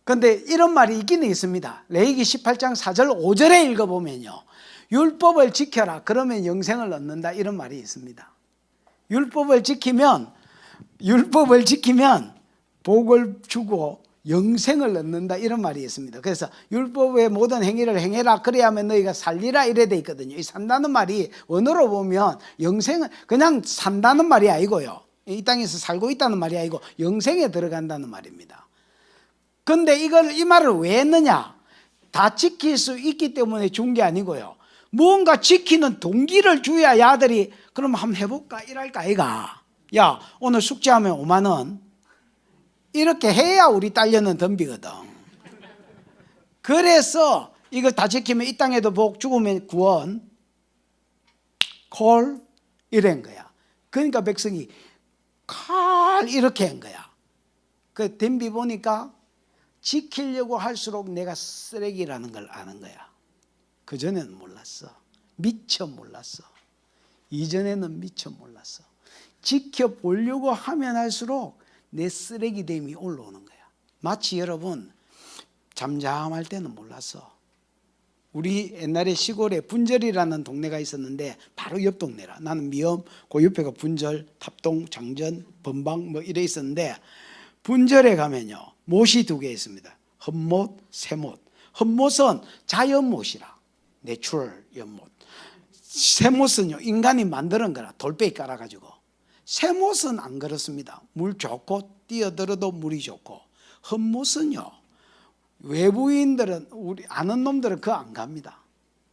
그런데 이런 말이 있기는 있습니다. 레위기 18장 4절 5절에 읽어보면요, 율법을 지켜라 그러면 영생을 얻는다 이런 말이 있습니다. 율법을 지키면 복을 주고 영생을 얻는다 이런 말이 있습니다. 그래서 율법의 모든 행위를 행해라 그래야만 너희가 살리라 이래 돼 있거든요. 이 산다는 말이 원어로 보면 영생은 그냥 산다는 말이 아니고요, 이 땅에서 살고 있다는 말이 아니고 영생에 들어간다는 말입니다. 근데 이 말을 왜 했느냐? 다 지킬 수 있기 때문에 준 게 아니고요. 무언가 지키는 동기를 줘야 이 아들이 그럼 한번 해볼까 이랄까 아이가. 야, 오늘 숙제하면 5만 원. 이렇게 해야 우리 딸려는 덤비거든. 그래서 이거 다 지키면 이 땅에도 복, 죽으면 구원. 콜 이런 거야. 그러니까 백성이 칼 이렇게 한 거야. 그 덤비 보니까 지키려고 할수록 내가 쓰레기라는 걸 아는 거야. 그전에는 몰랐어. 미처 몰랐어. 이전에는 미처 몰랐어. 지켜보려고 하면 할수록 내 쓰레기됨이 올라오는 거야. 마치 여러분 잠잠할 때는 몰랐어. 우리 옛날에 시골에 분절이라는 동네가 있었는데 바로 옆 동네라. 나는 미엄, 그 옆에가 분절, 탑동, 장전, 번방 뭐 이래 있었는데 분절에 가면요 못이 2개 있습니다. 헛못, 새못. 헛못은 자연못이라 내추럴 연못. 새못은요 인간이 만드는 거라 돌빼기 깔아가지고. 새못은 안 그렇습니다. 물 좋고 뛰어들어도 물이 좋고. 헛못은요 외부인들은 우리 아는 놈들은 그거 안 갑니다.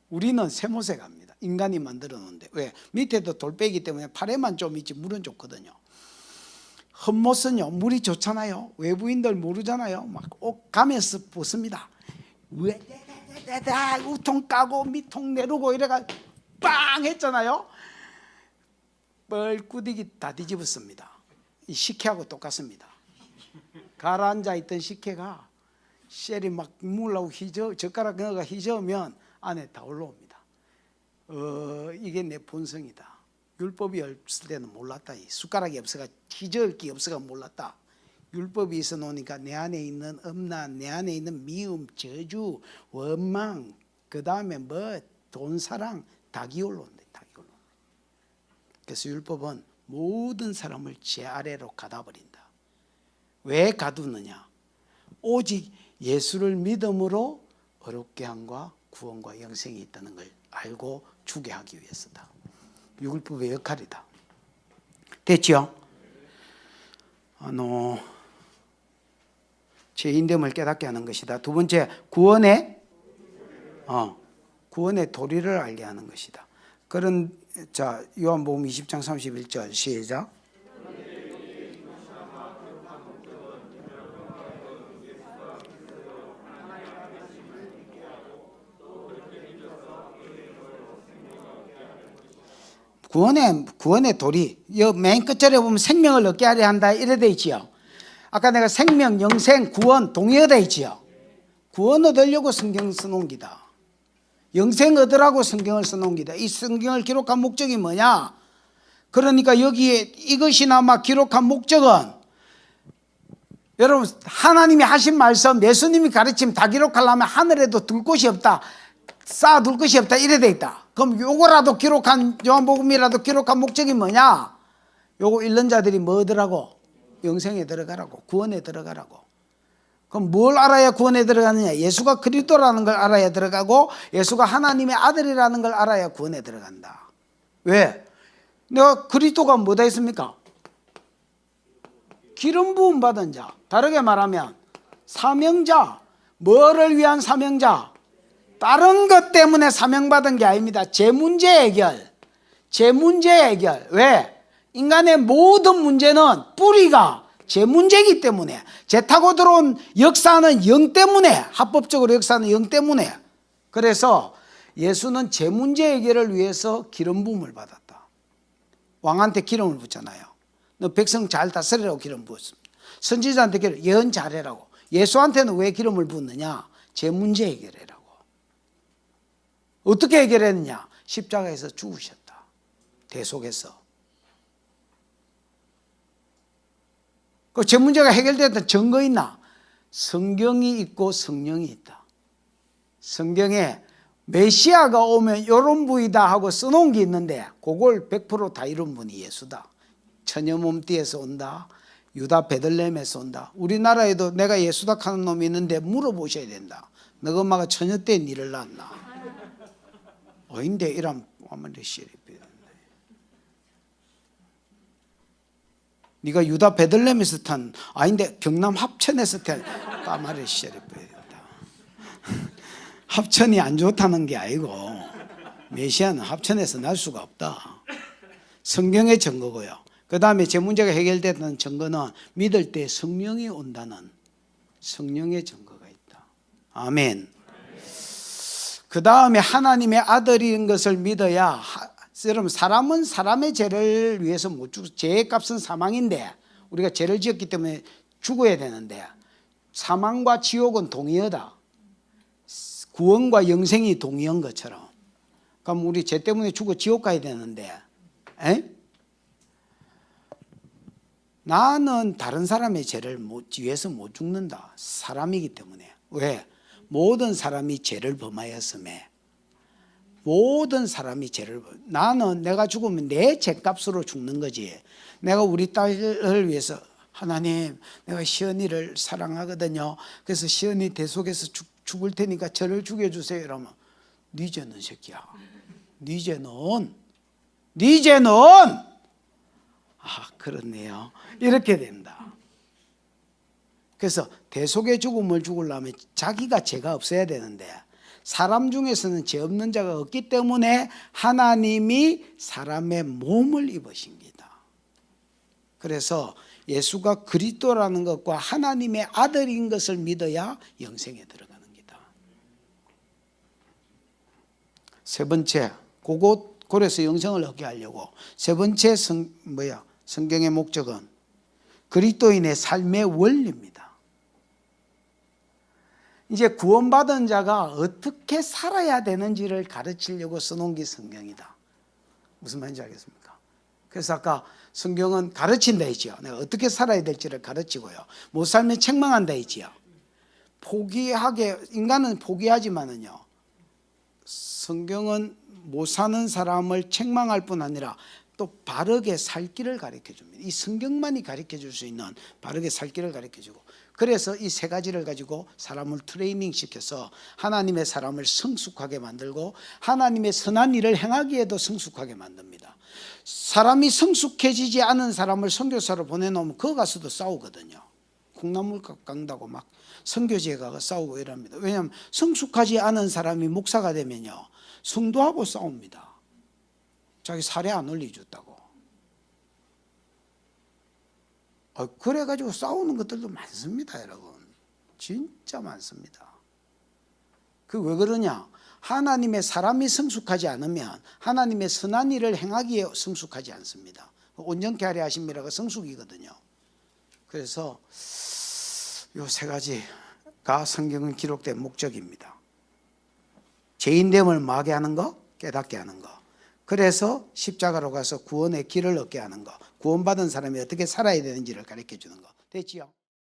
우리는 새못에 갑니다. 인간이 만들어 놓은데. 왜? 밑에도 돌빼기 때문에 팔에만 좀 있지 물은 좋거든요. 헛못은요 물이 좋잖아요. 외부인들 모르잖아요. 막 옷 가면서 벗습니다. 왜 우통 까고 밑통 내리고 이래가 빵 했잖아요. 뻘꾸디기 다 뒤집었습니다. 이 식혜하고 똑같습니다. 가라앉아 있던 식혜가 셀이 막 물라고 젓가락 넣어가 휘저으면 안에 다 올라옵니다. 이게 내 본성이다. 율법이 없을 때는 몰랐다. 숟가락이 없어가 휘저을 게 없어가 몰랐다. 율법이 있어 놓으니까 내 안에 있는 음란, 내 안에 있는 미움, 저주, 원망, 그 다음에 뭐 돈사랑 닭이 올라온다. 닭이 올라온다. 그래서 율법은 모든 사람을 제 아래로 가다버린다. 왜 가두느냐? 오직 예수를 믿음으로 어렵게 함과 구원과 영생이 있다는 걸 알고 주게 하기 위해서다. 율법의 역할이다. 됐죠? 죄인됨을 깨닫게 하는 것이다. 두 번째, 구원의 도리를 알게 하는 것이다. 그런 자 요한복음 20장 31절 시작. 구원의 도리. 맨 끝절에 보면 생명을 얻게 하려 한다 이래 돼 있지요. 아까 내가 생명, 영생, 구원 동의어 돼 있지요. 구원 얻으려고 성경 써놓은 기다. 영생 얻으라고 성경을 써놓은 기다. 이 성경을 기록한 목적이 뭐냐? 그러니까 여기에 이것이나마 기록한 목적은 여러분 하나님이 하신 말씀, 예수님이 가르침 다 기록하려면 하늘에도 둘 곳이 없다. 쌓아둘 것이 없다 이래 돼 있다. 그럼 요거라도 기록한 요한복음이라도 기록한 목적이 뭐냐? 요거 읽는 자들이 뭐더라고? 영생에 들어가라고, 구원에 들어가라고. 그럼 뭘 알아야 구원에 들어가느냐? 예수가 그리스도라는 걸 알아야 들어가고 예수가 하나님의 아들이라는 걸 알아야 구원에 들어간다. 왜? 내가 그리스도가 뭐다 했습니까? 기름 부음 받은 자. 다르게 말하면 사명자. 뭐를 위한 사명자? 다른 것 때문에 사명받은 게 아닙니다. 제 문제 해결. 제 문제 해결. 왜? 인간의 모든 문제는 뿌리가 제 문제이기 때문에, 제 타고 들어온 역사는 영 때문에, 합법적으로 역사는 영 때문에. 그래서 예수는 제 문제 해결을 위해서 기름 부음을 받았다. 왕한테 기름을 붓잖아요. 너 백성 잘 다스리라고 기름 부었습니다. 선지자한테 기름, 예언 잘해라고. 예수한테는 왜 기름을 붓느냐? 제 문제 해결해라고. 어떻게 해결했느냐? 십자가에서 죽으셨다. 대속해서. 그 제 문제가 해결됐다 증거 있나? 성경이 있고 성령이 있다. 성경에 메시아가 오면 이런 부이다 하고 써놓은 게 있는데 그걸 100% 다 이룬 분이 예수다. 처녀 몸띠에서 온다. 유다 베들레헴에서 온다. 우리나라에도 내가 예수다 하는 놈이 있는데 물어보셔야 된다. 너가 엄마가 처녀 때 니를 낳았나? 어인데 이런 아무리 시리피. 네가 유다 베들레헴에서 탄 아닌데 경남 합천에서 탄 까마리 시절에 보여야 된다. 합천이 안 좋다는 게 아니고 메시아는 합천에서 날 수가 없다. 성경의 증거고요. 그 다음에 제 문제가 해결되는 증거는 믿을 때 성령이 온다는 성령의 증거가 있다. 아멘. 그 다음에 하나님의 아들인 것을 믿어야, 여러분 사람은 사람의 죄를 위해서 못 죽, 죄의 값은 사망인데 우리가 죄를 지었기 때문에 죽어야 되는데 사망과 지옥은 동의하다. 구원과 영생이 동의한 것처럼. 그럼 우리 죄 때문에 죽어 지옥 가야 되는데, 에? 나는 다른 사람의 죄를 위해서 못 죽는다. 사람이기 때문에. 왜? 모든 사람이 죄를 범하였음에. 모든 사람이 죄를 나는 내가 죽으면 내 죄값으로 죽는 거지. 내가 우리 딸을 위해서 하나님 내가 시연이를 사랑하거든요. 그래서 시연이 대속에서 죽을 테니까 저를 죽여주세요. 이러면 네 죄는 새끼야. 네 죄는 아 그렇네요. 이렇게 된다. 그래서 대속의 죽음을 죽으려면 자기가 죄가 없어야 되는데 사람 중에서는 죄 없는 자가 없기 때문에 하나님이 사람의 몸을 입으십니다. 그래서 예수가 그리스도라는 것과 하나님의 아들인 것을 믿어야 영생에 들어가는 기다. 세 번째, 그래서 영생을 얻게 하려고 세 번째 성경의 목적은 그리스도인의 삶의 원리입니다. 이제 구원받은 자가 어떻게 살아야 되는지를 가르치려고 써놓은 게 성경이다. 무슨 말인지 알겠습니까? 그래서 아까 성경은 가르친다 했지요. 내가 어떻게 살아야 될지를 가르치고요. 못 살면 책망한다 했지요. 인간은 포기하지만은요. 성경은 못 사는 사람을 책망할 뿐 아니라 또 바르게 살 길을 가르쳐 줍니다. 이 성경만이 가르쳐 줄 수 있는 바르게 살 길을 가르쳐 주고, 그래서 이 세 가지를 가지고 사람을 트레이닝 시켜서 하나님의 사람을 성숙하게 만들고 하나님의 선한 일을 행하기에도 성숙하게 만듭니다. 사람이 성숙해지지 않은 사람을 선교사로 보내놓으면 거기 가서도 싸우거든요. 콩나물 깎는다고 막 선교지에 가서 싸우고 이럽니다. 왜냐하면 성숙하지 않은 사람이 목사가 되면요 성도하고 싸웁니다. 자기 사례 안 올려줬다고. 그래가지고 싸우는 것들도 많습니다, 여러분. 진짜 많습니다. 그 왜 그러냐? 하나님의 사람이 성숙하지 않으면 하나님의 선한 일을 행하기에 성숙하지 않습니다. 온전케 하려 하심이라가 성숙이거든요. 그래서 요 세 가지가 성경은 기록된 목적입니다. 죄인됨을 마게 하는 거, 깨닫게 하는 거. 그래서 십자가로 가서 구원의 길을 얻게 하는 거, 구원받은 사람이 어떻게 살아야 되는지를 가르쳐 주는 거. 됐지요?